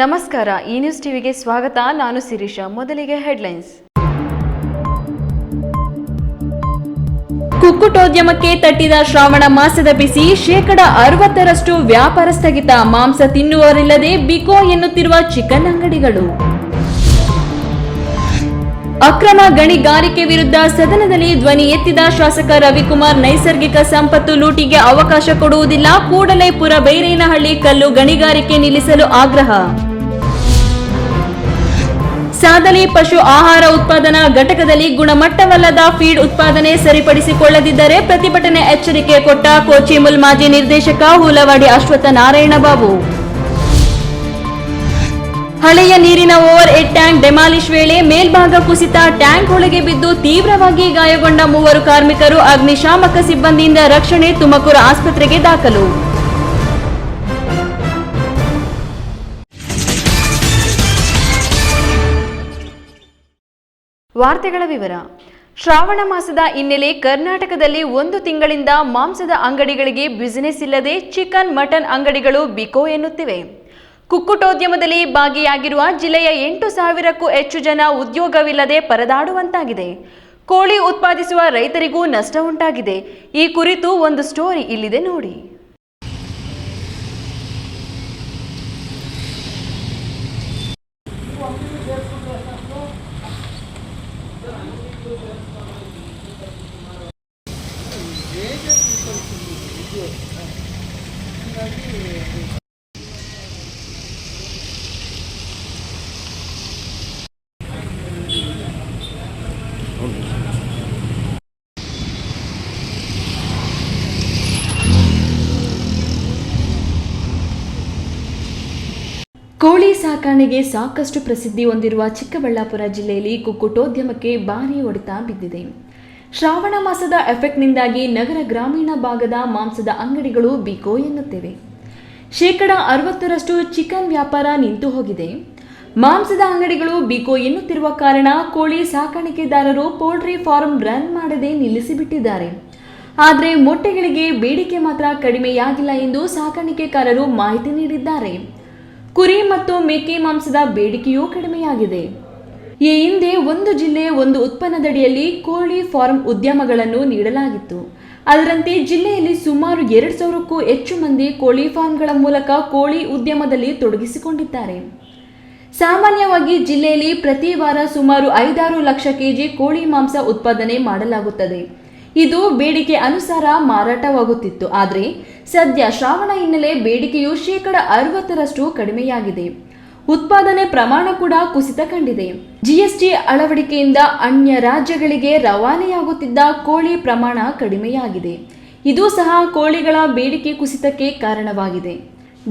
ನಮಸ್ಕಾರ, ಈ ನ್ಯೂಸ್ ಟಿವಿಗೆ ಸ್ವಾಗತ. ನಾನು ಶಿರೀಷಾ. ಮೊದಲಿಗೆ ಹೆಡ್ಲೈನ್ಸ್. ಕುಕ್ಕುಟೋದ್ಯಮಕ್ಕೆ ತಟ್ಟಿದ ಶ್ರಾವಣ ಮಾಸದ ಬಿಸಿ, 60% ವ್ಯಾಪಾರ ಸ್ಥಗಿತ. ಮಾಂಸ ತಿನ್ನುವರಿಲ್ಲದೆ ಬಿಕೋ ಎನ್ನುತ್ತಿರುವ ಚಿಕನ್ ಅಂಗಡಿಗಳು. ಅಕ್ರಮ ಗಣಿಗಾರಿಕೆ ವಿರುದ್ಧ ಸದನದಲ್ಲಿ ಧ್ವನಿ ಎತ್ತಿದ ಶಾಸಕ ರವಿಕುಮಾರ್, ನೈಸರ್ಗಿಕ ಸಂಪತ್ತು ಲೂಟಿಗೆ ಅವಕಾಶ ಕೊಡುವುದಿಲ್ಲ, ಕೂಡಲೇ ಪುರಬೈರೇನಹಳ್ಳಿ ಕಲ್ಲು ಗಣಿಗಾರಿಕೆ ನಿಲ್ಲಿಸಲು ಆಗ್ರಹ. ಸಾದಲಿ ಪಶು ಆಹಾರ ಉತ್ಪಾದನಾ ಘಟಕದಲ್ಲಿ ಗುಣಮಟ್ಟವಲ್ಲದ ಫೀಡ್ ಉತ್ಪಾದನೆ ಸರಿಪಡಿಸಿಕೊಳ್ಳದಿದ್ದರೆ ಪ್ರತಿಭಟನೆ, ಎಚ್ಚರಿಕೆ ಕೊಟ್ಟ ಕೋಚಿಮುಲ್ ಮಾಜಿ ನಿರ್ದೇಶಕ ಹೂಲವಾಡಿ ಅಶ್ವತ್ಥ ನಾರಾಯಣ ಬಾಬು. ಹಳೆಯ ನೀರಿನ ಓವರ್ ಹೆಡ್ ಟ್ಯಾಂಕ್ ಡೆಮಾಲಿಶ್ ವೇಳೆ ಮೇಲ್ಭಾಗ ಕುಸಿತ, ಟ್ಯಾಂಕ್ ಒಳಗೆ ಬಿದ್ದು ತೀವ್ರವಾಗಿ ಗಾಯಗೊಂಡ 3 ಕಾರ್ಮಿಕರು. ಅಗ್ನಿಶಾಮಕ ಸಿಬ್ಬಂದಿಯಿಂದ ರಕ್ಷಣೆ, ತುಮಕೂರು ಆಸ್ಪತ್ರೆಗೆ ದಾಖಲು. ವಾರ್ತೆಗಳ ವಿವರ. ಶ್ರಾವಣ ಮಾಸದ ಹಿನ್ನೆಲೆ ಕರ್ನಾಟಕದಲ್ಲಿ 1 ತಿಂಗಳಿಂದ ಮಾಂಸದ ಅಂಗಡಿಗಳಿಗೆ ಬಿಸಿನೆಸ್ ಇಲ್ಲದೆ ಚಿಕನ್ ಮಟನ್ ಅಂಗಡಿಗಳು ಬಿಕೋ ಎನ್ನುತ್ತಿವೆ. ಕುಕ್ಕುಟೋದ್ಯಮದಲ್ಲಿ ಭಾಗಿಯಾಗಿರುವ ಜಿಲ್ಲೆಯ 8,000ಕ್ಕೂ ಹೆಚ್ಚು ಜನ ಉದ್ಯೋಗವಿಲ್ಲದೆ ಪರದಾಡುವಂತಾಗಿದೆ. ಕೋಳಿ ಉತ್ಪಾದಿಸುವ ರೈತರಿಗೂ ನಷ್ಟ ಉಂಟಾಗಿದೆ. ಈ ಕುರಿತು ಒಂದು ಸ್ಟೋರಿ ಇಲ್ಲಿದೆ ನೋಡಿ. ಕೋಳಿ ಸಾಕಾಣೆಗೆ ಸಾಕಷ್ಟು ಪ್ರಸಿದ್ಧಿ ಹೊಂದಿರುವ ಚಿಕ್ಕಬಳ್ಳಾಪುರ ಜಿಲ್ಲೆಯಲ್ಲಿ ಕುಕ್ಕುಟೋದ್ಯಮಕ್ಕೆ ಭಾರೀ ಹೊಡೆತ ಬಿದ್ದಿದೆ. ಶ್ರಾವಣ ಮಾಸದ ಎಫೆಕ್ಟ್ನಿಂದಾಗಿ ನಗರ ಗ್ರಾಮೀಣ ಭಾಗದ ಮಾಂಸದ ಅಂಗಡಿಗಳು ಬಿಕೋ ಎನ್ನುತ್ತಿವೆ. 60% ಚಿಕನ್ ವ್ಯಾಪಾರ ನಿಂತು ಹೋಗಿದೆ. ಮಾಂಸದ ಅಂಗಡಿಗಳು ಬಿಕೋ ಎನ್ನುತ್ತಿರುವ ಕಾರಣ ಕೋಳಿ ಸಾಕಾಣಿಕೆದಾರರು ಪೋಲ್ಟ್ರಿ ಫಾರ್ಮ್ ರನ್ ಮಾಡದೆ ನಿಲ್ಲಿಸಿಬಿಟ್ಟಿದ್ದಾರೆ. ಆದರೆ ಮೊಟ್ಟೆಗಳಿಗೆ ಬೇಡಿಕೆ ಮಾತ್ರ ಕಡಿಮೆಯಾಗಿಲ್ಲ ಎಂದು ಸಾಕಾಣಿಕೆದಾರರು ಮಾಹಿತಿ ನೀಡಿದ್ದಾರೆ. ಕುರಿ ಮತ್ತು ಮೇಕೆ ಮಾಂಸದ ಬೇಡಿಕೆಯೂ ಕಡಿಮೆಯಾಗಿದೆ. ಈ ಹಿಂದೆ ಒಂದು ಜಿಲ್ಲೆ ಒಂದು ಉತ್ಪನ್ನದಡಿಯಲ್ಲಿ ಕೋಳಿ ಫಾರ್ಮ್ ಉದ್ಯಮಗಳನ್ನು ನೀಡಲಾಗಿತ್ತು. ಅದರಂತೆ ಜಿಲ್ಲೆಯಲ್ಲಿ ಸುಮಾರು 2,000ಕ್ಕೂ ಹೆಚ್ಚು ಮಂದಿ ಕೋಳಿ ಫಾರ್ಮ್ಗಳ ಮೂಲಕ ಕೋಳಿ ಉದ್ಯಮದಲ್ಲಿ ತೊಡಗಿಸಿಕೊಂಡಿದ್ದಾರೆ. ಸಾಮಾನ್ಯವಾಗಿ ಜಿಲ್ಲೆಯಲ್ಲಿ ಪ್ರತಿ ವಾರ ಸುಮಾರು 5-6 ಲಕ್ಷ ಕೆಜಿ ಕೋಳಿ ಮಾಂಸ ಉತ್ಪಾದನೆ ಮಾಡಲಾಗುತ್ತದೆ. ಇದು ಬೇಡಿಕೆ ಅನುಸಾರ ಮಾರಾಟವಾಗುತ್ತಿತ್ತು. ಆದರೆ ಸದ್ಯ ಶ್ರಾವಣ ಹಿನ್ನೆಲೆ ಬೇಡಿಕೆಯು 60% ಕಡಿಮೆಯಾಗಿದೆ. ಉತ್ಪಾದನೆ ಪ್ರಮಾಣ ಕೂಡ ಕುಸಿತ ಕಂಡಿದೆ. ಜಿಎಸ್ಟಿ ಅಳವಡಿಕೆಯಿಂದ ಅನ್ಯ ರಾಜ್ಯಗಳಿಗೆ ರವಾನೆಯಾಗುತ್ತಿದ್ದ ಕೋಳಿ ಪ್ರಮಾಣ ಕಡಿಮೆಯಾಗಿದೆ. ಇದು ಸಹ ಕೋಳಿಗಳ ಬೇಡಿಕೆ ಕುಸಿತಕ್ಕೆ ಕಾರಣವಾಗಿದೆ.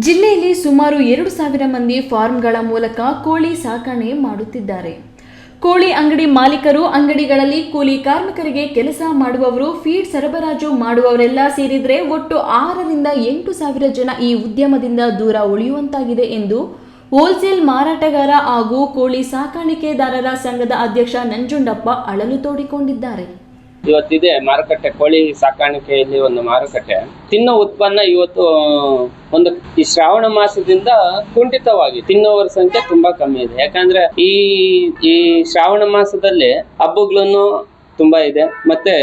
ಜಿಲ್ಲೆಯಲ್ಲಿ ಸುಮಾರು 2,000 ಮಂದಿ ಫಾರ್ಮ್ಗಳ ಮೂಲಕ ಕೋಳಿ ಸಾಕಣೆ ಮಾಡುತ್ತಿದ್ದಾರೆ. ಕೋಳಿ ಅಂಗಡಿ ಮಾಲೀಕರು, ಅಂಗಡಿಗಳಲ್ಲಿ ಕೂಲಿ ಕಾರ್ಮಿಕರಿಗೆ ಕೆಲಸ ಮಾಡುವವರು, ಫೀಡ್ ಸರಬರಾಜು ಮಾಡುವವರೆಲ್ಲ ಸೇರಿದ್ರೆ ಒಟ್ಟು 6,000ರಿಂದ 8,000 ಜನ ಈ ಉದ್ಯಮದಿಂದ ದೂರ ಉಳಿಯುವಂತಾಗಿದೆ ಎಂದು ಹೋಲ್ಸೇಲ್ ಮಾರಾಟಗಾರ ಹಾಗೂ ಕೋಳಿ ಸಾಕಾಣಿಕೆದಾರರ ಸಂಘದ ಅಧ್ಯಕ್ಷ ನಂಜುಂಡಪ್ಪ ಅಳಲು ತೋಡಿಕೊಂಡಿದ್ದಾರೆ. ಇವತ್ತಿದೆ ಮಾರುಕಟ್ಟೆ, ಕೋಳಿ ಸಾಕಾಣಿಕೆಯಲ್ಲಿ ಒಂದು ಮಾರುಕಟ್ಟೆ. ತಿನ್ನೋ ಉತ್ಪನ್ನ ಇವತ್ತು ಈ ಶ್ರಾವಣ ಮಾಸದಿಂದ ಕುಂಠಿತವಾಗಿ ತಿನ್ನೋವರ ಸಂಖ್ಯೆ ತುಂಬಾ ಕಮ್ಮಿ ಇದೆ. ಯಾಕಂದ್ರೆ ಈ ಶ್ರಾವಣ ಮಾಸದಲ್ಲಿ ಹಬ್ಬಗಳನ್ನು ತುಂಬಾ ಇದೆ. ಮತ್ತೆ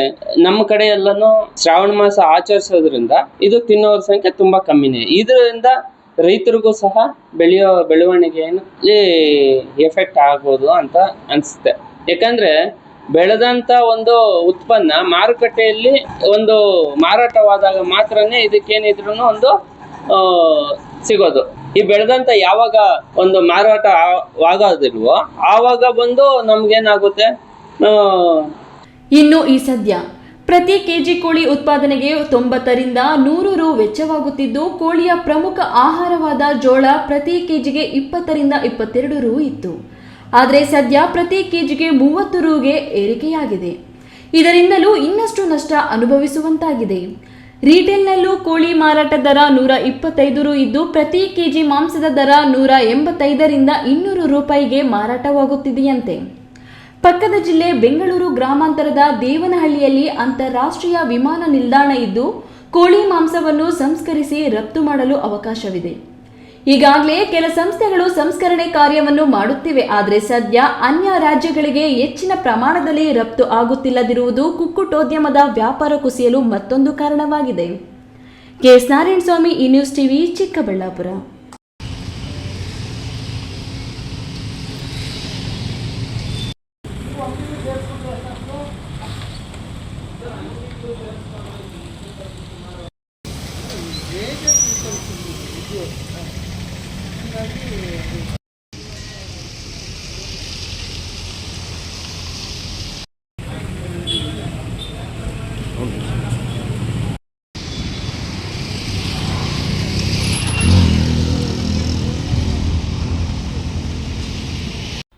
ನಮ್ಮ ಕಡೆ ಎಲ್ಲಾನು ಶ್ರಾವಣ ಮಾಸ ಆಚರಿಸೋದ್ರಿಂದ ಇದು ತಿನ್ನೋವರ ಸಂಖ್ಯೆ ತುಂಬಾ ಕಮ್ಮಿನೇ. ಇದರಿಂದ ರೈತರಿಗೂ ಸಹ ಬೆಳವಣಿಗೆಯಲ್ಲಿ ಎಫೆಕ್ಟ್ ಆಗ್ಬೋದು ಅಂತ ಅನ್ಸುತ್ತೆ. ಯಾಕಂದ್ರೆ ಬೆಳೆದಂತ ಒಂದು ಉತ್ಪನ್ನ ಮಾರುಕಟ್ಟೆಯಲ್ಲಿ ಒಂದು ಮಾರಾಟವಾದಾಗ ಮಾತ್ರನೇ ಇದಕ್ಕೇನಿದ್ರು ಒಂದು ಸಿಗೋದು. ಈ ಬೆಳೆದಂತ ಯಾವಾಗ ಒಂದು ಮಾರಾಟವಾಗೋದಿಲ್ವೋ ಆವಾಗ ಬಂದು ನಮ್ಗೇನಾಗುತ್ತೆ. ಇನ್ನು ಈ ಸದ್ಯ ಪ್ರತಿ ಕೆಜಿ ಕೋಳಿ ಉತ್ಪಾದನೆಗೆ 90ರಿಂದ 100 ರು ವೆಚ್ಚವಾಗುತ್ತಿದ್ದು, ಕೋಳಿಯ ಪ್ರಮುಖ ಆಹಾರವಾದ ಜೋಳ ಪ್ರತಿ ಕೆಜಿಗೆ 20ರಿಂದ 22 ರು ಇತ್ತು. ಆದರೆ ಸದ್ಯ ಪ್ರತಿ ಕೆಜಿಗೆ 30 ರುಗೆ ಏರಿಕೆಯಾಗಿದೆ. ಇದರಿಂದಲೂ ಇನ್ನಷ್ಟು ನಷ್ಟ ಅನುಭವಿಸುವಂತಾಗಿದೆ. ರಿಟೇಲ್ನಲ್ಲೂ ಕೋಳಿ ಮಾರಾಟ ದರ 125 ರು ಇದ್ದು, ಪ್ರತಿ ಕೆಜಿ ಮಾಂಸದ ದರ 185ರಿಂದ 200 ರೂಪಾಯಿಗೆ ಮಾರಾಟವಾಗುತ್ತಿದೆಯಂತೆ. ಪಕ್ಕದ ಜಿಲ್ಲೆ ಬೆಂಗಳೂರು ಗ್ರಾಮಾಂತರದ ದೇವನಹಳ್ಳಿಯಲ್ಲಿ ಅಂತಾರಾಷ್ಟ್ರೀಯ ವಿಮಾನ ನಿಲ್ದಾಣ ಇದ್ದು, ಕೋಳಿ ಮಾಂಸವನ್ನು ಸಂಸ್ಕರಿಸಿ ರಫ್ತು ಮಾಡಲು ಅವಕಾಶವಿದೆ. ಈಗಾಗಲೇ ಕೆಲ ಸಂಸ್ಥೆಗಳು ಸಂಸ್ಕರಣೆ ಕಾರ್ಯವನ್ನು ಮಾಡುತ್ತಿವೆ. ಆದರೆ ಸದ್ಯ ಅನ್ಯ ರಾಜ್ಯಗಳಿಗೆ ಹೆಚ್ಚಿನ ಪ್ರಮಾಣದಲ್ಲಿ ರಫ್ತು ಆಗುತ್ತಿಲ್ಲದಿರುವುದು ಕುಕ್ಕುಟೋದ್ಯಮದ ವ್ಯಾಪಾರ ಕುಸಿಯಲು ಮತ್ತೊಂದು ಕಾರಣವಾಗಿದೆ. ಕೆಎಸ್ ನಾರಾಯಣ ಸ್ವಾಮಿ, ಈ ನ್ಯೂಸ್ ಟಿವಿ, ಚಿಕ್ಕಬಳ್ಳಾಪುರ.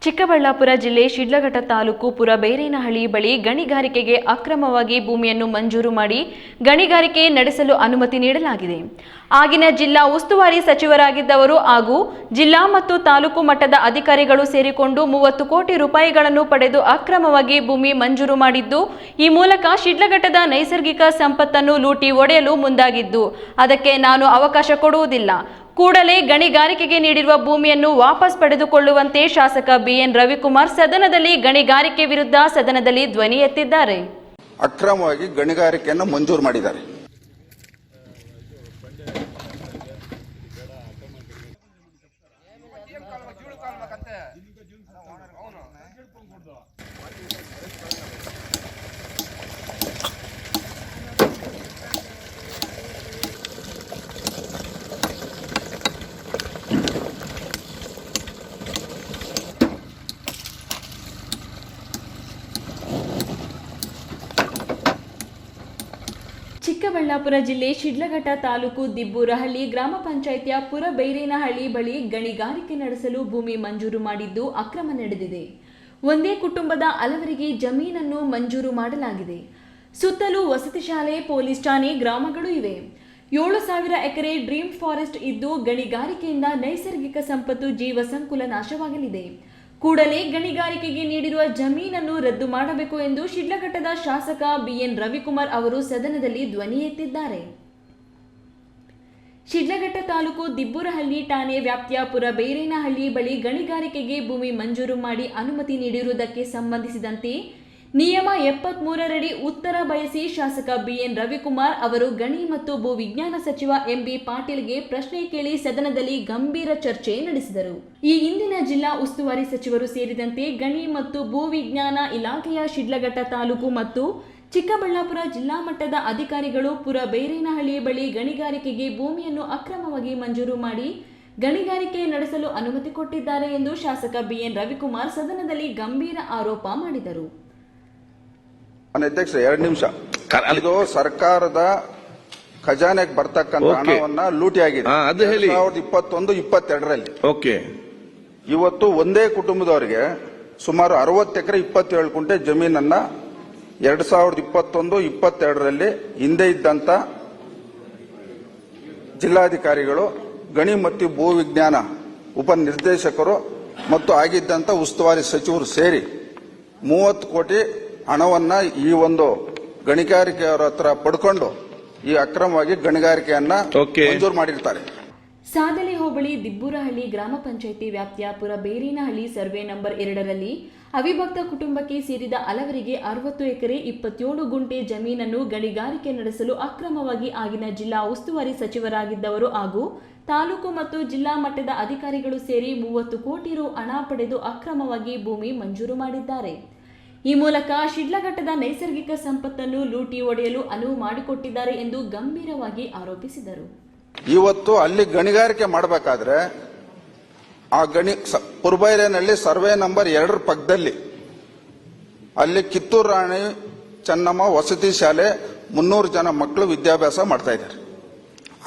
ಚಿಕ್ಕಬಳ್ಳಾಪುರ ಜಿಲ್ಲೆ ಶಿಡ್ಲಘಟ್ಟ ತಾಲೂಕು ಪುರಬೈರೇನಹಳ್ಳಿ ಬಳಿ ಗಣಿಗಾರಿಕೆಗೆ ಅಕ್ರಮವಾಗಿ ಭೂಮಿಯನ್ನು ಮಂಜೂರು ಮಾಡಿ ಗಣಿಗಾರಿಕೆ ನಡೆಸಲು ಅನುಮತಿ ನೀಡಲಾಗಿದೆ. ಆಗಿನ ಜಿಲ್ಲಾ ಉಸ್ತುವಾರಿ ಸಚಿವರಾಗಿದ್ದವರು ಹಾಗೂ ಜಿಲ್ಲಾ ಮತ್ತು ತಾಲೂಕು ಮಟ್ಟದ ಅಧಿಕಾರಿಗಳು ಸೇರಿಕೊಂಡು 30 ಕೋಟಿ ರೂಪಾಯಿಗಳನ್ನು ಪಡೆದು ಅಕ್ರಮವಾಗಿ ಭೂಮಿ ಮಂಜೂರು ಮಾಡಿದ್ದು, ಈ ಮೂಲಕ ಶಿಡ್ಲಘಟ್ಟದ ನೈಸರ್ಗಿಕ ಸಂಪತ್ತನ್ನು ಲೂಟಿ ಒಡೆಯಲು ಮುಂದಾಗಿದ್ದು, ಅದಕ್ಕೆ ನಾನು ಅವಕಾಶ ಕೊಡುವುದಿಲ್ಲ. ಕೂಡಲೇ ಗಣಿಗಾರಿಕೆಗೆ ನೀಡಿರುವ ಭೂಮಿಯನ್ನು ವಾಪಸ್ ಪಡೆದುಕೊಳ್ಳುವಂತೆ ಶಾಸಕ ಬಿಎನ್ ರವಿಕುಮಾರ್ ಸದನದಲ್ಲಿ ಗಣಿಗಾರಿಕೆ ವಿರುದ್ಧ ಸದನದಲ್ಲಿ ಧ್ವನಿ ಎತ್ತಿದ್ದಾರೆ. ಅಕ್ರಮವಾಗಿ ಗಣಿಗಾರಿಕೆಯನ್ನು ಮಂಜೂರು ಮಾಡಿದ್ದಾರೆ. ಚಿಕ್ಕಬಳ್ಳಾಪುರ ಜಿಲ್ಲೆ ಶಿಡ್ಲಘಟ್ಟ ತಾಲೂಕು ದಿಬ್ಬೂರಹಳ್ಳಿ ಗ್ರಾಮ ಪಂಚಾಯಿತಿಯ ಪುರಬೈರೇನಹಳ್ಳಿ ಬಳಿ ಗಣಿಗಾರಿಕೆ ನಡೆಸಲು ಭೂಮಿ ಮಂಜೂರು ಮಾಡಿದ್ದು ಅಕ್ರಮ ನಡೆದಿದೆ. ಒಂದೇ ಕುಟುಂಬದ ಹಲವರಿಗೆ ಜಮೀನನ್ನು ಮಂಜೂರು ಮಾಡಲಾಗಿದೆ. ಸುತ್ತಲೂ ವಸತಿ ಶಾಲೆ, ಪೊಲೀಸ್ ಠಾಣೆ, ಗ್ರಾಮಗಳು ಇವೆ. 7,000 ಎಕರೆ ಡ್ರೀಮ್ ಫಾರೆಸ್ಟ್ ಇದ್ದು ಗಣಿಗಾರಿಕೆಯಿಂದ ನೈಸರ್ಗಿಕ ಸಂಪತ್ತು, ಜೀವ ಸಂಕುಲ ನಾಶವಾಗಲಿದೆ. ಕೂಡಲೇ ಗಣಿಗಾರಿಕೆಗೆ ನೀಡಿರುವ ಜಮೀನನ್ನು ರದ್ದು ಮಾಡಬೇಕು ಎಂದು ಶಿಡ್ಲಘಟ್ಟದ ಶಾಸಕ ಬಿಎನ್ ರವಿಕುಮಾರ್ ಅವರು ಸದನದಲ್ಲಿ ಧ್ವನಿ ಎತ್ತಿದ್ದಾರೆ. ಶಿಡ್ಲಘಟ್ಟ ತಾಲೂಕು ದಿಬ್ಬೂರಹಳ್ಳಿ ಠಾಣೆ ವ್ಯಾಪ್ತಿಯ ಪುರಬೈರೇನಹಳ್ಳಿ ಬಳಿ ಗಣಿಗಾರಿಕೆಗೆ ಭೂಮಿ ಮಂಜೂರು ಮಾಡಿ ಅನುಮತಿ ನೀಡಿರುವುದಕ್ಕೆ ಸಂಬಂಧಿಸಿದಂತೆ ನಿಯಮ 73ರಡಿ ಉತ್ತರ ಬಯಸಿ ಶಾಸಕ ಬಿಎನ್ ರವಿಕುಮಾರ್ ಅವರು ಗಣಿ ಮತ್ತು ಭೂ ವಿಜ್ಞಾನ ಸಚಿವ ಎಂಬಿ ಪಾಟೀಲ್ಗೆ ಪ್ರಶ್ನೆ ಕೇಳಿ ಸದನದಲ್ಲಿ ಗಂಭೀರ ಚರ್ಚೆ ನಡೆಸಿದರು. ಈ ಹಿಂದಿನ ಜಿಲ್ಲಾ ಉಸ್ತುವಾರಿ ಸಚಿವರು ಸೇರಿದಂತೆ ಗಣಿ ಮತ್ತು ಭೂ ವಿಜ್ಞಾನ ಇಲಾಖೆಯ ಶಿಡ್ಲಘಟ್ಟ ತಾಲೂಕು ಮತ್ತು ಚಿಕ್ಕಬಳ್ಳಾಪುರ ಜಿಲ್ಲಾ ಮಟ್ಟದ ಅಧಿಕಾರಿಗಳು ಪುರಬೈರೇನಹಳ್ಳಿ ಬಳಿ ಗಣಿಗಾರಿಕೆಗೆ ಭೂಮಿಯನ್ನು ಅಕ್ರಮವಾಗಿ ಮಂಜೂರು ಮಾಡಿ ಗಣಿಗಾರಿಕೆ ನಡೆಸಲು ಅನುಮತಿ ಕೊಟ್ಟಿದ್ದಾರೆ ಎಂದು ಶಾಸಕ ಬಿಎನ್ ರವಿಕುಮಾರ್ ಸದನದಲ್ಲಿ ಗಂಭೀರ ಆರೋಪ ಮಾಡಿದರು. ಅಧ್ಯಕ್ಷ 2 ನಿಮಿಷ. ಇದು ಸರ್ಕಾರದ ಖಜಾನೆಗೆ ಬರ್ತಕ್ಕಂಥ ಹಣವನ್ನ ಲೂಟಿಯಾಗಿದೆ. 2021-22ರಲ್ಲಿ. ಓಕೆ. ಇವತ್ತು ಒಂದೇ ಕುಟುಂಬದವರಿಗೆ ಸುಮಾರು 60 ಎಕರೆ 27 ಕುಂಟೆ ಜಮೀನನ್ನ 2021-22ರಲ್ಲಿ ಹಿಂದೆ ಇದ್ದಂತ ಜಿಲ್ಲಾಧಿಕಾರಿಗಳು, ಗಣಿ ಮತ್ತು ಭೂ ವಿಜ್ಞಾನ ಉಪನಿರ್ದೇಶಕರು ಮತ್ತು ಆಗಿದ್ದಂತ ಉಸ್ತುವಾರಿ ಸಚಿವರು ಸೇರಿ 30 ಕೋಟಿ ಹಣವನ್ನ ಈ ಒಂದು ಗಣಿಗಾರಿಕೆಯವರ ಹತ್ರ ಪಡ್ಕೊಂಡು ಈ ಅಕ್ರಮವಾಗಿ ಗಣಿಗಾರಿಕೆಯನ್ನ ಮಂಜೂರು ಮಾಡಿರ್ತಾರೆ. ಸಾದಲೆ ಹೋಬಳಿ ದಿಬ್ಬೂರಹಳ್ಳಿ ಗ್ರಾಮ ಪಂಚಾಯಿತಿ ವ್ಯಾಪ್ತಿಯ ಪುರಬೈರೇನಹಳ್ಳಿ ಸರ್ವೆ ನಂಬರ್ 2ರಲ್ಲಿ ಅವಿಭಕ್ತ ಕುಟುಂಬಕ್ಕೆ ಸೇರಿದ ಹಲವರಿಗೆ 60 ಎಕರೆ 27 ಗುಂಟೆ ಜಮೀನನ್ನು ಗಣಿಗಾರಿಕೆ ನಡೆಸಲು ಅಕ್ರಮವಾಗಿ ಆಗಿನ ಜಿಲ್ಲಾ ಉಸ್ತುವಾರಿ ಸಚಿವರಾಗಿದ್ದವರು ಹಾಗೂ ತಾಲೂಕು ಮತ್ತು ಜಿಲ್ಲಾ ಮಟ್ಟದ ಅಧಿಕಾರಿಗಳು ಸೇರಿ 30 ಕೋಟಿ ರು ಹಣ ಪಡೆದು ಅಕ್ರಮವಾಗಿ ಭೂಮಿ ಮಂಜೂರು ಮಾಡಿದ್ದಾರೆ. ಈ ಮೂಲಕ ಶಿಡ್ಲಘಟ್ಟದ ನೈಸರ್ಗಿಕ ಸಂಪತ್ತನ್ನು ಲೂಟಿ ಒಡೆಯಲು ಅನುವು ಮಾಡಿಕೊಟ್ಟಿದ್ದಾರೆ ಎಂದು ಗಂಭೀರವಾಗಿ ಆರೋಪಿಸಿದರು. ಇವತ್ತು ಅಲ್ಲಿ ಗಣಿಗಾರಿಕೆ ಮಾಡಬೇಕಾದ್ರೆ ಆ ಪುರಬೈರೇನಹಳ್ಳಿ ಸರ್ವೆ ನಂಬರ್ 2 ಪಕ್ಕದಲ್ಲಿ ಅಲ್ಲಿ ಕಿತ್ತೂರು ರಾಣಿ ಚೆನ್ನಮ್ಮ ವಸತಿ ಶಾಲೆ 300 ಜನ ಮಕ್ಕಳು ವಿದ್ಯಾಭ್ಯಾಸ ಮಾಡ್ತಾ ಇದ್ದಾರೆ.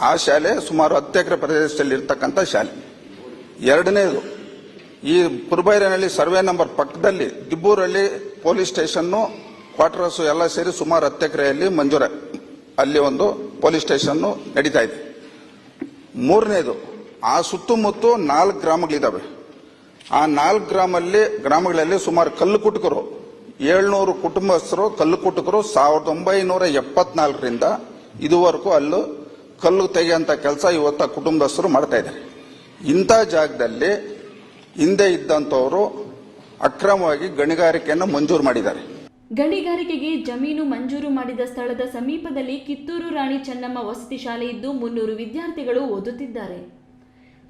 ಆ ಶಾಲೆ ಸುಮಾರು 10 ಎಕರೆ ಪ್ರದೇಶದಲ್ಲಿ ಇರತಕ್ಕಂಥ ಶಾಲೆ. ಎರಡನೇದು, ಈ ಪುರಬೈರೇನಹಳ್ಳಿ ಸರ್ವೆ ನಂಬರ್ ಪಕ್ಕದಲ್ಲಿ ದಿಬ್ಬೂರಹಳ್ಳಿ ಪೊಲೀಸ್ ಸ್ಟೇಷನ್, ಕ್ವಾರ್ಟರ್ಸ್ ಎಲ್ಲ ಸೇರಿ ಸುಮಾರು 10 ಎಕರೆಯಲ್ಲಿ ಮಂಜೂರ, ಅಲ್ಲಿ ಒಂದು ಪೊಲೀಸ್ ಸ್ಟೇಷನ್ ನಡೀತಾ ಇದೆ. ಮೂರನೇದು, ಆ ಸುತ್ತಮುತ್ತ 4 ಗ್ರಾಮಗಳಿದ್ದಾವೆ. ಆ 4 ಗ್ರಾಮಗಳಲ್ಲಿ ಸುಮಾರು ಕಲ್ಲು ಕುಟುಕರು 700 ಕುಟುಂಬಸ್ಥರು ಕಲ್ಲು ಕುಟುಕರು 1974ರಿಂದ ಇದುವರೆಗೂ ಅಲ್ಲೂ ಕಲ್ಲು ತೆಗೆಯುವಂತ ಕೆಲಸ ಇವತ್ತು ಕುಟುಂಬಸ್ಥರು ಮಾಡ್ತಾ ಇದ್ದಾರೆ. ಇಂಥ ಜಾಗದಲ್ಲಿ ಹಿಂದೆ ಇದ್ದಂಥವರು ಅಕ್ರಮವಾಗಿ ಗಣಿಗಾರಿಕೆಯನ್ನು ಮಂಜೂರು ಮಾಡಿದ್ದಾರೆ. ಗಣಿಗಾರಿಕೆಗೆ ಜಮೀನು ಮಂಜೂರು ಮಾಡಿದ ಸ್ಥಳದ ಸಮೀಪದಲ್ಲಿ ಕಿತ್ತೂರು ರಾಣಿ ಚೆನ್ನಮ್ಮ ವಸತಿ ಶಾಲೆ ಇದ್ದು 300 ವಿದ್ಯಾರ್ಥಿಗಳು ಓದುತ್ತಿದ್ದಾರೆ.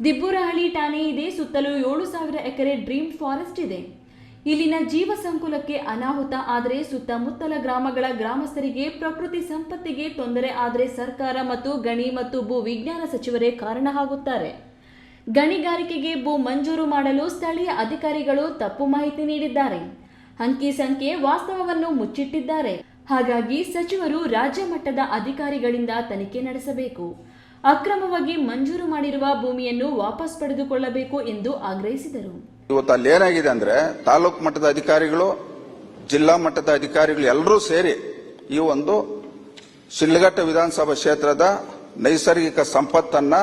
ದಿಬ್ಬೂರಹಳ್ಳಿ ಠಾಣೆ ಇದೆ. ಸುತ್ತಲೂ 7,000 ಎಕರೆ ಡ್ರೀಮ್ ಫಾರೆಸ್ಟ್ ಇದೆ. ಇಲ್ಲಿನ ಜೀವ ಸಂಕುಲಕ್ಕೆ ಅನಾಹುತ ಆದರೆ ಸುತ್ತಮುತ್ತಲ ಗ್ರಾಮಗಳ ಗ್ರಾಮಸ್ಥರಿಗೆ ಪ್ರಕೃತಿ ಸಂಪತ್ತಿಗೆ ತೊಂದರೆ ಆದರೆ ಸರ್ಕಾರ ಮತ್ತು ಗಣಿ ಮತ್ತು ಭೂ ವಿಜ್ಞಾನ ಸಚಿವರೇ ಕಾರಣ ಆಗುತ್ತಾರೆ. ಗಣಿಗಾರಿಕೆಗೆ ಭೂ ಮಂಜೂರು ಮಾಡಲು ಸ್ಥಳೀಯ ಅಧಿಕಾರಿಗಳು ತಪ್ಪು ಮಾಹಿತಿ ನೀಡಿದ್ದಾರೆ. ಅಂಕಿ ಸಂಖ್ಯೆ ವಾಸ್ತವವನ್ನು ಮುಚ್ಚಿಟ್ಟಿದ್ದಾರೆ. ಹಾಗಾಗಿ ಸಚಿವರು ರಾಜ್ಯ ಮಟ್ಟದ ಅಧಿಕಾರಿಗಳಿಂದ ತನಿಖೆ ನಡೆಸಬೇಕು. ಅಕ್ರಮವಾಗಿ ಮಂಜೂರು ಮಾಡಿರುವ ಭೂಮಿಯನ್ನು ವಾಪಸ್ ಪಡೆದುಕೊಳ್ಳಬೇಕು ಎಂದು ಆಗ್ರಹಿಸಿದರು. ಇವತ್ತು ಅಲ್ಲಿ ಏನಾಗಿದೆ ಅಂದ್ರೆ ತಾಲೂಕು ಮಟ್ಟದ ಅಧಿಕಾರಿಗಳು, ಜಿಲ್ಲಾ ಮಟ್ಟದ ಅಧಿಕಾರಿಗಳು ಎಲ್ಲರೂ ಸೇರಿ ಈ ಒಂದು ಶಿಡ್ಲಘಟ್ಟ ವಿಧಾನಸಭಾ ಕ್ಷೇತ್ರದ ನೈಸರ್ಗಿಕ ಸಂಪತ್ತನ್ನ,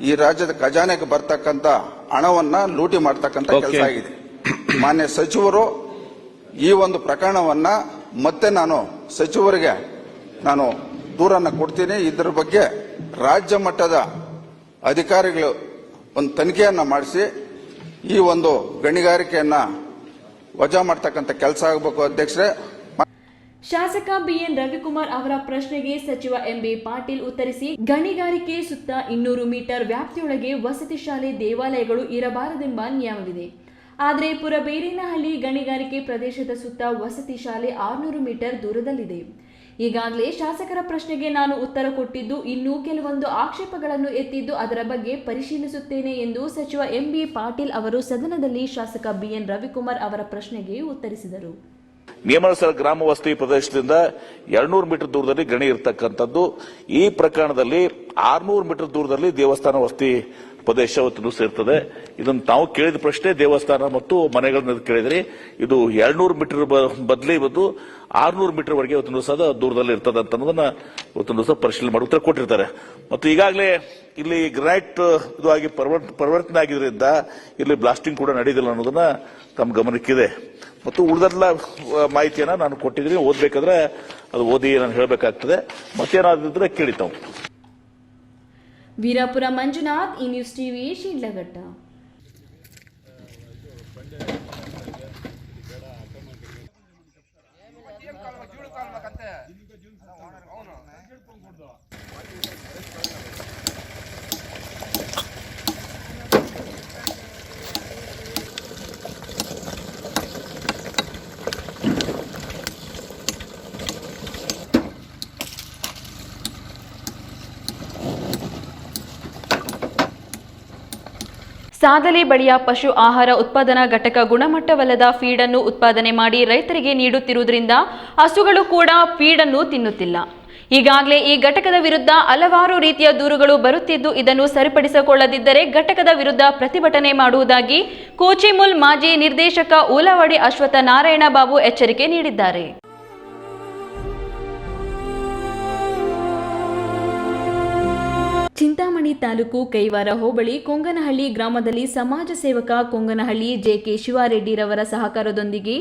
ಈ ರಾಜ್ಯದ ಖಜಾನೆಗೆ ಬರ್ತಕ್ಕಂಥ ಹಣವನ್ನ ಲೂಟಿ ಮಾಡ್ತಕ್ಕಂಥ ಕೆಲಸ ಆಗಿದೆ. ಮಾನ್ಯ ಸಚಿವರು ಈ ಒಂದು ಪ್ರಕರಣವನ್ನ ಮತ್ತೆ ನಾನು ಸಚಿವರಿಗೆ ದೂರನ್ನ ಕೊಡ್ತೀನಿ. ಇದರ ಬಗ್ಗೆ ರಾಜ್ಯ ಮಟ್ಟದ ಅಧಿಕಾರಿಗಳು ಒಂದು ತನಿಖೆಯನ್ನ ಮಾಡಿಸಿ ಈ ಒಂದು ಗಣಿಗಾರಿಕೆಯನ್ನ ವಜಾ ಮಾಡ್ತಕ್ಕಂಥ ಕೆಲಸ ಆಗಬೇಕು. ಅಧ್ಯಕ್ಷರೇ, ಶಾಸಕ ಬಿಎನ್ ರವಿಕುಮಾರ್ ಅವರ ಪ್ರಶ್ನೆಗೆ ಸಚಿವ ಎಂಬಿ ಪಾಟೀಲ್ ಉತ್ತರಿಸಿ, ಗಣಿಗಾರಿಕೆ ಸುತ್ತ 200 ಮೀಟರ್ ವ್ಯಾಪ್ತಿಯೊಳಗೆ ವಸತಿ ಶಾಲೆ, ದೇವಾಲಯಗಳು ಇರಬಾರದೆಂಬ ನಿಯಮವಿದೆ. ಆದರೆ ಪುರಬೇರಿನಹಳ್ಳಿ ಗಣಿಗಾರಿಕೆ ಪ್ರದೇಶದ ಸುತ್ತ ವಸತಿ ಶಾಲೆ 600 ಮೀಟರ್ ದೂರದಲ್ಲಿದೆ. ಈಗಾಗಲೇ ಶಾಸಕರ ಪ್ರಶ್ನೆಗೆ ನಾನು ಉತ್ತರ ಕೊಟ್ಟಿದ್ದು, ಇನ್ನೂ ಕೆಲವೊಂದು ಆಕ್ಷೇಪಗಳನ್ನು ಎತ್ತಿದ್ದು ಅದರ ಬಗ್ಗೆ ಪರಿಶೀಲಿಸುತ್ತೇನೆ ಎಂದು ಸಚಿವ ಎಂಬಿ ಪಾಟೀಲ್ ಅವರು ಸದನದಲ್ಲಿ ಶಾಸಕ ಬಿಎನ್ ರವಿಕುಮಾರ್ ಅವರ ಪ್ರಶ್ನೆಗೆ ಉತ್ತರಿಸಿದರು. ನಿಯಮಾನುಸಾರ ಗ್ರಾಮ ವಸತಿ ಪ್ರದೇಶದಿಂದ 200 ಮೀಟರ್ ದೂರದಲ್ಲಿ ಗಣಿ ಇರತಕ್ಕಂಥದ್ದು. ಈ ಪ್ರಕರಣದಲ್ಲಿ 600 ಮೀಟರ್ ದೂರದಲ್ಲಿ ದೇವಸ್ಥಾನ ವಸತಿ ಪ್ರದೇಶ ಅವತ್ತು ಸೇರ್ತದೆ. ಇದನ್ನು ತಾವು ಕೇಳಿದ ಪ್ರಶ್ನೆ ದೇವಸ್ಥಾನ ಮತ್ತು ಮನೆಗಳನ್ನ ಕೇಳಿದ್ರಿ. ಇದು 200 ಮೀಟರ್ ಬದಲಿ ಇವತ್ತು 600 ಮೀಟರ್ ವರೆಗೆ ಇವತ್ತು ಸಹ ದೂರದಲ್ಲಿ ಇರ್ತದೆ ಅಂತ ಅನ್ನೋದನ್ನ ಇವತ್ತು ಸಹ ಪರಿಶೀಲನೆ ಮಾಡಿ ಉತ್ತರ ಕೊಟ್ಟಿರ್ತಾರೆ. ಮತ್ತು ಈಗಾಗಲೇ ಇಲ್ಲಿ ಗ್ರಾನೈಟ್ ಇದು ಆಗಿ ಪರಿವರ್ತನೆ ಆಗಿದ್ರಿಂದ ಇಲ್ಲಿ ಬ್ಲಾಸ್ಟಿಂಗ್ ಕೂಡ ನಡೆದಿಲ್ಲ ಅನ್ನೋದನ್ನ ತಮ್ಮ ಗಮನಕ್ಕಿದೆ. ಮತ್ತು ಉಳಿದೆಲ್ಲ ಮಾಹಿತಿಯನ್ನ ನಾನು ಕೊಟ್ಟಿದ್ದೀನಿ. ಓದ್ಬೇಕಾದ್ರೆ ಅದು ಓದಿ ನಾನು ಹೇಳಬೇಕಾಗ್ತದೆ. ಮತ್ತೇನಾದ್ರೆ ಕೇಳಿ ತಾವು. ವೀರಾಪುರ ಮಂಜುನಾಥ್, ಈ ನ್ಯೂಸ್ ಟಿವಿ, ಶಿಡ್ಲಘಟ್ಟ. ಸಾದಲಿ ಬಳಿಯ ಪಶು ಆಹಾರ ಉತ್ಪಾದನಾ ಘಟಕ ಗುಣಮಟ್ಟವಲ್ಲದ ಫೀಡನ್ನು ಉತ್ಪಾದನೆ ಮಾಡಿ ರೈತರಿಗೆ ನೀಡುತ್ತಿರುವುದರಿಂದ ಹಸುಗಳು ಕೂಡ ಫೀಡನ್ನು ತಿನ್ನುತ್ತಿಲ್ಲ. ಈಗಾಗಲೇ ಈ ಘಟಕದ ವಿರುದ್ಧ ಹಲವಾರು ರೀತಿಯ ದೂರುಗಳು ಬರುತ್ತಿದ್ದು, ಇದನ್ನು ಸರಿಪಡಿಸಿಕೊಳ್ಳದಿದ್ದರೆ ಘಟಕದ ವಿರುದ್ಧ ಪ್ರತಿಭಟನೆ ಮಾಡುವುದಾಗಿ ಕೋಚಿಮುಲ್ ಮಾಜಿ ನಿರ್ದೇಶಕ ಊಲವಾಡಿ ಅಶ್ವತ್ಥ ನಾರಾಯಣ ಬಾಬು ಎಚ್ಚರಿಕೆ ನೀಡಿದ್ದಾರೆ. ಚಿಂತಾಮಣಿ ತಾಲೂಕು ಕೈವಾರ ಹೋಬಳಿ ಕೊಂಗನಹಳ್ಳಿ ಗ್ರಾಮದಲ್ಲಿ ಸಮಾಜ ಸೇವಕ ಕೊಂಗನಹಳ್ಳಿ ಜೆಕೆ ಶಿವಾರೆಡ್ಡಿರವರ ಸಹಕಾರದೊಂದಿಗೆ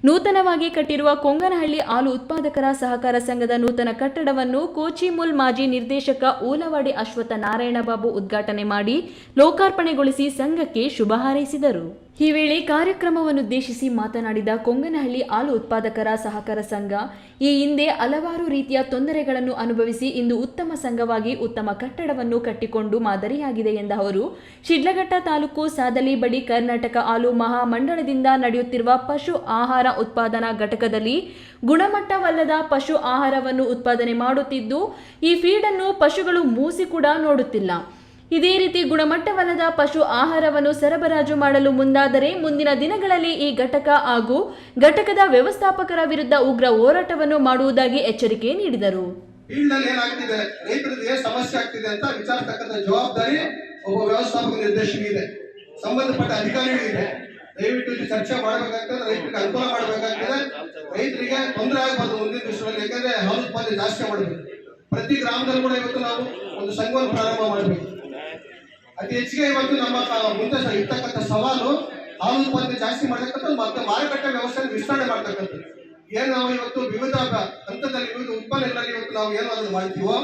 ನೂತನವಾಗಿ ಕಟ್ಟಿರುವ ಕೊಂಗನಹಳ್ಳಿ ಹಾಲು ಉತ್ಪಾದಕರ ಸಹಕಾರ ಸಂಘದ ನೂತನ ಕಟ್ಟಡವನ್ನು ಕೋಚಿಮುಲ್ ಮಾಜಿ ನಿರ್ದೇಶಕ ಊಲವಾಡಿ ಅಶ್ವತ್ಥ ನಾರಾಯಣ ಬಾಬು ಉದ್ಘಾಟನೆ ಮಾಡಿ ಲೋಕಾರ್ಪಣೆಗೊಳಿಸಿ ಸಂಘಕ್ಕೆ ಶುಭ ಹಾರೈಸಿದರು. ಈ ವೇಳೆ ಕಾರ್ಯಕ್ರಮವನ್ನುದ್ದೇಶಿಸಿ ಮಾತನಾಡಿದ ಕೊಂಗನಹಳ್ಳಿ ಹಾಲು ಉತ್ಪಾದಕರ ಸಹಕಾರ ಸಂಘ ಈ ಹಿಂದೆ ಹಲವಾರು ರೀತಿಯ ತೊಂದರೆಗಳನ್ನು ಅನುಭವಿಸಿ ಇಂದು ಉತ್ತಮ ಸಂಘವಾಗಿ ಉತ್ತಮ ಕಟ್ಟಡವನ್ನು ಕಟ್ಟಿಕೊಂಡು ಮಾದರಿಯಾಗಿದೆ ಎಂದ ಅವರು, ಶಿಡ್ಲಘಟ್ಟ ತಾಲೂಕು ಸಾದಲಿ ಬಳಿ ಕರ್ನಾಟಕ ಹಾಲು ಮಹಾಮಂಡಳದಿಂದ ನಡೆಯುತ್ತಿರುವ ಪಶು ಆಹಾರ ಉತ್ಪಾದನಾ ಘಟಕದಲ್ಲಿ ಗುಣಮಟ್ಟವಲ್ಲದ ಪಶು ಆಹಾರವನ್ನು ಉತ್ಪಾದನೆ ಮಾಡುತ್ತಿದ್ದು, ಈ ಫೀಡನ್ನು ಪಶುಗಳು ಮೂಸಿ ಕೂಡ ನೋಡುತ್ತಿಲ್ಲ. ಇದೇ ರೀತಿ ಗುಣಮಟ್ಟವಲ್ಲದ ಪಶು ಆಹಾರವನ್ನು ಸರಬರಾಜು ಮಾಡಲು ಮುಂದಾದರೆ ಮುಂದಿನ ದಿನಗಳಲ್ಲಿ ಈ ಘಟಕ ಹಾಗೂ ಘಟಕದ ವ್ಯವಸ್ಥಾಪಕರ ವಿರುದ್ಧ ಉಗ್ರ ಹೋರಾಟವನ್ನು ಮಾಡುವುದಾಗಿ ಎಚ್ಚರಿಕೆ ನೀಡಿದರು. ಏನಾಗ್ತಿದೆ, ರೈತರಿಗೆ ಏನು ಸಮಸ್ಯೆ ಆಗ್ತಿದೆ ಅಂತ ವಿಚಾರಿಸತಕ್ಕಂಥ ಜವಾಬ್ದಾರಿ ಒಬ್ಬ ವ್ಯವಸ್ಥಾಪಕ ನಿರ್ದೇಶಕರಿಗೆ, ಸಂಬಂಧಪಟ್ಟ ಅಧಿಕಾರಿಗಳಿಗೆ ದಯವಿಟ್ಟು ಇಲ್ಲಿ ಚರ್ಚೆ ಮಾಡಬೇಕಾಗ್ತದೆ. ರೈತರಿಗೆ ಅನುಕೂಲ ಮಾಡಬೇಕಾಗ್ತದೆ. ರೈತರಿಗೆ ತೊಂದರೆ ಆಗಬಾರ್ದು ಮುಂದಿನ ದಿವಸಗಳಲ್ಲಿ. ಯಾಕಂದ್ರೆ ಹಾಲು ಉತ್ಪಾದನೆ ಜಾಸ್ತಿ ಮಾಡಬೇಕು. ಪ್ರತಿ ಗ್ರಾಮದಲ್ಲಿ ಕೂಡ ಇವತ್ತು ನಾವು ಒಂದು ಸಂಘವನ್ನು ಪ್ರಾರಂಭ ಮಾಡಬೇಕು. ಅತಿ ಹೆಚ್ಚಿಗೆ ಇವತ್ತು ನಮ್ಮ ಮುಂದೆ ಇರ್ತಕ್ಕಂಥ ಸವಾಲು ಹಾಲು ಉತ್ಪಾದನೆ ಜಾಸ್ತಿ ಮಾಡತಕ್ಕಂಥದ್ದು ಮತ್ತೆ ಮಾರುಕಟ್ಟೆ ವ್ಯವಸ್ಥೆ ವಿಸ್ತರಣೆ ಮಾಡ್ತಕ್ಕಂಥದ್ದು. ಏನು ನಾವು ಇವತ್ತು ವಿವಿಧ ಹಂತದಲ್ಲಿ ವಿವಿಧ ಉತ್ಪನ್ನಗಳಲ್ಲಿ ಇವತ್ತು ನಾವು ಏನು ಅದನ್ನು ಮಾಡ್ತೀವೋ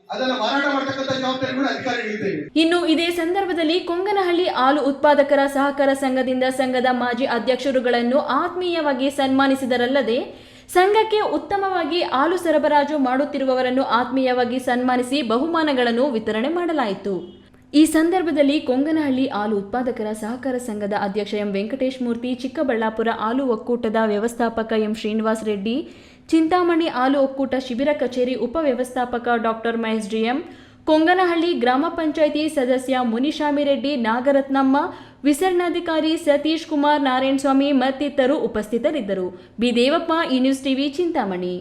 ಅದನ್ನ ಮಾರಾಟ ಮಾಡತಕ್ಕಂಥ ಜವಾಬ್ದಾರಿ ಕೂಡ ಅಧಿಕಾರಿಗಳಿದೆ. ಇನ್ನು ಇದೇ ಸಂದರ್ಭದಲ್ಲಿ ಕೊಂಗನಹಳ್ಳಿ ಹಾಲು ಉತ್ಪಾದಕರ ಸಹಕಾರ ಸಂಘದಿಂದ ಸಂಘದ ಮಾಜಿ ಅಧ್ಯಕ್ಷರುಗಳನ್ನು ಆತ್ಮೀಯವಾಗಿ ಸನ್ಮಾನಿಸಿದರಲ್ಲದೆ ಸಂಘಕ್ಕೆ ಉತ್ತಮವಾಗಿ ಹಾಲು ಸರಬರಾಜು ಮಾಡುತ್ತಿರುವವರನ್ನು ಆತ್ಮೀಯವಾಗಿ ಸನ್ಮಾನಿಸಿ ಬಹುಮಾನಗಳನ್ನು ವಿತರಣೆ ಮಾಡಲಾಯಿತು. ಈ ಸಂದರ್ಭದಲ್ಲಿ ಕೊಂಗನಹಳ್ಳಿ ಹಾಲು ಉತ್ಪಾದಕರ ಸಹಕಾರ ಸಂಘದ ಅಧ್ಯಕ್ಷ ಎಂ ವೆಂಕಟೇಶ್ ಮೂರ್ತಿ, ಚಿಕ್ಕಬಳ್ಳಾಪುರ ಹಾಲು ಒಕ್ಕೂಟದ ವ್ಯವಸ್ಥಾಪಕ ಎಂ ಶ್ರೀನಿವಾಸ್ ರೆಡ್ಡಿ, ಚಿಂತಾಮಣಿ ಹಾಲು ಒಕ್ಕೂಟ ಶಿಬಿರ ಕಚೇರಿ ಉಪವ್ಯವಸ್ಥಾಪಕ ಡಾಕ್ಟರ್ ಮಹೇಶ್ ಡಿಎಂ, ಕೊಂಗನಹಳ್ಳಿ ಗ್ರಾಮ ಪಂಚಾಯಿತಿ ಸದಸ್ಯ ಮುನಿಶಾಮಿರೆಡ್ಡಿ, ನಾಗರತ್ನಮ್ಮ, ವಿಸ್ತರಣಾಧಿಕಾರಿ ಸತೀಶ್ ಕುಮಾರ್, ನಾರಾಯಣಸ್ವಾಮಿ ಮತ್ತಿತರರು ಉಪಸ್ಥಿತರಿದ್ದರು. ಬಿ ದೇವಪ್ಪ, ಈ ನ್ಯೂಸ್ ಟಿವಿ, ಚಿಂತಾಮಣಿ.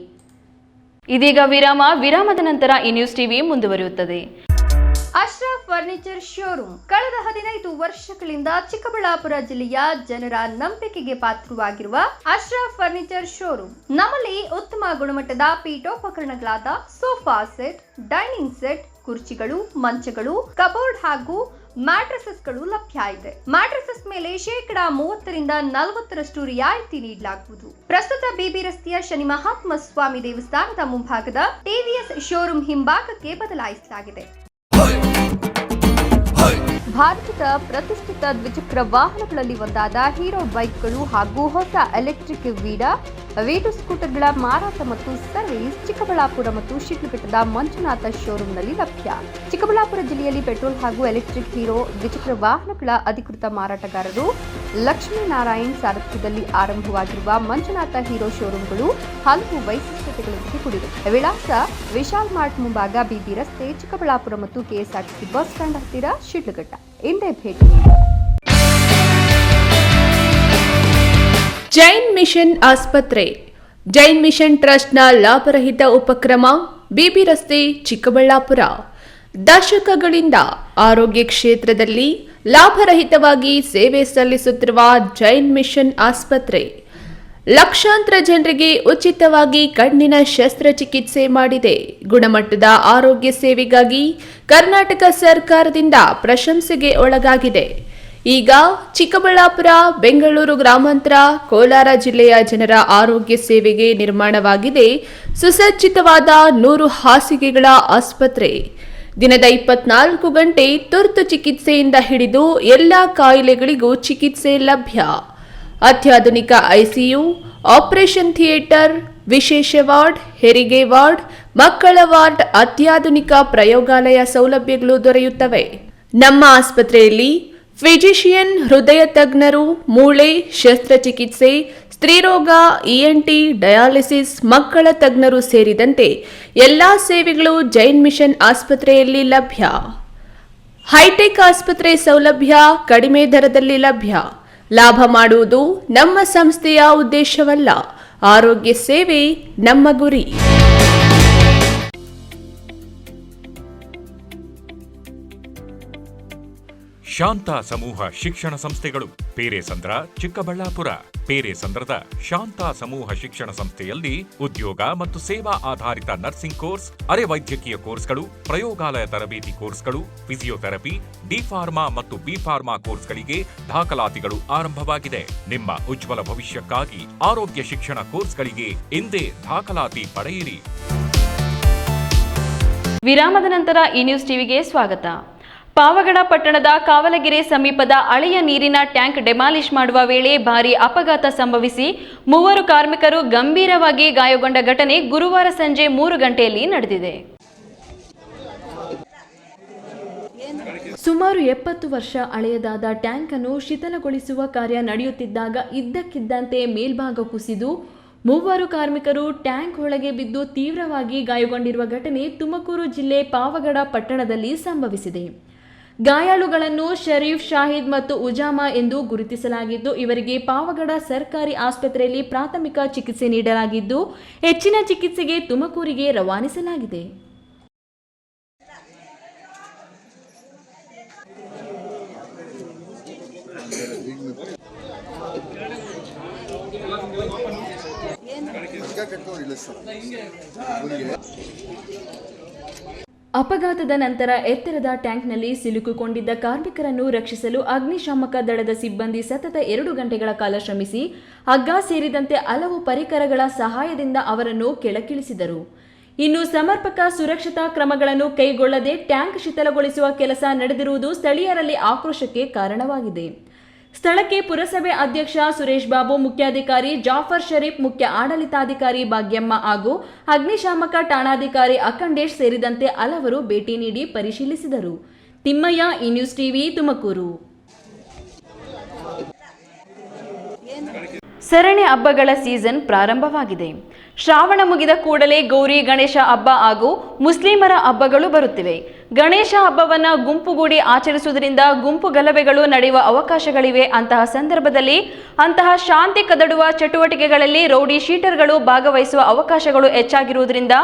ಇದೀಗ ವಿರಾಮದ ನಂತರ ಈ ನ್ಯೂಸ್ ಟಿವಿ ಮುಂದುವರಿಯುತ್ತದೆ. ಅಶ್ರಫ್ ಫರ್ನಿಚರ್ ಶೋರೂಮ್ ಕಳೆದ 15 ವರ್ಷಗಳಿಂದ ಚಿಕ್ಕಬಳ್ಳಾಪುರ ಜಿಲ್ಲೆಯ ಜನರ ನಂಬಿಕೆಗೆ ಪಾತ್ರವಾಗಿರುವ ಅಶ್ರಫ್ ಫರ್ನಿಚರ್ ಶೋರೂಮ್. ನಮ್ಮಲ್ಲಿ ಉತ್ತಮ ಗುಣಮಟ್ಟದ ಪೀಠೋಪಕರಣಗಳಾದ ಸೋಫಾ ಸೆಟ್, ಡೈನಿಂಗ್ ಸೆಟ್, ಕುರ್ಚಿಗಳು, ಮಂಚಗಳು, ಕಬೋರ್ಡ್ ಹಾಗೂ ಮ್ಯಾಟ್ರೆಸಸ್ಗಳು ಲಭ್ಯ ಇದೆ. ಮ್ಯಾಟ್ರೆಸಸ್ ಮೇಲೆ 30% 40% ರಿಯಾಯಿತಿ ನೀಡಲಾಗುವುದು. ಪ್ರಸ್ತುತ ಬಿಬಿ ರಸ್ತೆಯ ಶನಿ ಮಹಾತ್ಮ ಸ್ವಾಮಿ ದೇವಸ್ಥಾನದ ಮುಂಭಾಗದ ಟಿವಿಎಸ್ ಶೋರೂಮ್ ಹಿಂಭಾಗಕ್ಕೆ ಬದಲಾಯಿಸಲಾಗಿದೆ. ಭಾರತದ ಪ್ರತಿಷ್ಠಿತ ದ್ವಿಚಕ್ರ ವಾಹನಗಳಲ್ಲಿ ಒಂದಾದ ಹೀರೋ ಬೈಕ್ಗಳು ಹಾಗೂ ಹೊಸ ಎಲೆಕ್ಟ್ರಿಕ್ ವಿ2 ಸ್ಕೂಟರ್ಗಳ ಮಾರಾಟ ಮತ್ತು ಸರ್ವಿಸ್ ಚಿಕ್ಕಬಳ್ಳಾಪುರ ಮತ್ತು ಶಿಡ್ಲಘಟ್ಟದ ಮಂಜುನಾಥ ಶೋರೂಮ್ನಲ್ಲಿ ಲಭ್ಯ. ಚಿಕ್ಕಬಳ್ಳಾಪುರ ಜಿಲ್ಲೆಯಲ್ಲಿ ಪೆಟ್ರೋಲ್ ಹಾಗೂ ಎಲೆಕ್ಟ್ರಿಕ್ ಹೀರೋ ದ್ವಿಚಕ್ರ ವಾಹನಗಳ ಅಧಿಕೃತ ಮಾರಾಟಗಾರರು ಲಕ್ಷ್ಮೀನಾರಾಯಣ್ ಸಾರಥ್ಯದಲ್ಲಿ ಆರಂಭವಾಗಿರುವ ಮಂಜುನಾಥ ಹೀರೋ ಶೋರೂಮ್ಗಳು ಹಲವು ವೈಶಿಷ್ಟ್ಯತೆಗಳೊಂದಿಗೆ ಕೂಡಿವೆ. ವಿಳಾಸ ವಿಶಾಲ್ ಮಾರ್ಟ್ ಮುಂಭಾಗ, ಬಿಬಿ ರಸ್ತೆ, ಚಿಕ್ಕಬಳ್ಳಾಪುರ ಮತ್ತು ಕೆಎಸ್ಆರ್ಟಿಸಿ ಬಸ್ ಸ್ಟ್ಯಾಂಡ್ ಹತ್ತಿರ, ಶಿಡ್ಲಘಟ್ಟ. ಇಂದೇ ಭೇಟಿ. ಜೈನ್ ಮಿಷನ್ ಆಸ್ಪತ್ರೆ. ಜೈನ್ ಮಿಷನ್ ಟ್ರಸ್ಟ್ನ ಲಾಭರಹಿತ ಉಪಕ್ರಮ, ಬಿಬಿ ರಸ್ತೆ, ಚಿಕ್ಕಬಳ್ಳಾಪುರ. ದಶಕಗಳಿಂದ ಆರೋಗ್ಯ ಕ್ಷೇತ್ರದಲ್ಲಿ ಲಾಭರಹಿತವಾಗಿ ಸೇವೆ ಸಲ್ಲಿಸುತ್ತಿರುವ ಜೈನ್ ಮಿಷನ್ ಆಸ್ಪತ್ರೆ ಲಕ್ಷಾಂತರ ಜನರಿಗೆ ಉಚಿತವಾಗಿ ಕಣ್ಣಿನ ಶಸ್ತ್ರಚಿಕಿತ್ಸೆ ಮಾಡಿದೆ. ಗುಣಮಟ್ಟದ ಆರೋಗ್ಯ ಸೇವೆಗಾಗಿ ಕರ್ನಾಟಕ ಸರ್ಕಾರದಿಂದ ಪ್ರಶಂಸೆಗೆ ಒಳಗಾಗಿದೆ. ಈಗ ಚಿಕ್ಕಬಳ್ಳಾಪುರ, ಬೆಂಗಳೂರು ಗ್ರಾಮಾಂತರ, ಕೋಲಾರ ಜಿಲ್ಲೆಯ ಜನರ ಆರೋಗ್ಯ ಸೇವೆಗೆ ನಿರ್ಮಾಣವಾಗಿದೆ ಸುಸಜ್ಜಿತವಾದ 100 ಹಾಸಿಗೆಗಳ ಆಸ್ಪತ್ರೆ. ದಿನದ 24 ಗಂಟೆ ತುರ್ತು ಚಿಕಿತ್ಸೆಯಿಂದ ಹಿಡಿದು ಎಲ್ಲ ಕಾಯಿಲೆಗಳಿಗೂ ಚಿಕಿತ್ಸೆ ಲಭ್ಯ. ಅತ್ಯಾಧುನಿಕ ಐಸಿಯು, ಆಪರೇಷನ್ ಥಿಯೇಟರ್, ವಿಶೇಷ ವಾರ್ಡ್, ಹೆರಿಗೆ ವಾರ್ಡ್, ಮಕ್ಕಳ ವಾರ್ಡ್, ಅತ್ಯಾಧುನಿಕ ಪ್ರಯೋಗಾಲಯ ಸೌಲಭ್ಯಗಳು ದೊರೆಯುತ್ತವೆ. ನಮ್ಮ ಆಸ್ಪತ್ರೆಯಲ್ಲಿ ಫಿಜಿಷಿಯನ್, ಹೃದಯ ತಜ್ಞರು, ಮೂಳೆ ಶಸ್ತ್ರಚಿಕಿತ್ಸೆ, ಸ್ತ್ರೀರೋಗ, ಇಎನ್ಟಿ, ಡಯಾಲಿಸಿಸ್, ಮಕ್ಕಳ ತಜ್ಞರು ಸೇರಿದಂತೆ ಎಲ್ಲಾ ಸೇವೆಗಳು ಜೈನ್ ಮಿಷನ್ ಆಸ್ಪತ್ರೆಯಲ್ಲಿ ಲಭ್ಯ. ಹೈಟೆಕ್ ಆಸ್ಪತ್ರೆ ಸೌಲಭ್ಯ ಕಡಿಮೆ ದರದಲ್ಲಿ ಲಭ್ಯ. ಲಾಭ ಮಾಡುವುದು ನಮ್ಮ ಸಂಸ್ಥೆಯ ಉದ್ದೇಶವಲ್ಲ, ಆರೋಗ್ಯ ಸೇವೆ ನಮ್ಮ ಗುರಿ. ಶಾಂತ ಸಮೂಹ ಶಿಕ್ಷಣ ಸಂಸ್ಥೆಗಳು ಪೇರೆಸಂದ್ರ, ಚಿಕ್ಕಬಳ್ಳಾಪುರ. ಪೇರೆಸಂದ್ರದ ಶಾಂತ ಸಮೂಹ ಶಿಕ್ಷಣ ಸಂಸ್ಥೆಯಲ್ಲಿ ಉದ್ಯೋಗ ಮತ್ತು ಸೇವಾ ಆಧಾರಿತ ನರ್ಸಿಂಗ್ ಕೋರ್ಸ್, ಅರೆ ವೈದ್ಯಕೀಯ ಕೋರ್ಸ್ಗಳು, ಪ್ರಯೋಗಾಲಯ ತರಬೇತಿ ಕೋರ್ಸ್ಗಳು, ಫಿಸಿಯೋಥೆರಪಿ, ಡಿ ಫಾರ್ಮಾ ಮತ್ತು ಬಿ ಫಾರ್ಮಾ ಕೋರ್ಸ್ಗಳಿಗೆ ದಾಖಲಾತಿಗಳು ಆರಂಭವಾಗಿದೆ. ನಿಮ್ಮ ಉಜ್ವಲ ಭವಿಷ್ಯಕ್ಕಾಗಿ ಆರೋಗ್ಯ ಶಿಕ್ಷಣ ಕೋರ್ಸ್ಗಳಿಗೆ ಇಂದೇ ದಾಖಲಾತಿ ಪಡೆಯಿರಿ. ವಿರಾಮದ ನಂತರ ಈ ನ್ಯೂಸ್ ಟಿವಿಗೆ ಸ್ವಾಗತ. ಪಾವಗಡ ಪಟ್ಟಣದ ಕಾವಲಗೆರೆ ಸಮೀಪದ ಹಳೆಯ ನೀರಿನ ಟ್ಯಾಂಕ್ ಡೆಮಾಲಿಷ್ ಮಾಡುವ ವೇಳೆ ಭಾರೀ ಅಪಘಾತ ಸಂಭವಿಸಿ 3 ಕಾರ್ಮಿಕರು ಗಂಭೀರವಾಗಿ ಗಾಯಗೊಂಡ ಘಟನೆ ಗುರುವಾರ ಸಂಜೆ 3 ಗಂಟೆಯಲ್ಲಿ ನಡೆದಿದೆ. ಸುಮಾರು 70 ವರ್ಷ ಹಳೆಯದಾದ ಟ್ಯಾಂಕ್ ಅನ್ನು ಶಿಥಿಲಗೊಳಿಸುವ ಕಾರ್ಯ ನಡೆಯುತ್ತಿದ್ದಾಗ ಇದ್ದಕ್ಕಿದ್ದಂತೆ ಮೇಲ್ಭಾಗ ಕುಸಿದು 3 ಕಾರ್ಮಿಕರು ಟ್ಯಾಂಕ್ ಒಳಗೆ ಬಿದ್ದು ತೀವ್ರವಾಗಿ ಗಾಯಗೊಂಡಿರುವ ಘಟನೆ ತುಮಕೂರು ಜಿಲ್ಲೆ ಪಾವಗಡ ಪಟ್ಟಣದಲ್ಲಿ ಸಂಭವಿಸಿದೆ. ಗಾಯಾಳುಗಳನ್ನು ಶರೀಫ್, ಶಾಹಿದ್ ಮತ್ತು ಉಜಾಮಾ ಎಂದು ಗುರುತಿಸಲಾಗಿದ್ದು, ಇವರಿಗೆ ಪಾವಗಡ ಸರ್ಕಾರಿ ಆಸ್ಪತ್ರೆಯಲ್ಲಿ ಪ್ರಾಥಮಿಕ ಚಿಕಿತ್ಸೆ ನೀಡಲಾಗಿದ್ದು, ಹೆಚ್ಚಿನ ಚಿಕಿತ್ಸೆಗೆ ತುಮಕೂರಿಗೆ ರವಾನಿಸಲಾಗಿದೆ. ಅಪಘಾತದ ನಂತರ ಎತ್ತರದ ಟ್ಯಾಂಕ್ನಲ್ಲಿ ಸಿಲುಕಿಕೊಂಡಿದ್ದ ಕಾರ್ಮಿಕರನ್ನು ರಕ್ಷಿಸಲು ಅಗ್ನಿಶಾಮಕ ದಳದ ಸಿಬ್ಬಂದಿ ಸತತ 2 ಗಂಟೆಗಳ ಕಾಲ ಶ್ರಮಿಸಿ ಹಗ್ಗ ಸೇರಿದಂತೆ ಹಲವು ಪರಿಕರಗಳ ಸಹಾಯದಿಂದ ಅವರನ್ನು ಕೆಳಗಿಳಿಸಿದರು. ಇನ್ನು ಸಮರ್ಪಕ ಸುರಕ್ಷತಾ ಕ್ರಮಗಳನ್ನು ಕೈಗೊಳ್ಳದೆ ಟ್ಯಾಂಕ್ ಶಿಥಿಲಗೊಳಿಸುವ ಕೆಲಸ ನಡೆದಿರುವುದು ಸ್ಥಳೀಯರಲ್ಲಿ ಆಕ್ರೋಶಕ್ಕೆ ಕಾರಣವಾಗಿದೆ. ಸ್ಥಳಕ್ಕೆ ಪುರಸಭೆ ಅಧ್ಯಕ್ಷ ಸುರೇಶ್ ಬಾಬು, ಮುಖ್ಯಾಧಿಕಾರಿ ಜಾಫರ್ ಶರೀಫ್, ಮುಖ್ಯ ಆಡಳಿತಾಧಿಕಾರಿ ಭಾಗ್ಯಮ್ಮ ಹಾಗೂ ಅಗ್ನಿಶಾಮಕ ಠಾಣಾಧಿಕಾರಿ ಅಖಂಡೇಶ್ ಸೇರಿದಂತೆ ಹಲವರು ಭೇಟಿ ನೀಡಿ ಪರಿಶೀಲಿಸಿದರು. ತಿಮ್ಮಯ್ಯ, ಈ ನ್ಯೂಸ್ ಟಿವಿ, ತುಮಕೂರು. ಸರಣಿ ಹಬ್ಬಗಳ ಸೀಸನ್ ಪ್ರಾರಂಭವಾಗಿದೆ. ಶ್ರಾವಣ ಮುಗಿದ ಕೂಡಲೇ ಗೌರಿ ಗಣೇಶ ಹಬ್ಬ ಹಾಗೂ ಮುಸ್ಲಿಮರ ಹಬ್ಬಗಳು ಬರುತ್ತಿವೆ. ಗಣೇಶ ಹಬ್ಬವನ್ನು ಗುಂಪುಗೂಡಿ ಆಚರಿಸುವುದರಿಂದ ಗುಂಪು ಗಲಭೆಗಳು ನಡೆಯುವ ಅವಕಾಶಗಳಿವೆ. ಅಂತಹ ಸಂದರ್ಭದಲ್ಲಿ ಅಂತಹ ಶಾಂತಿ ಕದಡುವ ಚಟುವಟಿಕೆಗಳಲ್ಲಿ ರೌಡಿ ಶೀಟರ್ಗಳು ಭಾಗವಹಿಸುವ ಅವಕಾಶಗಳು ಹೆಚ್ಚಾಗಿರುವುದರಿಂದ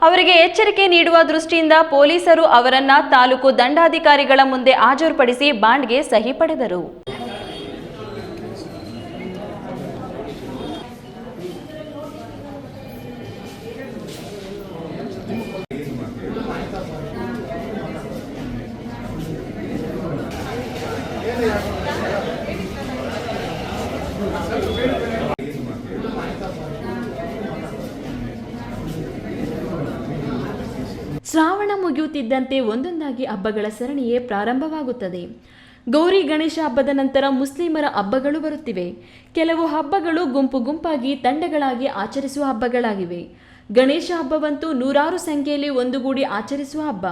ಅವರಿಗೆ ಎಚ್ಚರಿಕೆ ನೀಡುವ ದೃಷ್ಟಿಯಿಂದ ಪೊಲೀಸರು ಅವರನ್ನ ತಾಲೂಕು ದಂಡಾಧಿಕಾರಿಗಳ ಮುಂದೆ ಹಾಜರುಪಡಿಸಿ ಬಾಂಡ್ಗೆ ಸಹಿ ಪಡೆದರು. ಶ್ರಾವಣ ಮುಗಿಯುತ್ತಿದ್ದಂತೆ ಒಂದೊಂದಾಗಿ ಹಬ್ಬಗಳ ಸರಣಿಯೇ ಪ್ರಾರಂಭವಾಗುತ್ತದೆ. ಗೌರಿ ಗಣೇಶ ಹಬ್ಬದ ನಂತರ ಮುಸ್ಲಿಮರ ಹಬ್ಬಗಳು ಬರುತ್ತಿವೆ. ಕೆಲವು ಹಬ್ಬಗಳು ಗುಂಪು ಗುಂಪಾಗಿ ತಂಡಗಳಾಗಿ ಆಚರಿಸುವ ಹಬ್ಬಗಳಾಗಿವೆ. ಗಣೇಶ ಹಬ್ಬವಂತೂ ನೂರಾರು ಸಂಖ್ಯೆಯಲ್ಲಿ ಒಂದುಗೂಡಿ ಆಚರಿಸುವ ಹಬ್ಬ.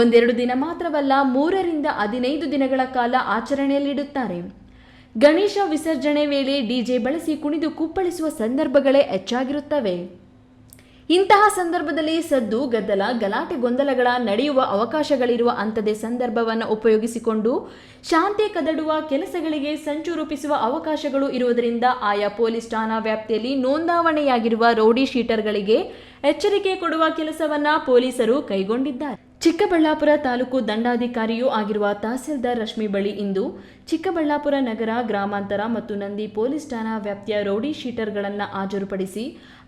ಒಂದೆರಡು ದಿನ ಮಾತ್ರವಲ್ಲ, 3 ರಿಂದ 15 ದಿನಗಳ ಕಾಲ ಆಚರಣೆಯಲ್ಲಿಡುತ್ತಾರೆ. ಗಣೇಶ ವಿಸರ್ಜನೆ ವೇಳೆ ಡಿಜೆ ಬಳಸಿ ಕುಣಿದು ಕುಪ್ಪಳಿಸುವ ಸಂದರ್ಭಗಳೇ ಹೆಚ್ಚಾಗಿರುತ್ತವೆ. ಇಂತಹ ಸಂದರ್ಭದಲ್ಲಿ ಸದ್ದು, ಗದ್ದಲ, ಗಲಾಟೆ, ಗೊಂದಲಗಳ ನಡೆಯುವ ಅವಕಾಶಗಳಿರುವ ಅಂಥದೇ ಸಂದರ್ಭವನ್ನು ಉಪಯೋಗಿಸಿಕೊಂಡು ಶಾಂತಿ ಕದಡುವ ಕೆಲಸಗಳಿಗೆ ಸಂಚು ರೂಪಿಸುವ ಅವಕಾಶಗಳು ಇರುವುದರಿಂದ ಆಯಾ ಪೊಲೀಸ್ ಠಾಣಾ ವ್ಯಾಪ್ತಿಯಲ್ಲಿ ನೋಂದಾವಣೆಯಾಗಿರುವ ರೌಡಿ ಶೀಟರ್ಗಳಿಗೆ ಎಚ್ಚರಿಕೆ ಕೊಡುವ ಕೆಲಸವನ್ನ ಪೊಲೀಸರು ಕೈಗೊಂಡಿದ್ದಾರೆ. ಚಿಕ್ಕಬಳ್ಳಾಪುರ ತಾಲೂಕು ದಂಡಾಧಿಕಾರಿಯೂ ಆಗಿರುವ ತಹಸೀಲ್ದಾರ್ ರಶ್ಮಿ ಬಳಿ ಇಂದು ಚಿಕ್ಕಬಳ್ಳಾಪುರ ನಗರ, ಗ್ರಾಮಾಂತರ ಮತ್ತು ನಂದಿ ಪೊಲೀಸ್ ಠಾಣಾ ವ್ಯಾಪ್ತಿಯ ರೌಡಿ ಶೀಟರ್ಗಳನ್ನು ಹಾಜರುಪಡಿಸಿ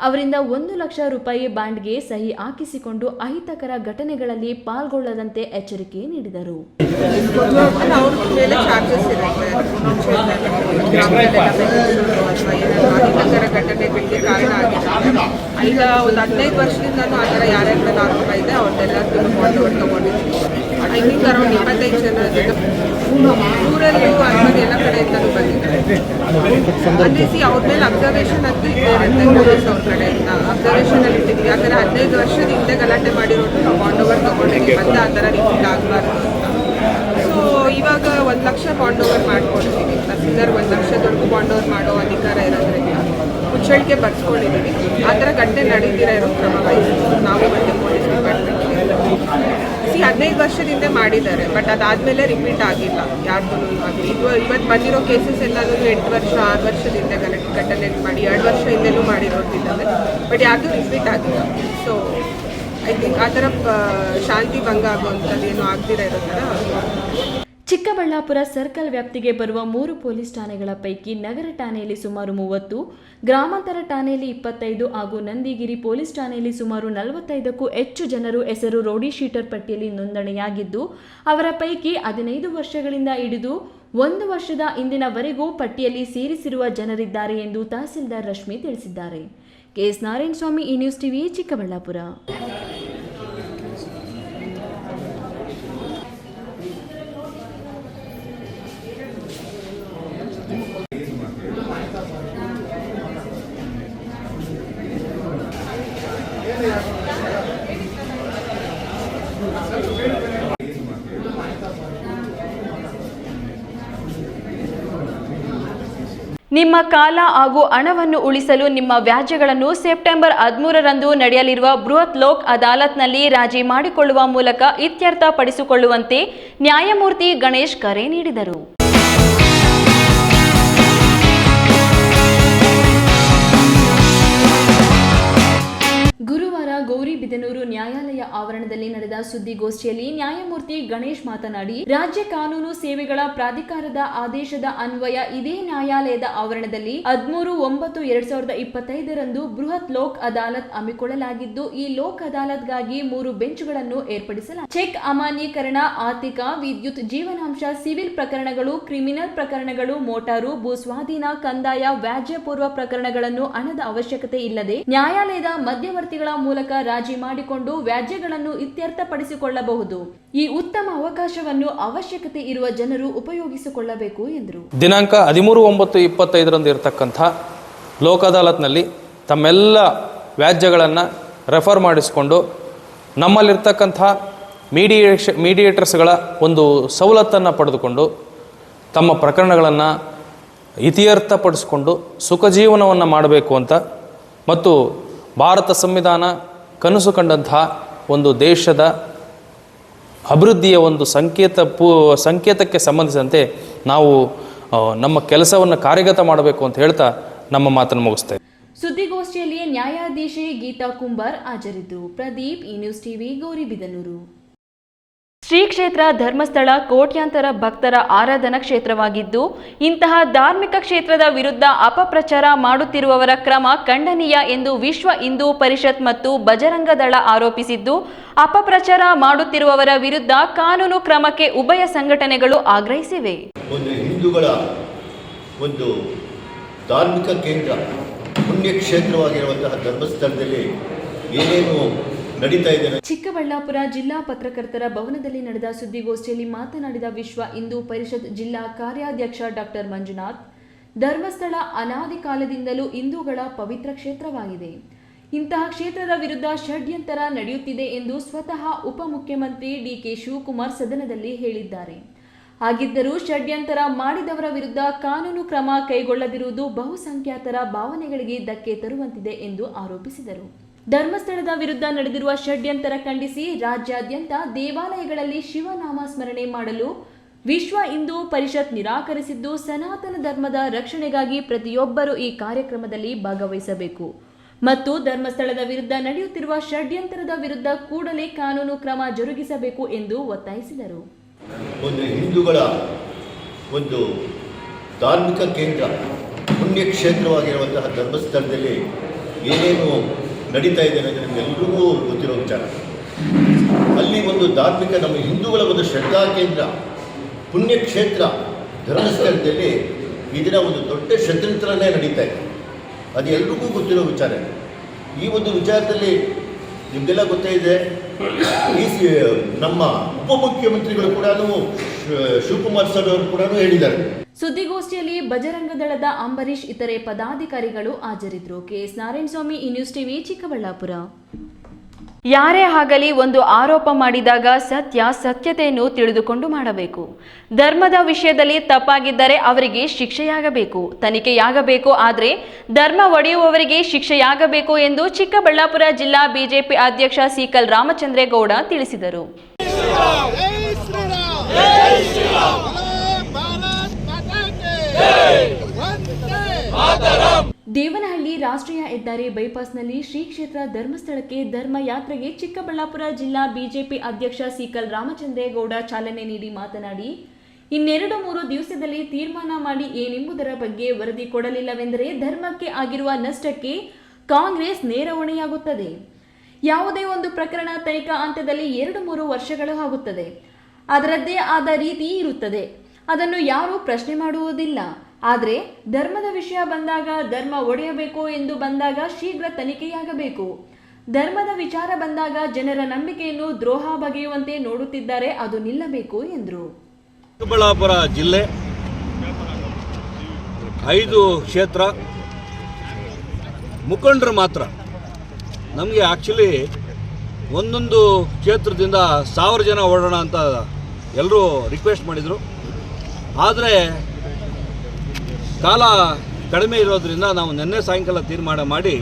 ಅವರಿಂದ 1 ಲಕ್ಷ ರೂಪಾಯಿ ಬಾಂಡ್ಗೆ ಸಹಿ ಹಾಕಿಸಿಕೊಂಡು ಅಹಿತಕರ ಘಟನೆಗಳಲ್ಲಿ ಪಾಲ್ಗೊಳ್ಳದಂತೆ ಎಚ್ಚರಿಕೆ ನೀಡಿದರು. ಘಟನೆಗಳಿಗೆ ಕಾರಣ ಆಗಿದೆ. ಈಗ ಒಂದು 15 ವರ್ಷದಿಂದನೂ ಆ ಥರ ಯಾರ್ಯಾರ ಆರೋಪ ಇದೆ ಅವ್ರನ್ನೆಲ್ಲದನ್ನು ಬಾಂಡ್ ತಗೊಂಡಿದ್ದೀವಿ. ಐ ಥಿಂಕ್ ಅರೌಂಡ್ 25 ಜನ ಊರಲ್ಲೂ ಅಂಥದ್ದು ಎಲ್ಲ ಕಡೆಯಿಂದಲೂ ಬಂದಿದ್ದಾರೆ. ಅದೇ ಅವ್ರ ಮೇಲೆ ಅಬ್ಸರ್ವೇಷನ್ ಅಂತೂ ಇದ್ದೇ ಇರುತ್ತೆ. ಪೊಲೀಸ್ ಅವ್ರ ಕಡೆಯಿಂದ ಅಬ್ಸರ್ವೇಷನಲ್ಲಿ ಇಟ್ಟಿದ್ವಿ. ಯಾಕಂದರೆ 15 ವರ್ಷದ ಹಿಂದೆ ಗಲಾಟೆ ಮಾಡಿರೋದು ನಾವು ಬಾಂಡ್ ಓವರ್ ತೊಗೊಂಡಿದ್ದೀವಿ. ಮತ್ತೆ ಆ ಥರ ರಿಪೀಟ್ ಆಗಬಾರ್ದು ಅಂತ. ಸೊ ಇವಾಗ 1 ಲಕ್ಷ ಬಾಂಡ್ ಓವರ್ ಮಾಡ್ಕೊಡ್ತೀವಿ. ತಹಸೀಲ್ದಾರ್ 1 ಲಕ್ಷದವರೆಗೂ ಬಾಂಡ್ ಓವರ್ ಮಾಡೋ ಅಧಿಕಾರ ಇರೋದ್ರಿಂದ ಮುಚ್ಚಳಿಕೆ ಬರ್ಸ್ಕೊಂಡಿದ್ದೀವಿ. ಆ ಥರ ಘಟನೆ ನಡೀತಿರೋ ಇರೋ ಕ್ರಮ ವಹಿಸ್ತೀವಿ ನಾವು ಮತ್ತೆ ಪೊಲೀಸ್ ಡಿಪಾರ್ಟ್ಮೆಂಟ್ಗೆ. 15 ವರ್ಷದಿಂದ ಮಾಡಿದ್ದಾರೆ, ಬಟ್ ಅದಾದಮೇಲೆ ರಿಪೀಟ್ ಆಗಿಲ್ಲ ಯಾರಿಗೂ. ಇವತ್ತು ಬಂದಿರೋ ಕೇಸಸ್ ಎಲ್ಲರೂ 8 ವರ್ಷ 6 ವರ್ಷದಿಂದ ಘಟನೆ ಮಾಡಿ 2 ವರ್ಷ ಹಿಂದೆನೂ ಮಾಡಿರೋದಿದ್ದಾವೆ, ಬಟ್ ಯಾರಿಗೂ ರಿಪೀಟ್ ಆಗಿಲ್ಲ. ಸೊ ಐ ಥಿಂಕ್ ಆ ಥರ ಶಾಂತಿ ಭಂಗ ಆಗುವಂಥದ್ದು ಏನು ಆಗ್ದಿರ ಇರೋ ಥರ. ಚಿಕ್ಕಬಳ್ಳಾಪುರ ಸರ್ಕಲ್ ವ್ಯಾಪ್ತಿಗೆ ಬರುವ 3 ಪೊಲೀಸ್ ಠಾಣೆಗಳ ಪೈಕಿ ನಗರ ಠಾಣೆಯಲ್ಲಿ ಸುಮಾರು 30, ಗ್ರಾಮಾಂತರ ಠಾಣೆಯಲ್ಲಿ 25 ಹಾಗೂ ನಂದಿಗಿರಿ ಪೊಲೀಸ್ ಠಾಣೆಯಲ್ಲಿ ಸುಮಾರು 45ಕ್ಕೂ ಹೆಚ್ಚು ಜನರು ಹೆಸರು ರೌಡಿ ಶೀಟರ್ ಪಟ್ಟಿಯಲ್ಲಿ ನೋಂದಣಿಯಾಗಿದ್ದು, ಅವರ ಪೈಕಿ 15 ವರ್ಷಗಳಿಂದ ಹಿಡಿದು 1 ವರ್ಷದ ಹಿಂದಿನವರೆಗೂ ಪಟ್ಟಿಯಲ್ಲಿ ಸೇರಿಸಿರುವ ಜನರಿದ್ದಾರೆ ಎಂದು ತಹಸೀಲ್ದಾರ್ ರಶ್ಮಿ ತಿಳಿಸಿದ್ದಾರೆ. ಕೆಎಸ್ ನಾರಾಯಣಸ್ವಾಮಿ, ಈ ನ್ಯೂಸ್ ಟಿವಿ, ಚಿಕ್ಕಬಳ್ಳಾಪುರ. ನಿಮ್ಮ ಕಾಲ ಹಾಗೂ ಹಣವನ್ನು ಉಳಿಸಲು ನಿಮ್ಮ ವ್ಯಾಜ್ಯಗಳನ್ನು ಸೆಪ್ಟೆಂಬರ್ 13ರಂದು ನಡೆಯಲಿರುವ ಬೃಹತ್ ಲೋಕ್ ಅದಾಲತ್ನಲ್ಲಿ ರಾಜಿ ಮಾಡಿಕೊಳ್ಳುವ ಮೂಲಕ ಇತ್ಯರ್ಥ ಪಡಿಸಿಕೊಳ್ಳುವಂತೆ ನ್ಯಾಯಮೂರ್ತಿ ಗಣೇಶ್ ಕರೆ ನೀಡಿದರು. ಗುರುವಾರ ಗೌರಿಬಿದನೂರು ನ್ಯಾಯಾಲಯ ಆವರಣದಲ್ಲಿ ನಡೆದ ಸುದ್ದಿಗೋಷ್ಠಿಯಲ್ಲಿ ನ್ಯಾಯಮೂರ್ತಿ ಗಣೇಶ್ ಮಾತನಾಡಿ, ರಾಜ್ಯ ಕಾನೂನು ಸೇವೆಗಳ ಪ್ರಾಧಿಕಾರದ ಆದೇಶದ ಅನ್ವಯ ಇದೇ ನ್ಯಾಯಾಲಯದ ಆವರಣದಲ್ಲಿ 13/9/2025ರಂದು ಬೃಹತ್ ಲೋಕ್ ಅದಾಲತ್ ಹಮ್ಮಿಕೊಳ್ಳಲಾಗಿದ್ದು, ಈ ಲೋಕ್ ಅದಾಲತ್ಗಾಗಿ 3 ಬೆಂಚ್ಗಳನ್ನು ಏರ್ಪಡಿಸಲಾಗಿದೆ. ಚೆಕ್ ಅಮಾನ್ಯೀಕರಣ, ಆರ್ಥಿಕ, ವಿದ್ಯುತ್, ಜೀವನಾಂಶ, ಸಿವಿಲ್ ಪ್ರಕರಣಗಳು, ಕ್ರಿಮಿನಲ್ ಪ್ರಕರಣಗಳು, ಮೋಟಾರು, ಭೂಸ್ವಾಧೀನ, ಕಂದಾಯ, ವ್ಯಾಜ್ಯ ಪೂರ್ವ ಪ್ರಕರಣಗಳನ್ನು ಹಣದ ಅವಶ್ಯಕತೆ ಇಲ್ಲದೆ ನ್ಯಾಯಾಲಯದ ಮಧ್ಯವರ್ತಿಗಳ ಮೂಲಕ ರಾಜಿ ಮಾಡಿಕೊಂಡು ವ್ಯಾಜ್ಯಗಳನ್ನು ಇತ್ಯರ್ಥಪಡಿಸಿಕೊಳ್ಳಬಹುದು. ಈ ಉತ್ತಮ ಅವಕಾಶವನ್ನು ಅವಶ್ಯಕತೆ ಇರುವ ಜನರು ಉಪಯೋಗಿಸಿಕೊಳ್ಳಬೇಕು ಎಂದರು. ದಿನಾಂಕ 13/9/25 ಇರತಕ್ಕಂಥ ಲೋಕ ಅದಾಲತ್ನಲ್ಲಿ ತಮ್ಮೆಲ್ಲ ವ್ಯಾಜ್ಯಗಳನ್ನು ರೆಫರ್ ಮಾಡಿಸಿಕೊಂಡು ನಮ್ಮಲ್ಲಿರ್ತಕ್ಕಂಥ ಮೀಡಿಯೇಟರ್ಸ್ಗಳ ಒಂದು ಸವಲತ್ತನ್ನು ಪಡೆದುಕೊಂಡು ತಮ್ಮ ಪ್ರಕರಣಗಳನ್ನು ಇತ್ಯರ್ಥಪಡಿಸಿಕೊಂಡು ಸುಖ ಜೀವನವನ್ನು ಮಾಡಬೇಕು ಅಂತ ಮತ್ತು ಭಾರತ ಸಂವಿಧಾನ ಕನಸು ಕಂಡಂತಹ ಒಂದು ದೇಶದ ಅಭಿವೃದ್ಧಿಯ ಒಂದು ಸಂಕೇತಕ್ಕೆ ಸಂಬಂಧಿಸಿದಂತೆ ನಾವು ನಮ್ಮ ಕೆಲಸವನ್ನು ಕಾರ್ಯಗತ ಮಾಡಬೇಕು ಅಂತ ಹೇಳ್ತಾ ನಮ್ಮ ಮಾತನ್ನು ಮುಗಿಸ್ತೇವೆ. ಸುದ್ದಿಗೋಷ್ಠಿಯಲ್ಲಿ ನ್ಯಾಯಾಧೀಶೆ ಗೀತಾ ಕುಂಬಾರ್ ಹಾಜರಿದ್ದರು. ಪ್ರದೀಪ್, ಈ ನ್ಯೂಸ್ ಟಿವಿ, ಗೌರಿಬಿದನೂರು. ಶ್ರೀ ಕ್ಷೇತ್ರ ಧರ್ಮಸ್ಥಳ ಕೋಟ್ಯಾಂತರ ಭಕ್ತರ ಆರಾಧನಾ ಕ್ಷೇತ್ರವಾಗಿದ್ದು, ಇಂತಹ ಧಾರ್ಮಿಕ ಕ್ಷೇತ್ರದ ವಿರುದ್ಧ ಅಪಪ್ರಚಾರ ಮಾಡುತ್ತಿರುವವರ ಕ್ರಮ ಖಂಡನೀಯ ಎಂದು ವಿಶ್ವ ಹಿಂದೂ ಪರಿಷತ್ ಮತ್ತು ಬಜರಂಗ ದಳ ಆರೋಪಿಸಿದ್ದು, ಅಪಪ್ರಚಾರ ಮಾಡುತ್ತಿರುವವರ ವಿರುದ್ಧ ಕಾನೂನು ಕ್ರಮಕ್ಕೆ ಉಭಯ ಸಂಘಟನೆಗಳು ಆಗ್ರಹಿಸಿವೆ. ಒಂದು ಹಿಂದೂಗಳ ಒಂದು ಧಾರ್ಮಿಕ ಕೇಂದ್ರ ಪುಣ್ಯಕ್ಷೇತ್ರವಾಗಿರುವಂತಹ ಧರ್ಮಸ್ಥಳದಲ್ಲಿ ಏನೇನು ನಡೀತಾ ಇದೆ. ಚಿಕ್ಕಬಳ್ಳಾಪುರ ಜಿಲ್ಲಾ ಪತ್ರಕರ್ತರ ಭವನದಲ್ಲಿ ನಡೆದ ಸುದ್ದಿಗೋಷ್ಠಿಯಲ್ಲಿ ಮಾತನಾಡಿದ ವಿಶ್ವ ಹಿಂದೂ ಪರಿಷತ್ ಜಿಲ್ಲಾ ಕಾರ್ಯಾಧ್ಯಕ್ಷ ಡಾಕ್ಟರ್ ಮಂಜುನಾಥ್, ಧರ್ಮಸ್ಥಳ ಅನಾದಿ ಕಾಲದಿಂದಲೂ ಹಿಂದೂಗಳ ಪವಿತ್ರ ಕ್ಷೇತ್ರವಾಗಿದೆ. ಇಂತಹ ಕ್ಷೇತ್ರದ ವಿರುದ್ಧ ಷಡ್ಯಂತರ ನಡೆಯುತ್ತಿದೆ ಎಂದು ಸ್ವತಃ ಉಪಮುಖ್ಯಮಂತ್ರಿ ಡಿಕೆ ಶಿವಕುಮಾರ್ ಸದನದಲ್ಲಿ ಹೇಳಿದ್ದಾರೆ. ಹಾಗಿದ್ದರೂ ಷಡ್ಯಂತರ ಮಾಡಿದವರ ವಿರುದ್ಧ ಕಾನೂನು ಕ್ರಮ ಕೈಗೊಳ್ಳದಿರುವುದು ಬಹುಸಂಖ್ಯಾತರ ಭಾವನೆಗಳಿಗೆ ಧಕ್ಕೆ ತರುವಂತಿದೆ ಎಂದು ಆರೋಪಿಸಿದರು. ಧರ್ಮಸ್ಥಳದ ವಿರುದ್ಧ ನಡೆದಿರುವ ಷಡ್ಯಂತರ ಖಂಡಿಸಿ ರಾಜ್ಯಾದ್ಯಂತ ದೇವಾಲಯಗಳಲ್ಲಿ ಶಿವನಾಮ ಸ್ಮರಣೆ ಮಾಡಲು ವಿಶ್ವ ಹಿಂದೂ ಪರಿಷತ್ ನಿರಾಕರಿಸಿದ್ದು, ಸನಾತನ ಧರ್ಮದ ರಕ್ಷಣೆಗಾಗಿ ಪ್ರತಿಯೊಬ್ಬರೂ ಈ ಕಾರ್ಯಕ್ರಮದಲ್ಲಿ ಭಾಗವಹಿಸಬೇಕು ಮತ್ತು ಧರ್ಮಸ್ಥಳದ ವಿರುದ್ಧ ನಡೆಯುತ್ತಿರುವ ಷಡ್ಯಂತರದ ವಿರುದ್ಧ ಕೂಡಲೇ ಕಾನೂನು ಕ್ರಮ ಜರುಗಿಸಬೇಕು ಎಂದು ಒತ್ತಾಯಿಸಿದರು. ಒಂದು ಹಿಂದೂಗಳ ಒಂದು ಧಾರ್ಮಿಕ ಕೇಂದ್ರ ಪುಣ್ಯಕ್ಷೇತ್ರವಾಗಿರುವಂತಹ ಧರ್ಮಸ್ಥಳದಲ್ಲಿ ಏನೇನು ನಡೀತಾ ಇದೆ ಅನ್ನೋದು ನಿಮಗೆಲ್ಲರಿಗೂ ಗೊತ್ತಿರೋ ವಿಚಾರ. ಅಲ್ಲಿ ಒಂದು ಧಾರ್ಮಿಕ ನಮ್ಮ ಹಿಂದೂಗಳ ಒಂದು ಶ್ರದ್ಧಾ ಕೇಂದ್ರ ಪುಣ್ಯಕ್ಷೇತ್ರ ಧರ್ಮಸ್ಥಳದಲ್ಲಿ ಈ ದಿನ ಒಂದು ದೊಡ್ಡ ಷಡ್ಯಂತ್ರನೇ ನಡೀತಾ ಇದೆ. ಅದು ಎಲ್ರಿಗೂ ಗೊತ್ತಿರೋ ವಿಚಾರ. ಈ ಒಂದು ವಿಚಾರದಲ್ಲಿ ನಿಮಗೆಲ್ಲ ಗೊತ್ತೇ ಇದೆ, ನಮ್ಮ ಉಪಮುಖ್ಯಮಂತ್ರಿಗಳು ಕೂಡ ಶಿವಕುಮಾರ್ ಸರ್ ಅವರು ಕೂಡ ಹೇಳಿದ್ದಾರೆ. ಸುದ್ದಿಗೋಷ್ಠಿಯಲ್ಲಿ ಬಜರಂಗ ದಳದ ಅಂಬರೀಶ್ ಇತರೆ ಪದಾಧಿಕಾರಿಗಳು ಹಾಜರಿದ್ದರು. ಕೆಎಸ್ ನಾರಾಯಣಸ್ವಾಮಿ, ಈ ನ್ಯೂಸ್ ಟಿವಿ, ಚಿಕ್ಕಬಳ್ಳಾಪುರ. ಯಾರೇ ಆಗಲಿ ಒಂದು ಆರೋಪ ಮಾಡಿದಾಗ ಸತ್ಯತೆಯನ್ನು ತಿಳಿದುಕೊಂಡು ಮಾಡಬೇಕು. ಧರ್ಮದ ವಿಷಯದಲ್ಲಿ ತಪ್ಪಾಗಿದ್ದರೆ ಅವರಿಗೆ ಶಿಕ್ಷೆಯಾಗಬೇಕು, ತನಿಖೆಯಾಗಬೇಕು. ಆದರೆ ಧರ್ಮ ಒಡೆಯುವವರಿಗೆ ಶಿಕ್ಷೆಯಾಗಬೇಕು ಎಂದು ಚಿಕ್ಕಬಳ್ಳಾಪುರ ಜಿಲ್ಲಾ ಬಿಜೆಪಿ ಅಧ್ಯಕ್ಷ ಸಿಕಲ್ ರಾಮಚಂದ್ರೇಗೌಡ ತಿಳಿಸಿದರು. ದೇವನಹಳ್ಳಿ ರಾಷ್ಟ್ರೀಯ ಹೆದ್ದಾರಿ ಬೈಪಾಸ್ನಲ್ಲಿ ಶ್ರೀ ಕ್ಷೇತ್ರ ಧರ್ಮಸ್ಥಳಕ್ಕೆ ಧರ್ಮ ಯಾತ್ರೆಗೆ ಚಿಕ್ಕಬಳ್ಳಾಪುರ ಜಿಲ್ಲಾ ಬಿಜೆಪಿ ಅಧ್ಯಕ್ಷ ಸಿಕಲ್ ರಾಮಚಂದ್ರೇಗೌಡ ಚಾಲನೆ ನೀಡಿ ಮಾತನಾಡಿ, 2-3 ದಿವಸದಲ್ಲಿ ತೀರ್ಮಾನ ಮಾಡಿ ಏನೆಂಬುದರ ಬಗ್ಗೆ ವರದಿ ಕೊಡಲಿಲ್ಲವೆಂದರೆ ಧರ್ಮಕ್ಕೆ ಆಗಿರುವ ನಷ್ಟಕ್ಕೆ ಕಾಂಗ್ರೆಸ್ ನೇರ ಹೊಣೆಯಾಗುತ್ತದೆ. ಯಾವುದೇ ಒಂದು ಪ್ರಕರಣ ತನಿಖಾ ಹಂತದಲ್ಲಿ 2-3 ವರ್ಷಗಳು ಆಗುತ್ತದೆ. ಅದರದ್ದೇ ಆದ ರೀತಿ ಇರುತ್ತದೆ. ಅದನ್ನು ಯಾರೂ ಪ್ರಶ್ನೆ ಮಾಡುವುದಿಲ್ಲ. ಆದರೆ ಧರ್ಮದ ವಿಷಯ ಬಂದಾಗ, ಧರ್ಮ ಒಡೆಯಬೇಕು ಎಂದು ಬಂದಾಗ ಶೀಘ್ರ ತನಿಖೆಯಾಗಬೇಕು. ಧರ್ಮದ ವಿಚಾರ ಬಂದಾಗ ಜನರ ನಂಬಿಕೆಯನ್ನು ದ್ರೋಹ ಬಗೆಯುವಂತೆ ನೋಡುತ್ತಿದ್ದಾರೆ, ಅದು ನಿಲ್ಲಬೇಕು ಎಂದರು. ಚಿಕ್ಕಬಳ್ಳಾಪುರ ಜಿಲ್ಲೆ 5 ಕ್ಷೇತ್ರ ಮುಖಂಡರು ಮಾತ್ರ. ನಮಗೆ ಆ್ಯಕ್ಚುಲಿ ಒಂದೊಂದು ಕ್ಷೇತ್ರದಿಂದ 1000 ಜನ ಓಡೋಣ ಅಂತ ಎಲ್ಲರೂ ರಿಕ್ವೆಸ್ಟ್ ಮಾಡಿದರು. ಆದರೆ ಕಾಲ ಕಡಿಮೆ ಇರೋದ್ರಿಂದ ನಾವು ನಿನ್ನೆ ಸಾಯಂಕಾಲ ತೀರ್ಮಾನ ಮಾಡಿ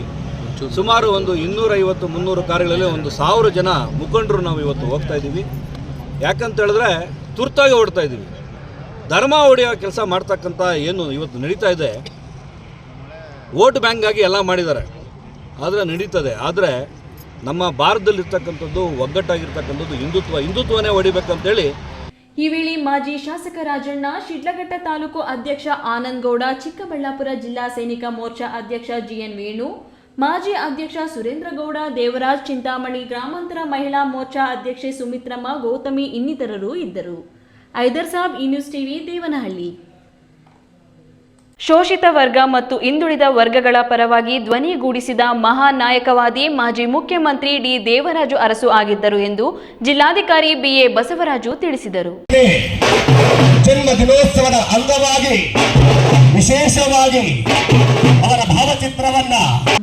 ಸುಮಾರು ಒಂದು 250-300 ಕಾರುಗಳಲ್ಲಿ 1000 ಜನ ಮುಖಂಡರು ನಾವು ಇವತ್ತು ಹೋಗ್ತಾ ಇದ್ದೀವಿ. ಯಾಕಂತ ಹೇಳಿದ್ರೆ ತುರ್ತಾಗಿ ಓಡ್ತಾ ಇದ್ದೀವಿ. ಧರ್ಮ ಹೊಡೆಯೋ ಕೆಲಸ ಮಾಡ್ತಕ್ಕಂಥ ಏನು ಇವತ್ತು ನಡೀತಾ ಇದೆ, ವೋಟ್ ಬ್ಯಾಂಕಾಗಿ ಎಲ್ಲ ಮಾಡಿದ್ದಾರೆ, ಆದರೆ ನಡೀತದೆ. ಆದರೆ ನಮ್ಮ ಭಾರತದಲ್ಲಿರ್ತಕ್ಕಂಥದ್ದು ಒಗ್ಗಟ್ಟಾಗಿರ್ತಕ್ಕಂಥದ್ದು ಹಿಂದುತ್ವನೇ ಹೊಡಿಬೇಕಂತೇಳಿ. ಈ ವೇಳೆ ಮಾಜಿ ಶಾಸಕ ರಾಜಣ್ಣ, ಶಿಡ್ಲಘಟ್ಟ ತಾಲೂಕು ಅಧ್ಯಕ್ಷ ಆನಂದ್ ಗೌಡ, ಚಿಕ್ಕಬಳ್ಳಾಪುರ ಜಿಲ್ಲಾ ಸೈನಿಕ ಮೋರ್ಚಾ ಅಧ್ಯಕ್ಷ ಜಿಎನ್ ವೇಣು, ಮಾಜಿ ಅಧ್ಯಕ್ಷ ಸುರೇಂದ್ರ ಗೌಡ, ದೇವರಾಜ್, ಚಿಂತಾಮಣಿ ಗ್ರಾಮಾಂತರ ಮಹಿಳಾ ಮೋರ್ಚಾ ಅಧ್ಯಕ್ಷೆ ಸುಮಿತ್ರಮ್ಮ, ಗೌತಮಿ ಇನ್ನಿತರರು ಇದ್ದರು. ಐದರ್ ಸಾಬ್, ಈ ನ್ಯೂಸ್ ಟಿವಿ, ದೇವನಹಳ್ಳಿ. ಶೋಷಿತ ವರ್ಗ ಮತ್ತು ಹಿಂದುಳಿದ ವರ್ಗಗಳ ಪರವಾಗಿ ಧ್ವನಿಗೂಡಿಸಿದ ಮಹಾನ್ ನಾಯಕವಾದಿ ಮಾಜಿ ಮುಖ್ಯಮಂತ್ರಿ ಡಿ ದೇವರಾಜು ಅರಸು ಆಗಿದ್ದರು ಎಂದು ಜಿಲ್ಲಾಧಿಕಾರಿ ಬಿಎ ಬಸವರಾಜು ತಿಳಿಸಿದರು. ಜನ್ಮ ದಿನೋತ್ಸವದ ಅಂಗವಾಗಿ ವಿಶೇಷವಾಗಿ ಅವರ ಭಾವಚಿತ್ರವನ್ನ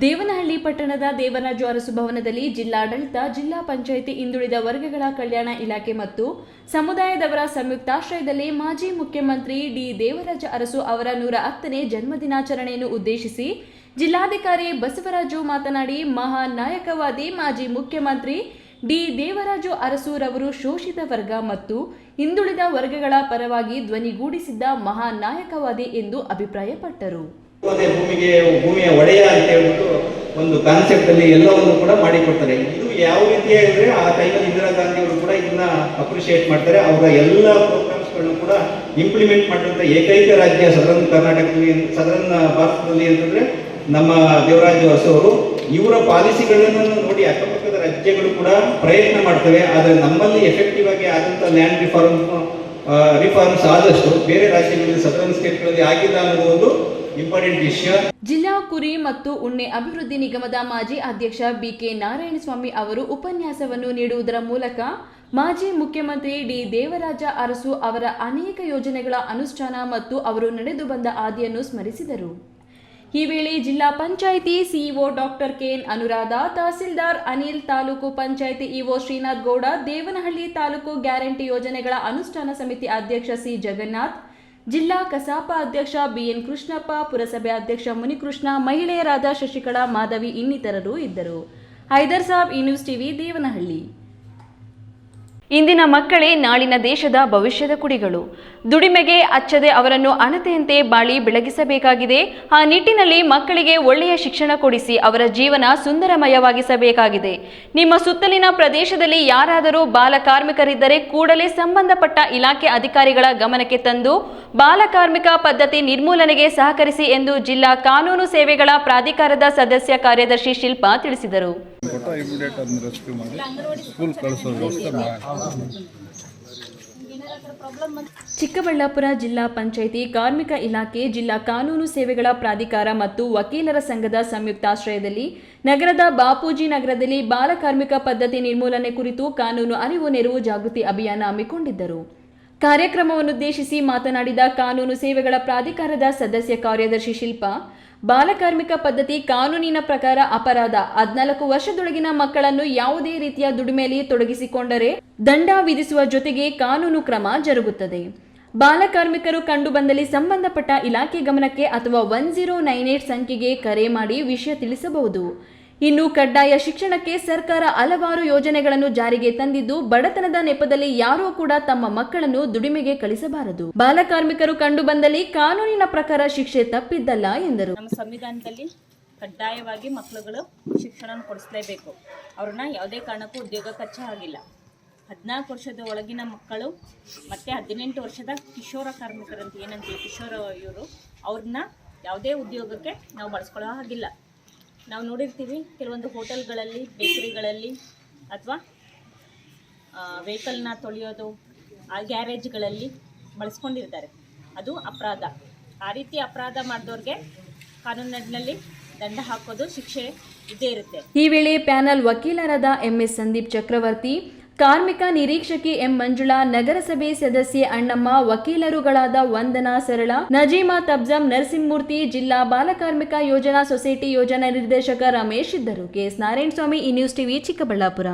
ದೇವನಹಳ್ಳಿ ಪಟ್ಟಣದ ದೇವರಾಜು ಅರಸು ಭವನದಲ್ಲಿ ಜಿಲ್ಲಾಡಳಿತ, ಜಿಲ್ಲಾ ಪಂಚಾಯಿತಿ, ಹಿಂದುಳಿದ ವರ್ಗಗಳ ಕಲ್ಯಾಣ ಇಲಾಖೆ ಮತ್ತು ಸಮುದಾಯದವರ ಸಂಯುಕ್ತಾಶ್ರಯದಲ್ಲಿ ಮಾಜಿ ಮುಖ್ಯಮಂತ್ರಿ ಡಿ ದೇವರಾಜ ಅರಸು ಅವರ 110ನೇ ಜನ್ಮದಿನಾಚರಣೆಯನ್ನು ಉದ್ದೇಶಿಸಿ ಜಿಲ್ಲಾಧಿಕಾರಿ ಬಸವರಾಜು ಮಾತನಾಡಿ, ಮಹಾನ್ ನಾಯಕವಾದಿ ಮಾಜಿ ಮುಖ್ಯಮಂತ್ರಿ ಡಿ ದೇವರಾಜು ಅರಸುರವರು ಶೋಷಿತ ವರ್ಗ ಮತ್ತು ಹಿಂದುಳಿದ ವರ್ಗಗಳ ಪರವಾಗಿ ಧ್ವನಿಗೂಡಿಸಿದ್ದ ಮಹಾನ್ ನಾಯಕವಾದಿ ಎಂದು ಅಭಿಪ್ರಾಯಪಟ್ಟರು. ಭೂಮಿಯ ಒಡೆಯ ಅಂತ ಹೇಳ್ಬಿಟ್ಟು ಒಂದು ಕಾನ್ಸೆಪ್ಟ್ ಅಲ್ಲಿ ಎಲ್ಲವನ್ನು ಕೂಡ ಮಾಡಿಕೊಡ್ತಾರೆ. ಇದು ಯಾವ ರೀತಿ ಅಂದ್ರೆ ಆ ಟೈಮಲ್ಲಿ ಇಂದಿರಾ ಗಾಂಧಿ ಅವರು ಕೂಡ ಇದನ್ನ ಅಪ್ರಿಶಿಯೇಟ್ ಮಾಡ್ತಾರೆ. ಅವರ ಎಲ್ಲ ಪ್ರೋಗ್ರಾಮ್ಸ್ಗಳನ್ನು ಕೂಡ ಇಂಪ್ಲಿಮೆಂಟ್ ಮಾಡಿದಂತ ಏಕೈಕ ರಾಜ್ಯ ಸದರ್ನ್ ಕರ್ನಾಟಕದಲ್ಲಿ, ಸದರ್ನ್ ಭಾರತದಲ್ಲಿ ಅಂತಂದ್ರೆ ನಮ್ಮ ದೇವರಾಜು ಅರಸು ಅವರು. ಇವರ ಪಾಲಿಸಿಗಳನ್ನು ನೋಡಿ ಅಕ್ಕಪಕ್ಕದ ರಾಜ್ಯಗಳು ಕೂಡ ಪ್ರಯತ್ನ ಮಾಡ್ತವೆ. ಆದರೆ ನಮ್ಮಲ್ಲಿ ಎಫೆಕ್ಟಿವ್ ಆಗಿ ಆದಂತ ಲ್ಯಾಂಡ್ ರಿಫಾರ್ಮ್ಸ್ ಆದಷ್ಟು ಬೇರೆ ರಾಜ್ಯಗಳಲ್ಲಿ, ಸದರ್ನ್ ಸ್ಟೇಟ್ಗಳಲ್ಲಿ ಆಗಿಲ್ಲ ಅನ್ನೋದು ಒಂದು ಇಂಪಾರ್ಟೆಂಟ್ ವಿಷಯ. ಜಿಲ್ಲಾ ಕುರಿ ಮತ್ತು ಉಣ್ಣೆ ಅಭಿವೃದ್ಧಿ ನಿಗಮದ ಮಾಜಿ ಅಧ್ಯಕ್ಷ ಬಿಕೆ ನಾರಾಯಣಸ್ವಾಮಿ ಅವರು ಉಪನ್ಯಾಸವನ್ನು ನೀಡುವುದರ ಮೂಲಕ ಮಾಜಿ ಮುಖ್ಯಮಂತ್ರಿ ಡಿ ದೇವರಾಜ ಅರಸು ಅವರ ಅನೇಕ ಯೋಜನೆಗಳ ಅನುಷ್ಠಾನ ಮತ್ತು ಅವರು ನಡೆದು ಬಂದ ಹಾದಿಯನ್ನು ಸ್ಮರಿಸಿದರು. ಈ ವೇಳೆ ಜಿಲ್ಲಾ panchayat CEO doctor K N Anuradha, tahsildar Anil, taluk panchayat EO Srinath Gowda, Devanahalli taluk guarantee ಯೋಜನೆಗಳ ಅನುಷ್ಠಾನ ಸಮಿತಿ ಅಧ್ಯಕ್ಷ ಸಿ ಜಗನ್ನಾಥ್, ಜಿಲ್ಲಾ ಕಸಾಪ ಅಧ್ಯಕ್ಷ ಬಿಎನ್ ಕೃಷ್ಣಪ್ಪ, ಪುರಸಭೆ ಅಧ್ಯಕ್ಷ ಮುನಿಕೃಷ್ಣ, ಮಹಿಳೆಯರಾದ ಶಶಿಕಲಾ, ಮಾಧವಿ ಇನ್ನಿತರರು ಇದ್ದರು. ಹೈದರ್ ಸಾಬ್, ಈ ನ್ಯೂಸ್ ಟಿವಿ, ದೇವನಹಳ್ಳಿ. ಇಂದಿನ ಮಕ್ಕಳೇ ನಾಳಿನ ದೇಶದ ಭವಿಷ್ಯದ ಕುಡಿಗಳು. ದುಡಿಮೆಗೆ ಅಚ್ಚದೆ ಅವರನ್ನು ಅಣತೆಯಂತೆ ಬಾಳಿ ಬೆಳಗಿಸಬೇಕಾಗಿದೆ. ಆ ನಿಟ್ಟಿನಲ್ಲಿ ಮಕ್ಕಳಿಗೆ ಒಳ್ಳೆಯ ಶಿಕ್ಷಣ ಕೊಡಿಸಿ ಅವರ ಜೀವನ ಸುಂದರಮಯವಾಗಿಸಬೇಕಾಗಿದೆ. ನಿಮ್ಮ ಸುತ್ತಲಿನ ಪ್ರದೇಶದಲ್ಲಿ ಯಾರಾದರೂ ಬಾಲ ಕಾರ್ಮಿಕರಿದ್ದರೆ ಕೂಡಲೇ ಸಂಬಂಧಪಟ್ಟ ಇಲಾಖೆ ಅಧಿಕಾರಿಗಳ ಗಮನಕ್ಕೆ ತಂದು ಬಾಲ ಕಾರ್ಮಿಕ ಪದ್ಧತಿ ನಿರ್ಮೂಲನೆಗೆ ಸಹಕರಿಸಿ ಎಂದು ಜಿಲ್ಲಾ ಕಾನೂನು ಸೇವೆಗಳ ಪ್ರಾಧಿಕಾರದ ಸದಸ್ಯ ಕಾರ್ಯದರ್ಶಿ ಶಿಲ್ಪಾ ತಿಳಿಸಿದರು. ಚಿಕ್ಕಬಳ್ಳಾಪುರ ಜಿಲ್ಲಾ ಪಂಚಾಯಿತಿ, ಕಾರ್ಮಿಕ ಇಲಾಖೆ, ಜಿಲ್ಲಾ ಕಾನೂನು ಸೇವೆಗಳ ಪ್ರಾಧಿಕಾರ ಮತ್ತು ವಕೀಲರ ಸಂಘದ ಸಂಯುಕ್ತಾಶ್ರಯದಲ್ಲಿ ನಗರದ ಬಾಪೂಜಿ ನಗರದಲ್ಲಿ ಬಾಲ ಕಾರ್ಮಿಕ ಪದ್ಧತಿ ನಿರ್ಮೂಲನೆ ಕುರಿತು ಕಾನೂನು ಅರಿವು ನೆರವು ಜಾಗೃತಿ ಅಭಿಯಾನ ಹಮ್ಮಿಕೊಂಡಿದ್ದರು. ಕಾರ್ಯಕ್ರಮವನ್ನುದ್ದೇಶಿಸಿ ಮಾತನಾಡಿದ ಕಾನೂನು ಸೇವೆಗಳ ಪ್ರಾಧಿಕಾರದ ಸದಸ್ಯ ಕಾರ್ಯದರ್ಶಿ ಶಿಲ್ಪಾ, ಬಾಲಕಾರ್ಮಿಕ ಪದ್ಧತಿ ಕಾನೂನಿನ ಪ್ರಕಾರ ಅಪರಾಧ. 14 ವರ್ಷದೊಳಗಿನ ಮಕ್ಕಳನ್ನು ಯಾವುದೇ ರೀತಿಯ ದುಡಿಮೆಯಲ್ಲಿ ತೊಡಗಿಸಿಕೊಂಡರೆ ದಂಡ ವಿಧಿಸುವ ಜೊತೆಗೆ ಕಾನೂನು ಕ್ರಮ ಜರುಗುತ್ತದೆ. ಬಾಲಕಾರ್ಮಿಕರು ಕಂಡುಬಂದಲ್ಲಿ ಸಂಬಂಧಪಟ್ಟ ಇಲಾಖೆ ಗಮನಕ್ಕೆ ಅಥವಾ 1098 ಸಂಖ್ಯೆಗೆ ಕರೆ ಮಾಡಿ ವಿಷಯ ತಿಳಿಸಬಹುದು. ಇನ್ನು ಕಡ್ಡಾಯ ಶಿಕ್ಷಣಕ್ಕೆ ಸರ್ಕಾರ ಹಲವಾರು ಯೋಜನೆಗಳನ್ನು ಜಾರಿಗೆ ತಂದಿದ್ದು, ಬಡತನದ ನೆಪದಲ್ಲಿ ಯಾರೂ ಕೂಡ ತಮ್ಮ ಮಕ್ಕಳನ್ನು ದುಡಿಮೆಗೆ ಕಳಿಸಬಾರದು. ಬಾಲಕಾರ್ಮಿಕರು ಕಂಡು ಬಂದಲ್ಲಿ ಕಾನೂನಿನ ಪ್ರಕಾರ ಶಿಕ್ಷೆ ತಪ್ಪಿದ್ದಲ್ಲ ಎಂದರು. ನಮ್ಮ ಸಂವಿಧಾನದಲ್ಲಿ ಕಡ್ಡಾಯವಾಗಿ ಮಕ್ಕಳುಗಳು ಶಿಕ್ಷಣ ಕೊಡಿಸಲೇಬೇಕು. ಅವ್ರನ್ನ ಯಾವುದೇ ಕಾರಣಕ್ಕೂ ಉದ್ಯೋಗ ಕಚ್ಚ ಆಗಿಲ್ಲ. 14 ವರ್ಷದ ಒಳಗಿನ ಮಕ್ಕಳು ಮತ್ತು 18 ವರ್ಷದ ಕಿಶೋರ ಕಾರ್ಮಿಕರಂತ ಏನಂತೀವಿ, ಕಿಶೋರ ಇವರು, ಅವ್ರನ್ನ ಯಾವುದೇ ಉದ್ಯೋಗಕ್ಕೆ ನಾವು ಬಳಸ್ಕೊಳ್ಳೋ ಹಾಗಿಲ್ಲ. ನಾವು ನೋಡಿರ್ತೀವಿ ಕೆಲವೊಂದು ಹೋಟೆಲ್ಗಳಲ್ಲಿ, ಬೇಕರಿಗಳಲ್ಲಿ ಅಥವಾ ವೆಹಿಕಲ್ನ ತೊಳೆಯೋದು, ಆ ಗ್ಯಾರೇಜ್ಗಳಲ್ಲಿ ಬಳಸ್ಕೊಂಡಿರ್ತಾರೆ. ಅದು ಅಪರಾಧ. ಆ ರೀತಿ ಅಪರಾಧ ಮಾಡಿದವ್ರಿಗೆ ಕಾನೂನಿನಲ್ಲಿ ದಂಡ ಹಾಕೋದು, ಶಿಕ್ಷೆ ಇದ್ದೇ ಇರುತ್ತೆ. ಈ ವೇಳೆ ಪ್ಯಾನಲ್ ವಕೀಲರಾದ ಎಂಎಸ್ ಸಂದೀಪ್ ಚಕ್ರವರ್ತಿ, ಕಾರ್ಮಿಕ ನಿರೀಕ್ಷಕಿ ಎಂ ಮಂಜುಳಾ, ನಗರಸಭೆ ಸದಸ್ಯೆ ಅಣ್ಣಮ್ಮ, ವಕೀಲರುಗಳಾದ ವಂದನಾ, ಸರಳ, ನಜೀಮಾ, ತಬ್ಜಂ, ನರಸಿಂಹಮೂರ್ತಿ, ಜಿಲ್ಲಾ ಬಾಲಕಾರ್ಮಿಕ ಯೋಜನಾ ಸೊಸೈಟಿ ಯೋಜನಾ ನಿರ್ದೇಶಕ ರಮೇಶ್ ಇದ್ದರು. ಕೆಎಸ್ ನಾರಾಯಣಸ್ವಾಮಿ, ಈ ನ್ಯೂಸ್ ಟಿವಿ, ಚಿಕ್ಕಬಳ್ಳಾಪುರ.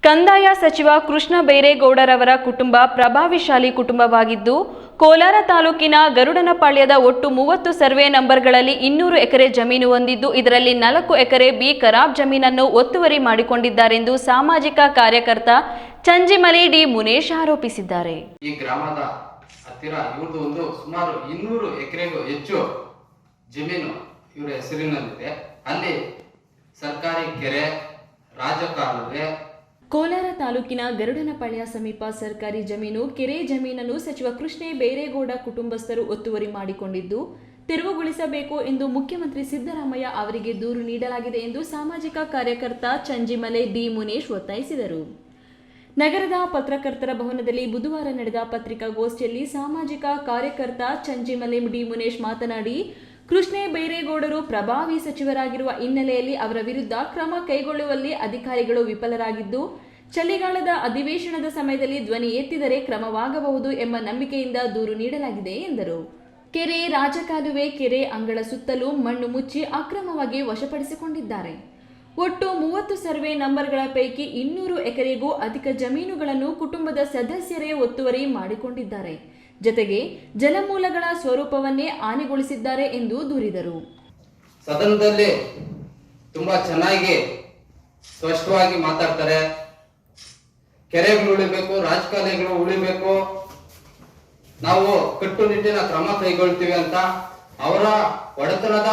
ಕಂದಾಯ ಸಚಿವ ಕೃಷ್ಣ ಬೈರೇಗೌಡರವರ ಕುಟುಂಬ ಪ್ರಭಾವಿಶಾಲಿ ಕುಟುಂಬವಾಗಿದ್ದು, ಕೋಲಾರ ತಾಲೂಕಿನ ಗರುಡನಪಾಳ್ಯದ ಒಟ್ಟು 30 ಸರ್ವೆ ನಂಬರ್ಗಳಲ್ಲಿ 200 ಎಕರೆ ಜಮೀನು ಹೊಂದಿದ್ದು, ಇದರಲ್ಲಿ 4 ಎಕರೆ ಬಿ ಖರಾಬ್ ಜಮೀನನ್ನು ಒತ್ತುವರಿ ಮಾಡಿಕೊಂಡಿದ್ದಾರೆಂದು ಸಾಮಾಜಿಕ ಕಾರ್ಯಕರ್ತ ಚಂಜಿಮಲಿ ಡಿ ಮುನೇಶ್ ಆರೋಪಿಸಿದ್ದಾರೆ. ಈ ಗ್ರಾಮದ ಹತ್ತಿರ ಇವ್ರದ್ದು ಒಂದು ಸುಮಾರು 200 ಎಕರೆಗೂ ಹೆಚ್ಚು ಜಮೀನು ಇವರ ಹೆಸರಿನಲ್ಲಿದೆ. ಅಲ್ಲಿ ಸರ್ಕಾರಿ ಕೆರೆ, ರಾಜಕಾಲುವೆ. ಕೋಲಾರ ತಾಲೂಕಿನ ಗರುಡನಪಾಳ್ಯ ಸಮೀಪ ಸರ್ಕಾರಿ ಜಮೀನು, ಕೆರೆ ಜಮೀನನ್ನು ಸಚಿವ ಕೃಷ್ಣ ಬೈರೇಗೌಡ ಕುಟುಂಬಸ್ಥರು ಒತ್ತುವರಿ ಮಾಡಿಕೊಂಡಿದ್ದು, ತೆರವುಗೊಳಿಸಬೇಕು ಎಂದು ಮುಖ್ಯಮಂತ್ರಿ ಸಿದ್ದರಾಮಯ್ಯ ಅವರಿಗೆ ದೂರು ನೀಡಲಾಗಿದೆ ಎಂದು ಸಾಮಾಜಿಕ ಕಾರ್ಯಕರ್ತ ಚಂಜಿಮಲೆ ಡಿ ಮುನೇಶ್ ಒತ್ತಾಯಿಸಿದರು. ನಗರದ ಪತ್ರಕರ್ತರ ಭವನದಲ್ಲಿ ಬುಧವಾರ ನಡೆದ ಪತ್ರಿಕಾಗೋಷ್ಠಿಯಲ್ಲಿ ಸಾಮಾಜಿಕ ಕಾರ್ಯಕರ್ತ ಚಂಜಿಮಲೆ ಡಿ ಮುನೇಶ್ ಮಾತನಾಡಿ, ಕೃಷ್ಣೇ ಬೈರೇಗೌಡರು ಪ್ರಭಾವಿ ಸಚಿವರಾಗಿರುವ ಹಿನ್ನೆಲೆಯಲ್ಲಿ ಅವರ ವಿರುದ್ಧ ಕ್ರಮ ಕೈಗೊಳ್ಳುವಲ್ಲಿ ಅಧಿಕಾರಿಗಳು ವಿಫಲರಾಗಿದ್ದು, ಚಳಿಗಾಲದ ಅಧಿವೇಶನದ ಸಮಯದಲ್ಲಿ ಧ್ವನಿ ಎತ್ತಿದರೆ ಕ್ರಮವಾಗಬಹುದು ಎಂಬ ನಂಬಿಕೆಯಿಂದ ದೂರು ನೀಡಲಾಗಿದೆ ಎಂದರು. ಕೆರೆ, ರಾಜಕಾಲುವೆ, ಕೆರೆ ಅಂಗಳ ಸುತ್ತಲೂ ಮಣ್ಣು ಮುಚ್ಚಿ ಅಕ್ರಮವಾಗಿ ವಶಪಡಿಸಿಕೊಂಡಿದ್ದಾರೆ. ಒಟ್ಟು 30 ಸರ್ವೆ ನಂಬರ್ಗಳ ಪೈಕಿ 200 ಎಕರೆಗೂ ಅಧಿಕ ಜಮೀನುಗಳನ್ನು ಕುಟುಂಬದ ಸದಸ್ಯರೇ ಒತ್ತುವರಿ ಮಾಡಿಕೊಂಡಿದ್ದಾರೆ. ಜತೆಗೆ ಜಲಮೂಲಗಳ ಸ್ವರೂಪವನ್ನೇ ಹಾನಿಗೊಳಿಸಿದ್ದಾರೆ ಎಂದು ದೂರಿದರು. ಸದನದಲ್ಲಿ ತುಂಬಾ ಚೆನ್ನಾಗಿ ಸ್ಪಷ್ಟವಾಗಿ ಮಾತಾಡ್ತಾರೆ. ಕೆರೆಗಳು ಉಳಿಬೇಕು, ರಾಜಕಾಲುವೆಗಳು ಉಳಿಬೇಕು, ನಾವು ಕಟ್ಟುನಿಟ್ಟಿನ ಕ್ರಮ ಕೈಗೊಳ್ತೀವಿ ಅಂತ ಅವರ ಒಡೆತನದ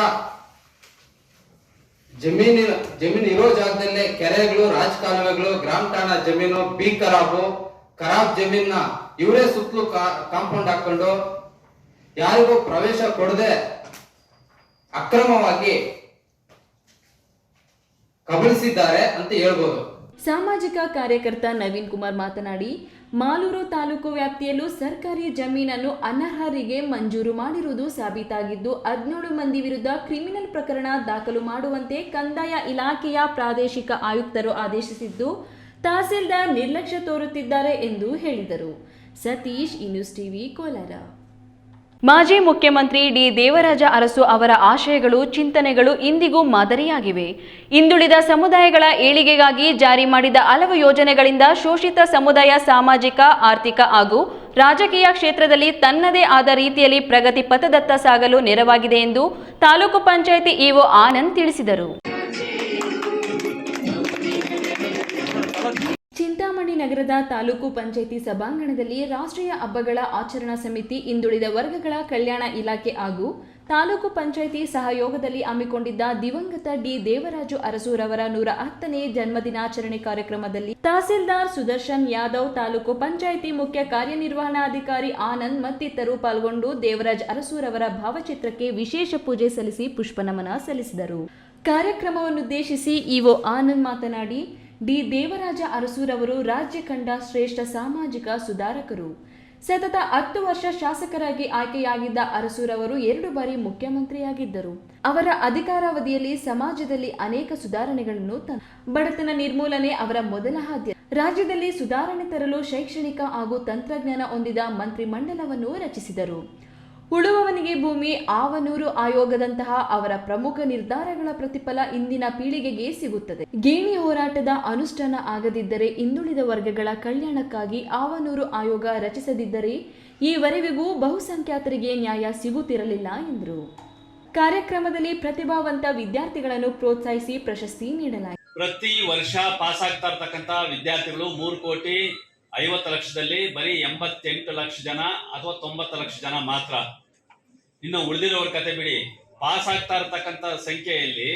ಜಮೀನು ಇರೋ ಜಾಗದಲ್ಲೇ ಕೆರೆಗಳು, ರಾಜಕಾಲುವೆಗಳು, ಗ್ರಾಮ ಠಾಣಾ ಜಮೀನು, ಬಿ ಖರಾಬ್ ಜಮೀನ ಇವರೇ ಸುತ್ತಲೂ ಕಾಂಪೌಂಡ್ ಹಾಕೊಂಡು ಯಾರಿಗೂ ಪ್ರವೇಶ ಕೊಡದೆ ಅಕ್ರಮವಾಗಿ ಕಬಳಿಸಿದ್ದಾರೆ ಅಂತ ಹೇಳ್ಬೋದು. ಸಾಮಾಜಿಕ ಕಾರ್ಯಕರ್ತ ನವೀನ್ ಕುಮಾರ್ ಮಾತನಾಡಿ, ಮಾಲೂರು ತಾಲೂಕು ವ್ಯಾಪ್ತಿಯಲ್ಲೂ ಸರ್ಕಾರಿ ಜಮೀನನ್ನು ಅನರ್ಹರಿಗೆ ಮಂಜೂರು ಮಾಡಿರುವುದು ಸಾಬೀತಾಗಿದ್ದು 17 ಮಂದಿ ವಿರುದ್ಧ ಕ್ರಿಮಿನಲ್ ಪ್ರಕರಣ ದಾಖಲು ಮಾಡುವಂತೆ ಕಂದಾಯ ಇಲಾಖೆಯ ಪ್ರಾದೇಶಿಕ ಆಯುಕ್ತರು ಆದೇಶಿಸಿದ್ದು, ತಹಸೀಲ್ದಾರ್ ನಿರ್ಲಕ್ಷ್ಯ ತೋರುತ್ತಿದ್ದಾರೆ ಎಂದು ಹೇಳಿದರು. Satish, news TV, Kolar. ಮಾಜಿ ಮುಖ್ಯಮಂತ್ರಿ ಡಿ. ದೇವರಾಜ ಅರಸು ಅವರ ಆಶಯಗಳು, ಚಿಂತನೆಗಳು ಇಂದಿಗೂ ಮಾದರಿಯಾಗಿವೆ. ಹಿಂದುಳಿದ ಸಮುದಾಯಗಳ ಏಳಿಗೆಗಾಗಿ ಜಾರಿ ಮಾಡಿದ ಹಲವು ಯೋಜನೆಗಳಿಂದ ಶೋಷಿತ ಸಮುದಾಯ ಸಾಮಾಜಿಕ, ಆರ್ಥಿಕ ಹಾಗೂ ರಾಜಕೀಯ ಕ್ಷೇತ್ರದಲ್ಲಿ ತನ್ನದೇ ಆದ ರೀತಿಯಲ್ಲಿ ಪ್ರಗತಿ ಪಥದತ್ತ ಸಾಗಲು ನೆರವಾಗಿದೆ ಎಂದು ತಾಲೂಕು ಪಂಚಾಯಿತಿ ಇಒ ಆನಂದ್ ತಿಳಿಸಿದರು. ಚಿಂತಾಮಣಿ ನಗರದ ತಾಲೂಕು ಪಂಚಾಯಿತಿ ಸಭಾಂಗಣದಲ್ಲಿ ರಾಷ್ಟ್ರೀಯ ಹಬ್ಬಗಳ ಆಚರಣಾ ಸಮಿತಿ, ಹಿಂದುಳಿದ ವರ್ಗಗಳ ಕಲ್ಯಾಣ ಇಲಾಖೆ ಹಾಗೂ ತಾಲೂಕು ಪಂಚಾಯಿತಿ ಸಹಯೋಗದಲ್ಲಿ ಹಮ್ಮಿಕೊಂಡಿದ್ದ ದಿವಂಗತ ಡಿ. ದೇವರಾಜು ಅರಸುರವರ 110ನೇ ಜನ್ಮದಿನಾಚರಣೆ ಕಾರ್ಯಕ್ರಮದಲ್ಲಿ ತಹಸೀಲ್ದಾರ್ ಸುದರ್ಶನ್ ಯಾದವ್, ತಾಲೂಕು ಪಂಚಾಯಿತಿ ಮುಖ್ಯ ಕಾರ್ಯನಿರ್ವಹಣಾಧಿಕಾರಿ ಆನಂದ್ ಮತ್ತಿತರರು ಪಾಲ್ಗೊಂಡು ದೇವರಾಜ್ ಅರಸುರವರ ಭಾವಚಿತ್ರಕ್ಕೆ ವಿಶೇಷ ಪೂಜೆ ಸಲ್ಲಿಸಿ ಪುಷ್ಪನಮನ ಸಲ್ಲಿಸಿದರು. ಕಾರ್ಯಕ್ರಮವನ್ನುದ್ದೇಶಿಸಿ ಇಒ ಆನಂದ್ ಮಾತನಾಡಿ, ಡಿ. ದೇವರಾಜ ಅರಸುರವರು ರಾಜ್ಯ ಕಂಡ ಶ್ರೇಷ್ಠ ಸಾಮಾಜಿಕ ಸುಧಾರಕರು. ಸತತ 10 ವರ್ಷ ಶಾಸಕರಾಗಿ ಆಯ್ಕೆಯಾಗಿದ್ದ ಅರಸುರವರು 2 ಬಾರಿ ಮುಖ್ಯಮಂತ್ರಿಯಾಗಿದ್ದರು. ಅವರ ಅಧಿಕಾರಾವಧಿಯಲ್ಲಿ ಸಮಾಜದಲ್ಲಿ ಅನೇಕ ಸುಧಾರಣೆಗಳನ್ನು ಬಡತನ ನಿರ್ಮೂಲನೆ ಅವರ ಮೊದಲ ಆದ್ಯತೆ. ರಾಜ್ಯದಲ್ಲಿ ಸುಧಾರಣೆ ತರಲು ಶೈಕ್ಷಣಿಕ ಹಾಗೂ ತಂತ್ರಜ್ಞಾನ ಹೊಂದಿದ ಮಂತ್ರಿಮಂಡಲವನ್ನು ರಚಿಸಿದರು. ಉಳುವವನಿಗೆ ಭೂಮಿ, ಆವನೂರು ಆಯೋಗದಂತಹ ಅವರ ಪ್ರಮುಖ ನಿರ್ಧಾರಗಳ ಪ್ರತಿಫಲ ಇಂದಿನ ಪೀಳಿಗೆಗೆ ಸಿಗುತ್ತದೆ. ಗೇಣಿ ಹೋರಾಟದ ಅನುಷ್ಠಾನ ಆಗದಿದ್ದರೆ, ಹಿಂದುಳಿದ ವರ್ಗಗಳ ಕಲ್ಯಾಣಕ್ಕಾಗಿ ಆವನೂರು ಆಯೋಗ ರಚಿಸದಿದ್ದರೆ ಈವರೆವಿಗೂ ಬಹುಸಂಖ್ಯಾತರಿಗೆ ನ್ಯಾಯ ಸಿಗುತ್ತಿರಲಿಲ್ಲ ಎಂದರು. ಕಾರ್ಯಕ್ರಮದಲ್ಲಿ ಪ್ರತಿಭಾವಂತ ವಿದ್ಯಾರ್ಥಿಗಳನ್ನು ಪ್ರೋತ್ಸಾಹಿಸಿ ಪ್ರಶಸ್ತಿ ನೀಡಲಾಯಿತು. ಪ್ರತಿ ವರ್ಷ ಪಾಸ್ ಆಗ್ತಾ ಇರ್ತಕ್ಕಂಥ ವಿದ್ಯಾರ್ಥಿಗಳು 3,50,00,000ದಲ್ಲಿ ಬರೀ 88 ಲಕ್ಷ ಜನ ಅಥವಾ 90 ಲಕ್ಷ ಜನ ಮಾತ್ರ. ಇನ್ನು ಉಳಿದಿರೋರ ಕತೆ ಬಿಡಿ, ಪಾಸ್ ಆಗ್ತಾ ಇರ್ತಕ್ಕಂಥ ಸಂಖ್ಯೆಯಲ್ಲಿ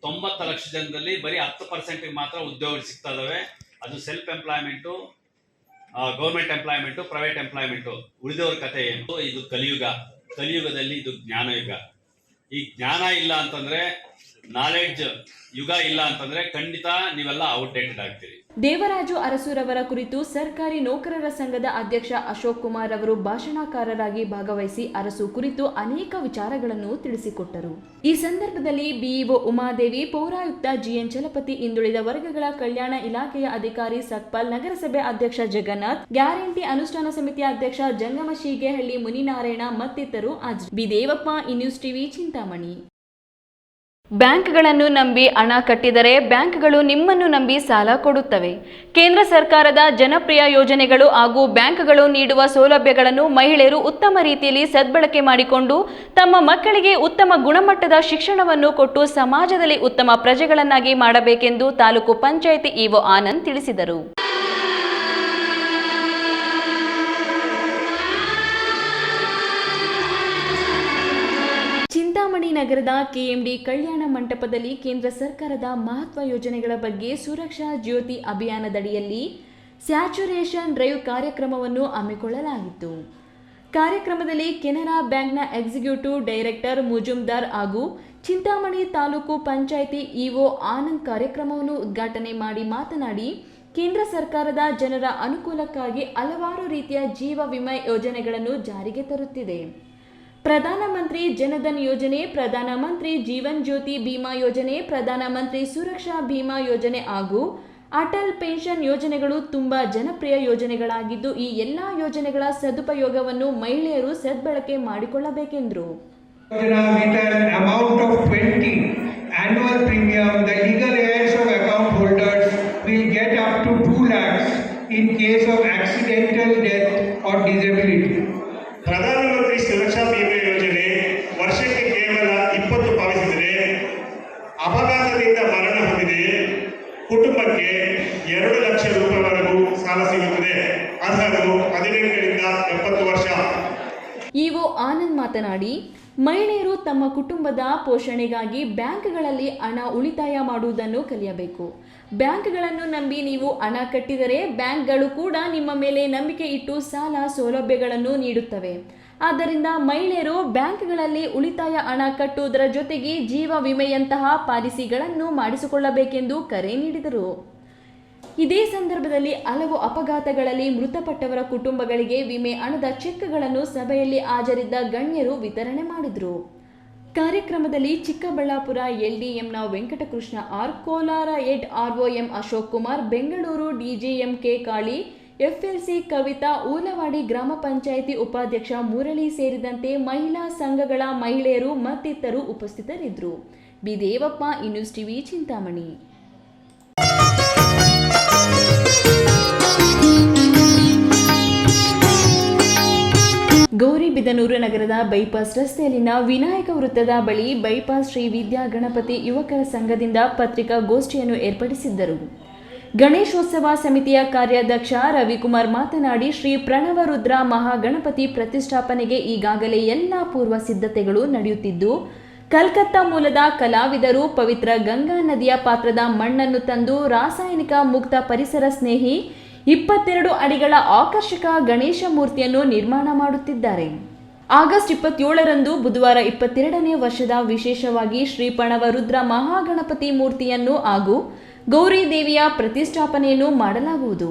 90 ಲಕ್ಷ ಜನದಲ್ಲಿ ಬರೀ 10% ಮಾತ್ರ ಉದ್ಯೋಗ ಸಿಗ್ತಾ ಇದಾವೆ. ಅದು self employment, government employment, private employment. ಉಳಿದವ್ರ ಕತೆ ಏನು? ಇದು ಕಲಿಯುಗದಲ್ಲಿ ಇದು ಜ್ಞಾನಯುಗ. ಈ ಜ್ಞಾನ ಇಲ್ಲ ಅಂತಂದ್ರೆ, ನಾಲೆಡ್ಜ್ ಯುಗ ಇಲ್ಲ ಅಂತಂದ್ರೆ ಖಂಡಿತ ನೀವೆಲ್ಲ ಔಟ್ಡೇಟೆಡ್ ಆಗ್ತೀರಿ. ದೇವರಾಜು ಅರಸುರವರ ಕುರಿತು ಸರ್ಕಾರಿ ನೌಕರರ ಸಂಘದ ಅಧ್ಯಕ್ಷ ಅಶೋಕ್ ಕುಮಾರ್ ಅವರು ಭಾಷಣಕಾರರಾಗಿ ಭಾಗವಹಿಸಿ ಅರಸು ಕುರಿತು ಅನೇಕ ವಿಚಾರಗಳನ್ನು ತಿಳಿಸಿಕೊಟ್ಟರು. ಈ ಸಂದರ್ಭದಲ್ಲಿ ಬಿಇಒ ಉಮಾದೇವಿ, ಪೌರಾಯುಕ್ತ ಜಿಎನ್ ಚಲಪತಿ, ಹಿಂದುಳಿದ ವರ್ಗಗಳ ಕಲ್ಯಾಣ ಇಲಾಖೆಯ ಅಧಿಕಾರಿ ಸಕ್ಪಾಲ್, ನಗರಸಭೆ ಅಧ್ಯಕ್ಷ ಜಗನ್ನಾಥ್, ಗ್ಯಾರಂಟಿ ಅನುಷ್ಠಾನ ಸಮಿತಿಯ ಅಧ್ಯಕ್ಷ ಜಂಗಮ ಶೀಗೆಹಳ್ಳಿ ಮುನಿನಾರಾಯಣ ಮತ್ತಿತರರು ಹಾಜರು. B Devappa, news TV, Chintamani. ಬ್ಯಾಂಕ್ಗಳನ್ನು ನಂಬಿ ಹಣ ಕಟ್ಟಿದರೆ ಬ್ಯಾಂಕ್ಗಳು ನಿಮ್ಮನ್ನು ನಂಬಿ ಸಾಲ ಕೊಡುತ್ತವೆ. ಕೇಂದ್ರ ಸರ್ಕಾರದ ಜನಪ್ರಿಯ ಯೋಜನೆಗಳು ಹಾಗೂ ಬ್ಯಾಂಕ್ಗಳು ನೀಡುವ ಸೌಲಭ್ಯಗಳನ್ನು ಮಹಿಳೆಯರು ಉತ್ತಮ ರೀತಿಯಲ್ಲಿ ಸದ್ಬಳಕೆ ಮಾಡಿಕೊಂಡು ತಮ್ಮ ಮಕ್ಕಳಿಗೆ ಉತ್ತಮ ಗುಣಮಟ್ಟದ ಶಿಕ್ಷಣವನ್ನು ಕೊಟ್ಟು ಸಮಾಜದಲ್ಲಿ ಉತ್ತಮ ಪ್ರಜೆಗಳನ್ನಾಗಿ ಮಾಡಬೇಕೆಂದು ತಾಲೂಕು ಪಂಚಾಯಿತಿ ಇಒ ಆನಂದ್ ತಿಳಿಸಿದರು. ಚಿಂತಾಮಣಿ ನಗರದ ಕೆಎಂಡಿ ಕಲ್ಯಾಣ ಮಂಟಪದಲ್ಲಿ ಕೇಂದ್ರ ಸರ್ಕಾರದ ಮಹತ್ವ ಯೋಜನೆಗಳ ಬಗ್ಗೆ ಸುರಕ್ಷಾ ಜ್ಯೋತಿ ಅಭಿಯಾನದಡಿಯಲ್ಲಿ ಸ್ಯಾಚುರೇಷನ್ ಡ್ರೈವ್ ಕಾರ್ಯಕ್ರಮವನ್ನು ಹಮ್ಮಿಕೊಳ್ಳಲಾಗಿತ್ತು. ಕಾರ್ಯಕ್ರಮದಲ್ಲಿ ಕೆನರಾ ಬ್ಯಾಂಕ್ನ ಎಕ್ಸಿಕ್ಯೂಟಿವ್ ಡೈರೆಕ್ಟರ್ ಮುಜುಮ್ದಾರ್ ಹಾಗೂ ಚಿಂತಾಮಣಿ ತಾಲೂಕು ಪಂಚಾಯಿತಿ ಇಒ ಆನಂದ್ ಕಾರ್ಯಕ್ರಮವನ್ನು ಉದ್ಘಾಟನೆ ಮಾಡಿ ಮಾತನಾಡಿ, ಕೇಂದ್ರ ಸರ್ಕಾರದ ಜನರ ಅನುಕೂಲಕ್ಕಾಗಿ ಹಲವಾರು ರೀತಿಯ ಜೀವ ವಿಮಾ ಯೋಜನೆಗಳನ್ನು ಜಾರಿಗೆ ತರುತ್ತಿದೆ. ಪ್ರಧಾನಮಂತ್ರಿ ಜನಧನ್ ಯೋಜನೆ, ಪ್ರಧಾನಮಂತ್ರಿ ಜೀವನ್ ಜ್ಯೋತಿ ಬಿಮಾ ಯೋಜನೆ, ಪ್ರಧಾನಮಂತ್ರಿ ಸುರಕ್ಷಾ ಬಿಮಾ ಯೋಜನೆ ಹಾಗೂ ಅಟಲ್ ಪೆನ್ಷನ್ ಯೋಜನೆಗಳು ತುಂಬಾ ಜನಪ್ರಿಯ ಯೋಜನೆಗಳಾಗಿದ್ದು, ಈ ಎಲ್ಲಾ ಯೋಜನೆಗಳ ಸದುಪಯೋಗವನ್ನು ಮಹಿಳೆಯರು ಸದ್ಬಳಕೆ ಮಾಡಿಕೊಳ್ಳಬೇಕೆಂದರು. Annual premium, the legal heirs of account holders will get up to 2 lakhs in case of accidental death or disability. ಪ್ರಧಾನಮಂತ್ರಿ ಸುರಕ್ಷಾ ಬಿಮಾ ಯೋಜನೆ ವರ್ಷಕ್ಕೆ ಕೇವಲ 20 ಪಾವತಿಸಿದರೆ ಅಪಘಾತದಿಂದ ಮರಣ ಹೊಂದಿದೆ ಕುಟುಂಬಕ್ಕೆ 2 ಲಕ್ಷ ರೂಪಾಯಿವರೆಗೂ ಸಾಲ ಸಿಗುತ್ತದೆ. ಅರ್ಹರು 18 ರಿಂದ 70 ವರ್ಷ. ಇಒ ಆನಂದ್ ಮಾತನಾಡಿ, ಮಹಿಳೆಯರು ತಮ್ಮ ಕುಟುಂಬದ ಪೋಷಣೆಗಾಗಿ ಬ್ಯಾಂಕ್ಗಳಲ್ಲಿ ಹಣ ಉಳಿತಾಯ ಮಾಡುವುದನ್ನು ಕಲಿಯಬೇಕು. ಬ್ಯಾಂಕ್ಗಳನ್ನು ನಂಬಿ ನೀವು ಹಣ ಕಟ್ಟಿದರೆ ಬ್ಯಾಂಕ್ಗಳು ಕೂಡ ನಿಮ್ಮ ಮೇಲೆ ನಂಬಿಕೆ ಇಟ್ಟು ಸಾಲ ಸೌಲಭ್ಯಗಳನ್ನು ನೀಡುತ್ತವೆ. ಆದ್ದರಿಂದ ಮಹಿಳೆಯರು ಬ್ಯಾಂಕ್ಗಳಲ್ಲಿ ಉಳಿತಾಯ ಹಣ ಕಟ್ಟುವುದರ ಜೊತೆಗೆ ಜೀವ ವಿಮೆಯಂತಹ ಪಾಲಿಸಿಗಳನ್ನು ಮಾಡಿಸಿಕೊಳ್ಳಬೇಕೆಂದು ಕರೆ ನೀಡಿದರು. ಇದೇ ಸಂದರ್ಭದಲ್ಲಿ ಹಲವು ಅಪಘಾತಗಳಲ್ಲಿ ಮೃತಪಟ್ಟವರ ಕುಟುಂಬಗಳಿಗೆ ವಿಮೆ ಹಣದ ಚೆಕ್ಗಳನ್ನು ಸಭೆಯಲ್ಲಿ ಹಾಜರಿದ್ದ ಗಣ್ಯರು ವಿತರಣೆ ಮಾಡಿದರು. ಕಾರ್ಯಕ್ರಮದಲ್ಲಿ ಚಿಕ್ಕಬಳ್ಳಾಪುರ ಎಲ್ಡಿಎಂನ ವೆಂಕಟಕೃಷ್ಣ ಆರ್, ಕೋಲಾರ ಎಡ್ ಆರ್ಒಎಂ ಅಶೋಕ್ ಕುಮಾರ್, ಬೆಂಗಳೂರು ಡಿಜಿಎಂಕೆ ಕಾಳಿ, ಎಫ್ಎಲ್ಸಿ ಕವಿತಾ, ಊಲವಾಡಿ ಗ್ರಾಮ ಪಂಚಾಯಿತಿ ಉಪಾಧ್ಯಕ್ಷ ಮುರಳಿ ಸೇರಿದಂತೆ ಮಹಿಳಾ ಸಂಘಗಳ ಮಹಿಳೆಯರು ಮತ್ತಿತರರು ಉಪಸ್ಥಿತರಿದ್ದರು. B Devappa, news TV, Chintamani. Gauribidanur ನಗರದ ಬೈಪಾಸ್ ರಸ್ತೆಯಲ್ಲಿನ ವಿನಾಯಕ ವೃತ್ತದ ಬಳಿ ಬೈಪಾಸ್ ಶ್ರೀ ವಿದ್ಯಾ ಗಣಪತಿ ಯುವಕರ ಸಂಘದಿಂದ ಪತ್ರಿಕಾಗೋಷ್ಠಿಯನ್ನು ಏರ್ಪಡಿಸಿದ್ದರು. ಗಣೇಶೋತ್ಸವ ಸಮಿತಿಯ ಕಾರ್ಯಾಧ್ಯಕ್ಷ ರವಿಕುಮಾರ್ ಮಾತನಾಡಿ, ಶ್ರೀ ಪ್ರಣವ ರುದ್ರ ಮಹಾಗಣಪತಿ ಪ್ರತಿಷ್ಠಾಪನೆಗೆ ಈಗಾಗಲೇ ಎಲ್ಲ ಪೂರ್ವ ಸಿದ್ಧತೆಗಳು ನಡೆಯುತ್ತಿದ್ದು, ಕಲ್ಕತ್ತಾ ಮೂಲದ ಕಲಾವಿದರು ಪವಿತ್ರ ಗಂಗಾ ನದಿಯ ಪಾತ್ರದ ಮಣ್ಣನ್ನು ತಂದು ರಾಸಾಯನಿಕ ಮುಕ್ತ ಪರಿಸರ ಸ್ನೇಹಿ 22 ಅಡಿಗಳ ಆಕರ್ಷಕ ಗಣೇಶ ಮೂರ್ತಿಯನ್ನು ನಿರ್ಮಾಣ ಮಾಡುತ್ತಿದ್ದಾರೆ. ಆಗಸ್ಟ್ 27ರಂದು ಬುಧವಾರ 22ನೇ ವರ್ಷದ ವಿಶೇಷವಾಗಿ ಶ್ರೀ ಪ್ರಣವ ರುದ್ರ ಮಹಾಗಣಪತಿ ಮೂರ್ತಿಯನ್ನು ಹಾಗೂ ಗೌರಿ ದೇವಿಯ ಪ್ರತಿಷ್ಠಾಪನೆಯನ್ನು ಮಾಡಲಾಗುವುದು.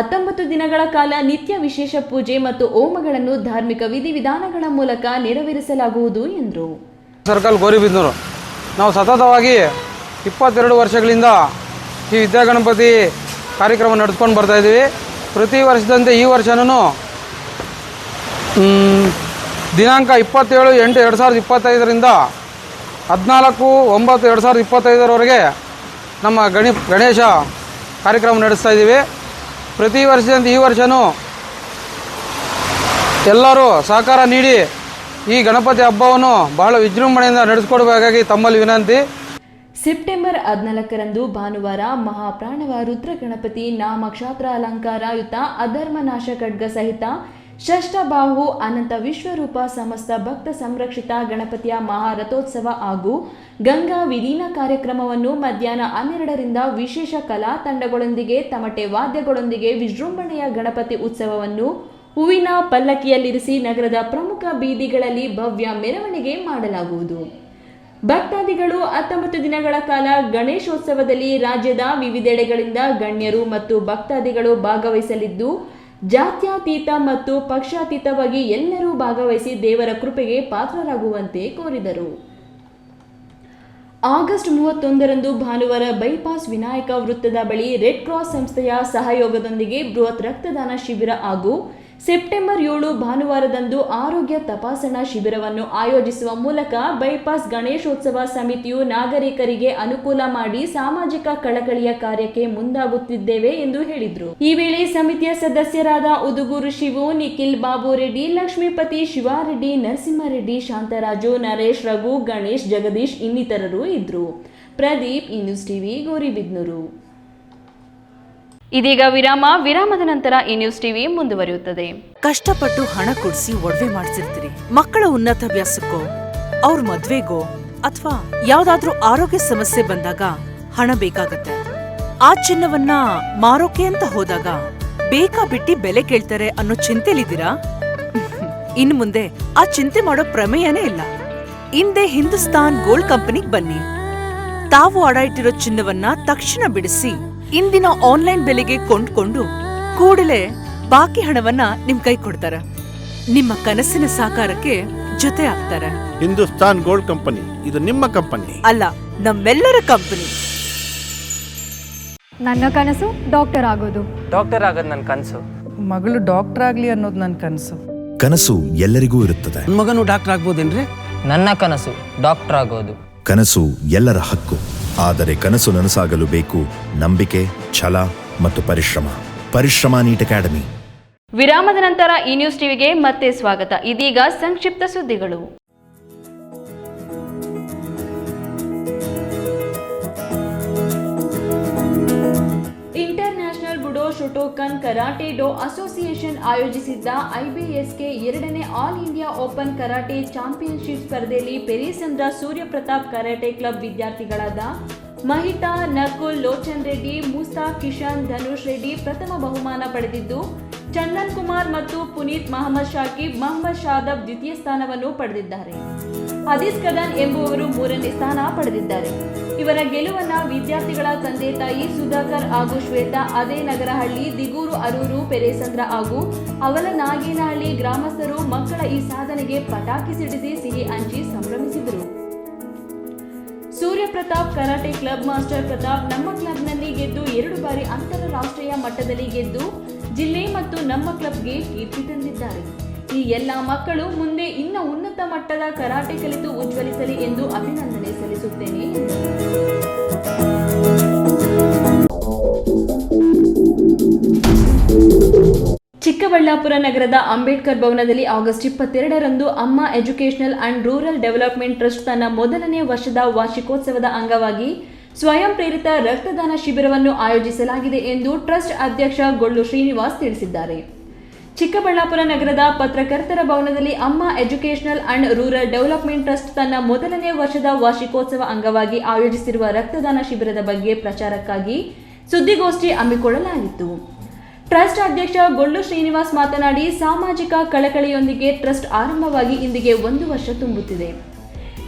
19 ದಿನಗಳ ಕಾಲ ನಿತ್ಯ ವಿಶೇಷ ಪೂಜೆ ಮತ್ತು ಹೋಮಗಳನ್ನು ಧಾರ್ಮಿಕ ವಿಧಿವಿಧಾನಗಳ ಮೂಲಕ ನೆರವೇರಿಸಲಾಗುವುದು ಎಂದರು. ಸರ್ಕಲ್ ಗೌರಿಬಿದನೂರು ನಾವು ಸತತವಾಗಿ 22 ವರ್ಷಗಳಿಂದ ಈ ವಿದ್ಯಾಗಣಪತಿ ಕಾರ್ಯಕ್ರಮ ನಡೆಸ್ಕೊಂಡು ಬರ್ತಾ ಇದ್ದೀವಿ. ಪ್ರತಿ ವರ್ಷದಂತೆ ಈ ವರ್ಷನೂ ದಿನಾಂಕ 27/8/2025ರಿಂದ 14/9/2025ರವರೆಗೆ ನಮ್ಮ ಗಣೇಶ ಕಾರ್ಯಕ್ರಮ ನಡೆಸ್ತಾ ಇದ್ದೀವಿ. ಪ್ರತಿ ವರ್ಷದಂತೆ ಈ ವರ್ಷವೂ ಎಲ್ಲರೂ ಸಹಕಾರ ನೀಡಿ ಈ ಗಣಪತಿ ಹಬ್ಬವನ್ನು ಬಹಳ ವಿಜೃಂಭಣೆಯಿಂದ ನಡೆಸಿಕೊಡಬೇಕಾಗಿ ತಮ್ಮಲ್ಲಿ ವಿನಂತಿ. ಸೆಪ್ಟೆಂಬರ್ 14ರಂದು ಭಾನುವಾರ ಮಹಾಪ್ರಾಣವ ರುದ್ರ ಗಣಪತಿ ನಾಮಕ್ಷಾತ್ರ ಅಲಂಕಾರಯುತ ಅಧರ್ಮನಾಶ ಖಡ್ಗ ಸಹಿತ ಷಷ್ಠಬಾಹು ಅನಂತ ವಿಶ್ವರೂಪ ಸಮಸ್ತ ಭಕ್ತ ಸಂರಕ್ಷಿತ ಗಣಪತಿಯ ಮಹಾರಥೋತ್ಸವ ಹಾಗೂ ಗಂಗಾ ವಿಲೀನ ಕಾರ್ಯಕ್ರಮವನ್ನು ಮಧ್ಯಾಹ್ನ 12ರಿಂದ ವಿಶೇಷ ಕಲಾ ತಂಡಗಳೊಂದಿಗೆ ತಮಟೆ ವಾದ್ಯಗಳೊಂದಿಗೆ ವಿಜೃಂಭಣೆಯ ಗಣಪತಿ ಉತ್ಸವವನ್ನು ಹೂವಿನ ಪಲ್ಲಕ್ಕಿಯಲ್ಲಿರಿಸಿ ನಗರದ ಪ್ರಮುಖ ಬೀದಿಗಳಲ್ಲಿ ಭವ್ಯ ಮೆರವಣಿಗೆ ಮಾಡಲಾಗುವುದು. ಭಕ್ತಾದಿಗಳು 19 ದಿನಗಳ ಕಾಲ ಗಣೇಶೋತ್ಸವದಲ್ಲಿ ರಾಜ್ಯದ ವಿವಿಧೆಡೆಗಳಿಂದ ಗಣ್ಯರು ಮತ್ತು ಭಕ್ತಾದಿಗಳು ಭಾಗವಹಿಸಲಿದ್ದು, ಜಾತ್ಯತೀತ ಮತ್ತು ಪಕ್ಷಾತೀತವಾಗಿ ಎಲ್ಲರೂ ಭಾಗವಹಿಸಿ ದೇವರ ಕೃಪೆಗೆ ಪಾತ್ರರಾಗುವಂತೆ ಕೋರಿದರು. ಆಗಸ್ಟ್ 31ರಂದು ಭಾನುವಾರ ಬೈಪಾಸ್ ವಿನಾಯಕ ವೃತ್ತದ ಬಳಿ ರೆಡ್ ಕ್ರಾಸ್ ಸಂಸ್ಥೆಯ ಸಹಯೋಗದೊಂದಿಗೆ ಬೃಹತ್ ರಕ್ತದಾನ ಶಿಬಿರ ಹಾಗೂ ಸೆಪ್ಟೆಂಬರ್ 7 ಭಾನುವಾರದಂದು ಆರೋಗ್ಯ ತಪಾಸಣಾ ಶಿಬಿರವನ್ನು ಆಯೋಜಿಸುವ ಮೂಲಕ ಬೈಪಾಸ್ ಗಣೇಶೋತ್ಸವ ಸಮಿತಿಯು ನಾಗರಿಕರಿಗೆ ಅನುಕೂಲ ಮಾಡಿ ಸಾಮಾಜಿಕ ಕಳಕಳಿಯ ಕಾರ್ಯಕ್ಕೆ ಮುಂದಾಗುತ್ತಿದ್ದೇವೆ ಎಂದು ಹೇಳಿದರು. ಈ ವೇಳೆ ಸಮಿತಿಯ ಸದಸ್ಯರಾದ ಉದುಗೂರು ಶಿವು, ನಿಖಿಲ್, ಬಾಬು ರೆಡ್ಡಿ, ಲಕ್ಷ್ಮೀಪತಿ, ಶಿವಾರೆಡ್ಡಿ, ನರಸಿಂಹರೆಡ್ಡಿ, ಶಾಂತರಾಜು, ನರೇಶ್, ರಘು, ಗಣೇಶ್, ಜಗದೀಶ್ ಇನ್ನಿತರರು ಇದ್ದರು. Pradeep, news TV, Gauribidanur. ಇದೀಗ ವಿರಾಮದ ನಂತರ ಈ ನ್ಯೂಸ್ ಟಿವಿ ಮುಂದುವರಿಯುತ್ತದೆ. ಕಷ್ಟಪಟ್ಟು ಹಣ ಕೊಡಿಸಿ ಒಡವೆ ಮಾಡಿಸಿರ್ತೀರಿ, ಮಕ್ಕಳ ಉನ್ನತಾಭ್ಯಾಸಕ್ಕೋ, ಅವ್ರ ಮದ್ವೆಗೋ ಅಥವಾ ಯಾವ್ದಾದ್ರೂ ಆರೋಗ್ಯ ಸಮಸ್ಯೆ ಬಂದಾಗ ಹಣ ಬೇಕಾಗತ್ತೆ. ಆ ಚಿನ್ನವನ್ನ ಮಾರೋಕೆ ಅಂತ ಹೋದಾಗ ಬೇಕಾಬಿಟ್ಟಿ ಬೆಲೆ ಕೇಳ್ತಾರೆ ಅನ್ನೋ ಚಿಂತೆಲಿದ್ದೀರಾ? ಇನ್ನು ಮುಂದೆ ಆ ಚಿಂತೆ ಮಾಡೋ ಪ್ರಮೇಯನೇ ಇಲ್ಲ. ಹಿಂದೆ ಹಿಂದೂಸ್ತಾನ್ ಗೋಲ್ಡ್ ಕಂಪನಿಗೆ ಬನ್ನಿ. ತಾವು ಅಡ ಇಟ್ಟಿರೋ ಚಿನ್ನವನ್ನ ತಕ್ಷಣ ಬಿಡಿಸಿ ಇಂದಿನ ಆನ್ಲೈನ್ ಬೆಲೆಗೆ ಕೊಂಡ್ಕೊಂಡು ಕೂಡಲೇ ಬಾಕಿ ಹಣವನ್ನ ನಿಮ್ ಕೈ ಕೊಡ್ತಾರ. ನಿಮ್ಮ ಕನಸಿನ ಸಾಕಾರಕ್ಕೆ ಜೊತೆ ಆಗ್ತಾರ. ಹಿಂದೂಸ್ತಾನ್ ಗೋಲ್ಡ್ ಕಂಪನಿ, ಇದು ನಿಮ್ಮ ಕಂಪನಿ ಅಲ್ಲ, ನಮ್ಮೆಲ್ಲರ ಕಂಪನಿ. ನನ್ನ ಕನಸು ಡಾಕ್ಟರ್ ಆಗೋದು. ಡಾಕ್ಟರ್ ಆಗೋದು ನನ್ನ ಕನಸು. ಮಗಳು ಡಾಕ್ಟರ್ ಆಗ್ಲಿ ಅನ್ನೋದು ನನ್ನ ಕನಸು. ಕನಸು ಎಲ್ಲರಿಗೂ ಇರುತ್ತದೆ. ಮಗನು ಡಾಕ್ಟರ್ ಆಗ್ಬೋದೇನ್ರಿ? ನನ್ನ ಕನಸು ಡಾಕ್ಟರ್ ಆಗೋದು. ಕನಸು ಎಲ್ಲರ ಹಕ್ಕು. ಆದರೆ ಕನಸು ನನಸಾಗಲು ಬೇಕು ನಂಬಿಕೆ, ಛಲ ಮತ್ತು ಪರಿಶ್ರಮ ನೀಟ್ ಅಕಾಡೆಮಿ. ವಿರಾಮದ ನಂತರ ಈ ನ್ಯೂಸ್ ಟಿವಿಗೆ ಮತ್ತೆ ಸ್ವಾಗತ. ಇದೀಗ ಸಂಕ್ಷಿಪ್ತ ಸುದ್ದಿಗಳು. ಇಂಟರ್ನ್ಯಾಷನಲ್ ಬುಡೋ ಶೋಟೋಕನ್ ಕರಾಟೆ ಡೋ ಅಸೋಸಿಯೇಷನ್ ಆಯೋಜಿಸಿದ್ದ IBSK 2ನೇ all India open karate championship ಸ್ಪರ್ಧೆಯಲ್ಲಿ ಪೆರೇಸಂದ್ರ ಸೂರ್ಯಪ್ರತಾಪ್ ಕರಾಟೆ ಕ್ಲಬ್ ವಿದ್ಯಾರ್ಥಿಗಳಾದ ಮಹಿತಾ, ನಕುಲ್, ಲೋಚನ್ ರೆಡ್ಡಿ, ಮುಸ್ತಾಕ್, ಕಿಶನ್, ಧನುಷ್ ರೆಡ್ಡಿ ಪ್ರಥಮ ಬಹುಮಾನ ಪಡೆದಿದ್ದು, ಚಂದನ್ ಕುಮಾರ್ ಮತ್ತು ಪುನೀತ್, ಮಹಮ್ಮದ್ ಶಾಕಿಬ್, ಮಹಮ್ಮದ್ ಶಾದಬ್ ದ್ವಿತೀಯ ಸ್ಥಾನವನ್ನು ಪಡೆದಿದ್ದಾರೆ. ಅದೀಸ್ ಕದನ್ ಎಂಬುವರು 3ನೇ ಸ್ಥಾನ ಪಡೆದಿದ್ದಾರೆ. ಇವರ ಗೆಲುವನ್ನ ವಿದ್ಯಾರ್ಥಿಗಳ ತಂದೆ ತಾಯಿ ಸುಧಾಕರ್ ಹಾಗೂ ಶ್ವೇತಾ ಅದೇ ನಗರಹಳ್ಳಿ, ದಿಗೂರು ಅರೂರು, ಪೆರೇಸಂದ್ರ ಹಾಗೂ ಅವಲ ನಾಗೇನಹಳ್ಳಿ ಗ್ರಾಮಸ್ಥರು ಮಕ್ಕಳ ಈ ಸಾಧನೆಗೆ ಪಟಾಕಿ ಸಿಡಿಸಿ ಸಿಹಿ ಹಂಚಿ ಸಂಭ್ರಮಿಸಿದರು. ಸೂರ್ಯಪ್ರತಾಪ್ ಕರಾಟೆ ಕ್ಲಬ್ ಮಾಸ್ಟರ್ ಪ್ರತಾಪ್ ನಮ್ಮ ಕ್ಲಬ್ನಲ್ಲಿ ಗೆದ್ದು 2 ಬಾರಿ ಅಂತಾರಾಷ್ಟ್ರೀಯ ಮಟ್ಟದಲ್ಲಿ ಗೆದ್ದು ಜಿಲ್ಲೆ ಮತ್ತು ನಮ್ಮ ಕ್ಲಬ್ಗೆ ಕೀರ್ತಿ ತಂದಿದ್ದಾರೆ. ಈ ಎಲ್ಲ ಮಕ್ಕಳು ಮುಂದೆ ಇನ್ನ ಉನ್ನತ ಮಟ್ಟದ ಕರಾಟೆ ಕಲಿತು ಉಜ್ವಲಿಸಲಿ ಎಂದು ಅಭಿನಂದನೆ ಸಲ್ಲಿಸುತ್ತೇನೆ. ಚಿಕ್ಕಬಳ್ಳಾಪುರ ನಗರದ ಅಂಬೇಡ್ಕರ್ ಭವನದಲ್ಲಿ ಆಗಸ್ಟ್ 22ರಂದು ಅಮ್ಮ educational and rural development trust ತನ್ನ ಮೊದಲನೇ ವರ್ಷದ ವಾರ್ಷಿಕೋತ್ಸವದ ಅಂಗವಾಗಿ ಸ್ವಯಂ ಪ್ರೇರಿತ ರಕ್ತದಾನ ಶಿಬಿರವನ್ನು ಆಯೋಜಿಸಲಾಗಿದೆ ಎಂದು ಟ್ರಸ್ಟ್ ಅಧ್ಯಕ್ಷ ಗೊಳ್ಳು ಶ್ರೀನಿವಾಸ್ ತಿಳಿಸಿದ್ದಾರೆ. ಚಿಕ್ಕಬಳ್ಳಾಪುರ ನಗರದ ಪತ್ರಕರ್ತರ ಭವನದಲ್ಲಿ ಅಮ್ಮ educational and rural development trust ತನ್ನ ಮೊದಲನೇ ವರ್ಷದ ವಾರ್ಷಿಕೋತ್ಸವ ಅಂಗವಾಗಿ ಆಯೋಜಿಸಿರುವ ರಕ್ತದಾನ ಶಿಬಿರದ ಬಗ್ಗೆ ಪ್ರಚಾರಕ್ಕಾಗಿ ಸುದ್ದಿಗೋಷ್ಠಿ ಹಮ್ಮಿಕೊಳ್ಳಲಾಗಿತ್ತು. ಟ್ರಸ್ಟ್ ಅಧ್ಯಕ್ಷ ಗೊಳ್ಳು ಶ್ರೀನಿವಾಸ್ ಮಾತನಾಡಿ, ಸಾಮಾಜಿಕ ಕಳಕಳಿಯೊಂದಿಗೆ ಟ್ರಸ್ಟ್ ಆರಂಭವಾಗಿ ಇಂದಿಗೆ 1 ವರ್ಷ ತುಂಬುತ್ತಿದೆ.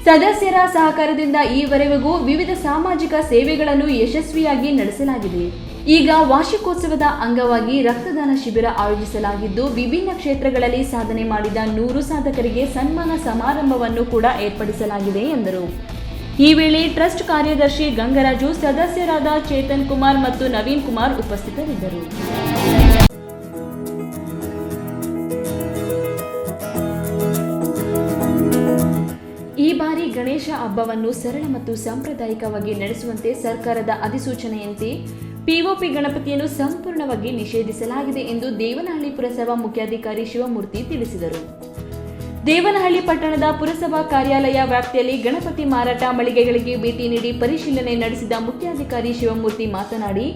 ಸದಸ್ಯರ ಸಹಕಾರದಿಂದ ಈವರೆಗೂ ವಿವಿಧ ಸಾಮಾಜಿಕ ಸೇವೆಗಳನ್ನು ಯಶಸ್ವಿಯಾಗಿ ನಡೆಸಲಾಗಿದೆ. ಈಗ ವಾರ್ಷಿಕೋತ್ಸವದ ಅಂಗವಾಗಿ ರಕ್ತದಾನ ಶಿಬಿರ ಆಯೋಜಿಸಲಾಗಿದ್ದು, ವಿಭಿನ್ನ ಕ್ಷೇತ್ರಗಳಲ್ಲಿ ಸಾಧನೆ ಮಾಡಿದ 100 ಸಾಧಕರಿಗೆ ಸನ್ಮಾನ ಸಮಾರಂಭವನ್ನು ಕೂಡ ಏರ್ಪಡಿಸಲಾಗಿದೆ ಎಂದರು. ಈ ವೇಳೆ ಟ್ರಸ್ಟ್ ಕಾರ್ಯದರ್ಶಿ ಗಂಗರಾಜು, ಸದಸ್ಯರಾದ ಚೇತನ್ ಕುಮಾರ್ ಮತ್ತು ನವೀನ್ ಕುಮಾರ್ ಉಪಸ್ಥಿತರಿದ್ದರು. ಈ ಬಾರಿ ಗಣೇಶ ಹಬ್ಬವನ್ನು ಸರಳ ಮತ್ತು ಸಾಂಪ್ರದಾಯಿಕವಾಗಿ ನಡೆಸುವಂತೆ ಸರ್ಕಾರದ ಅಧಿಸೂಚನೆಯಂತೆ ಪಿಒಪಿ ಗಣಪತಿಯನ್ನು ಸಂಪೂರ್ಣವಾಗಿ ನಿಷೇಧಿಸಲಾಗಿದೆ ಎಂದು ದೇವನಹಳ್ಳಿ ಪುರಸಭಾ ಮುಖ್ಯಾಧಿಕಾರಿ ಶಿವಮೂರ್ತಿ ತಿಳಿಸಿದರು. ದೇವನಹಳ್ಳಿ ಪಟ್ಟಣದ ಪುರಸಭಾ ಕಾರ್ಯಾಲಯ ವ್ಯಾಪ್ತಿಯಲ್ಲಿ ಗಣಪತಿ ಮಾರಾಟ ಮಳಿಗೆಗಳಿಗೆ ಭೇಟಿ ನೀಡಿ ಪರಿಶೀಲನೆ ನಡೆಸಿದ ಮುಖ್ಯಾಧಿಕಾರಿ ಶಿವಮೂರ್ತಿ ಮಾತನಾಡಿ,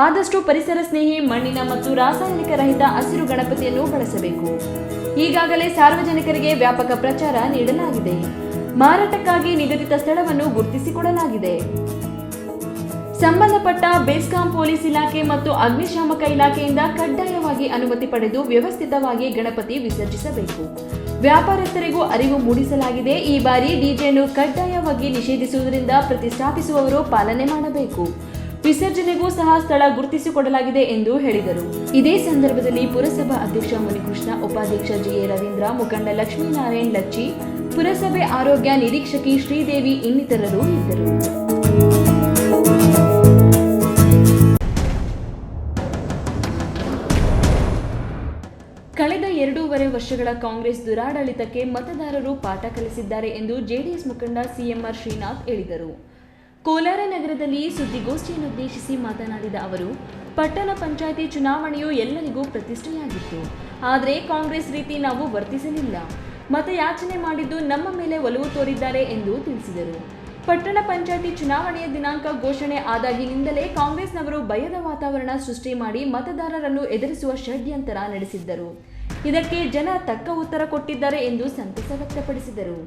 ಆದಷ್ಟು ಪರಿಸರ ಸ್ನೇಹಿ ಮಣ್ಣಿನ ಮತ್ತು ರಾಸಾಯನಿಕ ರಹಿತ ಹಸಿರು ಗಣಪತಿಯನ್ನು ಬಳಸಬೇಕು. ಈಗಾಗಲೇ ಸಾರ್ವಜನಿಕರಿಗೆ ವ್ಯಾಪಕ ಪ್ರಚಾರ ನೀಡಲಾಗಿದೆ. ಮಾರಾಟಕ್ಕಾಗಿ ನಿಗದಿತ ಸ್ಥಳವನ್ನು ಗುರುತಿಸಿಕೊಡಲಾಗಿದೆ. ಸಂಬಂಧಪಟ್ಟ ಬೆಸ್ಕಾಂ ಪೊಲೀಸ್ ಇಲಾಖೆ ಮತ್ತು ಅಗ್ನಿಶಾಮಕ ಇಲಾಖೆಯಿಂದ ಕಡ್ಡಾಯವಾಗಿ ಅನುಮತಿ ಪಡೆದು ವ್ಯವಸ್ಥಿತವಾಗಿ ಗಣಪತಿ ವಿಸರ್ಜಿಸಬೇಕು. ವ್ಯಾಪಾರಸ್ಥರಿಗೂ ಅರಿವು ಮೂಡಿಸಲಾಗಿದೆ. ಈ ಬಾರಿ ಡಿಜೆಯನ್ನು ಕಡ್ಡಾಯವಾಗಿ ನಿಷೇಧಿಸುವುದರಿಂದ ಪ್ರತಿಷ್ಠಾಪಿಸುವವರು ಪಾಲನೆ ಮಾಡಬೇಕು. ವಿಸರ್ಜನೆಗೂ ಸಹ ಸ್ಥಳ ಗುರುತಿಸಿಕೊಡಲಾಗಿದೆ ಎಂದು ಹೇಳಿದರು. ಇದೇ ಸಂದರ್ಭದಲ್ಲಿ ಪುರಸಭಾ ಅಧ್ಯಕ್ಷ ಮುನಿಕೃಷ್ಣ, ಉಪಾಧ್ಯಕ್ಷ ಜಿಎ ರವೀಂದ್ರ, ಮುಖಂಡ ಲಕ್ಷ್ಮೀನಾರಾಯಣ್ ಲಚ್ಚಿ, ಪುರಸಭೆ ಆರೋಗ್ಯ ನಿರೀಕ್ಷಕಿ ಶ್ರೀದೇವಿ ಇನ್ನಿತರರು ಇದ್ದರು. ಕಳೆದ 2.5 ವರ್ಷಗಳ ಕಾಂಗ್ರೆಸ್ ದುರಾಡಳಿತಕ್ಕೆ ಮತದಾರರು ಪಾಠ ಕಲಿಸಿದ್ದಾರೆ ಎಂದು ಜೆಡಿಎಸ್ ಮುಖಂಡ ಸಿಎಂಆರ್ ಶ್ರೀನಾಥ್ ಹೇಳಿದರು. ಕೋಲಾರ ನಗರದಲ್ಲಿ ಸುದ್ದಿಗೋಷ್ಠಿಯನ್ನುದ್ದೇಶಿಸಿ ಮಾತನಾಡಿದ ಅವರು, ಪಟ್ಟಣ ಪಂಚಾಯಿತಿ ಚುನಾವಣೆಯು ಎಲ್ಲರಿಗೂ ಪ್ರತಿಷ್ಠೆಯಾಗಿತ್ತು. ಆದರೆ ಕಾಂಗ್ರೆಸ್ ರೀತಿ ನಾವು ವರ್ತಿಸಲಿಲ್ಲ. ಮತಯಾಚನೆ ಮಾಡಿದ್ದು ನಮ್ಮ ಮೇಲೆ ಒಲವು ತೋರಿದ್ದಾರೆ ಎಂದು ತಿಳಿಸಿದರು. ಪಟ್ಟಣ ಪಂಚಾಯಿತಿ ಚುನಾವಣೆಯ ದಿನಾಂಕ ಘೋಷಣೆ ಆದಾಗಿನಿಂದಲೇ ಕಾಂಗ್ರೆಸ್ನವರು ಭಯದ ವಾತಾವರಣ ಸೃಷ್ಟಿ ಮಾಡಿ ಮತದಾರರನ್ನು ಎದುರಿಸುವ ಷಡ್ಯಂತರ ನಡೆಸಿದ್ದರು. ಇದಕ್ಕೆ ಜನ ತಕ್ಕ ಉತ್ತರ ಕೊಟ್ಟಿದ್ದಾರೆ ಎಂದು ಸಂತಸ ವ್ಯಕ್ತಪಡಿಸಿದರು.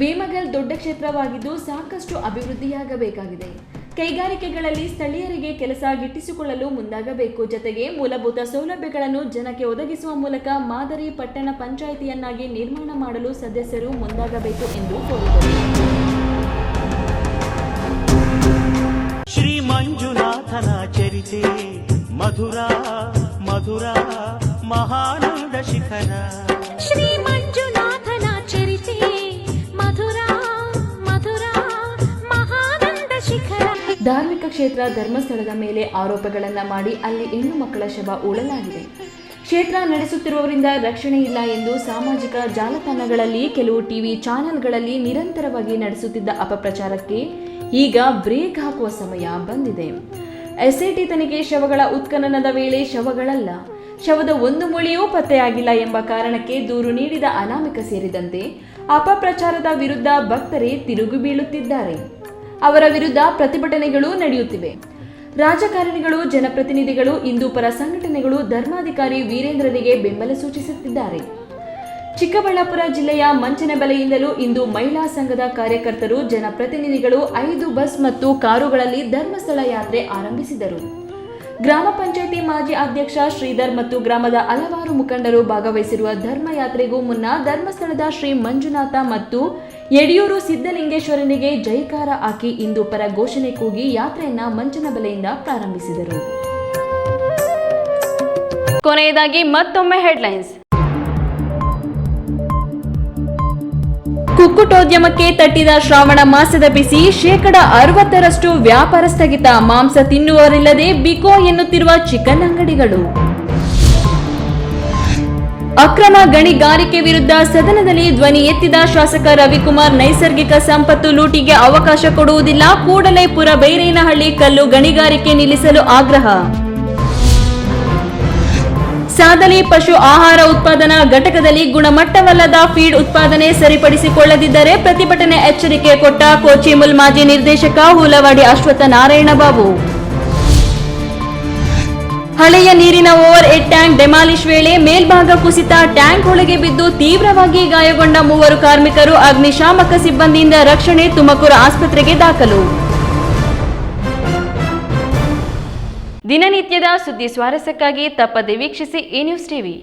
ವೇಮಗಲ್ ದೊಡ್ಡ ಕ್ಷೇತ್ರವಾಗಿದ್ದು ಸಾಕಷ್ಟು ಅಭಿವೃದ್ಧಿಯಾಗಬೇಕಾಗಿದೆ. ಕೈಗಾರಿಕೆಗಳಲ್ಲಿ ಸ್ಥಳೀಯರಿಗೆ ಕೆಲಸ ಗಿಟ್ಟಿಸಿಕೊಳ್ಳಲು ಮುಂದಾಗಬೇಕು. ಜೊತೆಗೆ ಮೂಲಭೂತ ಸೌಲಭ್ಯಗಳನ್ನು ಜನಕ್ಕೆ ಒದಗಿಸುವ ಮೂಲಕ ಮಾದರಿ ಪಟ್ಟಣ ಪಂಚಾಯಿತಿಯನ್ನಾಗಿ ನಿರ್ಮಾಣ ಮಾಡಲು ಸದಸ್ಯರು ಮುಂದಾಗಬೇಕು ಎಂದು ಕೋರಿದರು. ಮಂಜುನಾಥನ ಚರಿತೆ ಮಧುರ ಮಧುರ ಮಹಾನಂದ ಶಿಖರ. ಶ್ರೀ ಮಂಜುನಾಥನ ಚರಿತೆ ಮಧುರ ಮಧುರ ಮಹಾನಂದ ಶಿಖರ. ಧಾರ್ಮಿಕ ಕ್ಷೇತ್ರ ಧರ್ಮಸ್ಥಳದ ಮೇಲೆ ಆರೋಪಗಳನ್ನ ಮಾಡಿ ಅಲ್ಲಿ ಹೆಣ್ಣು ಮಕ್ಕಳ ಶವ ಉಳಲಾಗಿದೆ. ಕ್ಷೇತ್ರ ನಡೆಸುತ್ತಿರುವವರಿಂದ ರಕ್ಷಣೆ ಇಲ್ಲ ಎಂದು ಸಾಮಾಜಿಕ ಜಾಲತಾಣಗಳಲ್ಲಿ ಕೆಲವು ಟಿವಿ ಚಾನೆಲ್ಗಳಲ್ಲಿ ನಿರಂತರವಾಗಿ ನಡೆಸುತ್ತಿದ್ದ ಅಪಪ್ರಚಾರಕ್ಕೆ ಈಗ ಬ್ರೇಕ್ ಹಾಕುವ ಸಮಯ ಬಂದಿದೆ. ಎಸ್ಐಟಿ ತನಿಖೆ ಶವಗಳ ಉತ್ಖನನದ ವೇಳೆ ಶವಗಳಲ್ಲ, ಶವದ ಒಂದು ಮೂಳೆಯೂ ಪತ್ತೆಯಾಗಿಲ್ಲ ಎಂಬ ಕಾರಣಕ್ಕೆ ದೂರು ನೀಡಿದ ಅನಾಮಿಕ ಸೇರಿದಂತೆ ಅಪಪ್ರಚಾರದ ವಿರುದ್ಧ ಭಕ್ತರೇ ತಿರುಗಿ ಬೀಳುತ್ತಿದ್ದಾರೆ. ಅವರ ವಿರುದ್ಧ ಪ್ರತಿಭಟನೆಗಳು ನಡೆಯುತ್ತಿವೆ. ರಾಜಕಾರಣಿಗಳು, ಜನಪ್ರತಿನಿಧಿಗಳು, ಹಿಂದೂಪರ ಸಂಘಟನೆಗಳು ಧರ್ಮಾಧಿಕಾರಿ ವೀರೇಂದ್ರನಿಗೆ ಬೆಂಬಲ ಸೂಚಿಸುತ್ತಿದ್ದಾರೆ. ಚಿಕ್ಕಬಳ್ಳಾಪುರ ಜಿಲ್ಲೆಯ ಮಂಚನಬೆಲೆಯಿಂದಲೂ ಇಂದು ಮಹಿಳಾ ಸಂಘದ ಕಾರ್ಯಕರ್ತರು, ಜನಪ್ರತಿನಿಧಿಗಳು 5 ಬಸ್ ಮತ್ತು ಕಾರುಗಳಲ್ಲಿ ಧರ್ಮಸ್ಥಳ ಯಾತ್ರೆ ಆರಂಭಿಸಿದರು. ಗ್ರಾಮ ಪಂಚಾಯಿತಿ ಮಾಜಿ ಅಧ್ಯಕ್ಷ ಶ್ರೀಧರ್ ಮತ್ತು ಗ್ರಾಮದ ಹಲವಾರು ಮುಖಂಡರು ಭಾಗವಹಿಸಿರುವ ಧರ್ಮಯಾತ್ರೆಗೂ ಮುನ್ನ ಧರ್ಮಸ್ಥಳದ ಶ್ರೀ ಮಂಜುನಾಥ ಮತ್ತು ಯಡಿಯೂರು ಸಿದ್ದಲಿಂಗೇಶ್ವರನಿಗೆ ಜೈಕಾರ ಹಾಕಿ ಹಿಂದೂಪರ ಘೋಷಣೆ ಕೂಗಿ ಯಾತ್ರೆಯನ್ನ ಮಂಚನಬೆಲೆಯಿಂದ ಪ್ರಾರಂಭಿಸಿದರು. ಕೊನೆಯದಾಗಿ ಮತ್ತೊಮ್ಮೆ ಹೆಡ್ಲೈನ್ಸ್. ಕುಕ್ಕುಟೋದ್ಯಮಕ್ಕೆ ತಟ್ಟಿದ ಶ್ರಾವಣ ಮಾಸದ ಬಿಸಿ, 60% ವ್ಯಾಪಾರ ಸ್ಥಗಿತ. ಮಾಂಸ ತಿನ್ನುವವರಿಲ್ಲದೆ ಬಿಕೋ ಎನ್ನುತ್ತಿರುವ ಚಿಕನ್ ಅಂಗಡಿಗಳು. ಅಕ್ರಮ ಗಣಿಗಾರಿಕೆ ವಿರುದ್ಧ ಸದನದಲ್ಲಿ ಧ್ವನಿ ಎತ್ತಿದ ಶಾಸಕ ರವಿಕುಮಾರ್, ನೈಸರ್ಗಿಕ ಸಂಪತ್ತು ಲೂಟಿಗೆ ಅವಕಾಶ ಕೊಡುವುದಿಲ್ಲ, ಕೂಡಲೇ ಪುರಬೈರೇನಹಳ್ಳಿ ಕಲ್ಲು ಗಣಿಗಾರಿಕೆ ನಿಲ್ಲಿಸಲು ಆಗ್ರಹ. ಸಾದಲಿ ಪಶು ಆಹಾರ ಉತ್ಪಾದನಾ ಘಟಕದಲ್ಲಿ ಗುಣಮಟ್ಟವಲ್ಲದ ಫೀಡ್ ಉತ್ಪಾದನೆ ಸರಿಪಡಿಸಿಕೊಳ್ಳದಿದ್ದರೆ ಪ್ರತಿಭಟನೆ, ಎಚ್ಚರಿಕೆ ಕೊಟ್ಟ ಕೋಚಿಮುಲ್ ಮಾಜಿ ನಿರ್ದೇಶಕ ಹುಲವಾಡಿ ಅಶ್ವತ್ಥ ನಾರಾಯಣ ಬಾಬು. ಹಳೆಯ ನೀರಿನ ಓವರ್ ಹೆಡ್ ಟ್ಯಾಂಕ್ ಡೆಮಾಲಿಶ್ ವೇಳೆ ಮೇಲ್ಭಾಗ ಕುಸಿತ, ಟ್ಯಾಂಕ್ ಒಳಗೆ ಬಿದ್ದು ತೀವ್ರವಾಗಿ ಗಾಯಗೊಂಡ 3 ಕಾರ್ಮಿಕರು, ಅಗ್ನಿಶಾಮಕ ಸಿಬ್ಬಂದಿಯಿಂದ ರಕ್ಷಣೆ, ತುಮಕೂರು ಆಸ್ಪತ್ರೆಗೆ ದಾಖಲು. ದಿನನಿತ್ಯದ ಸುದ್ದಿ ಸ್ವಾರಸ್ಯಕ್ಕಾಗಿ ತಪ್ಪದೆ ವೀಕ್ಷಿಸಿ ಎ ನ್ಯೂಸ್ ಟಿವಿ.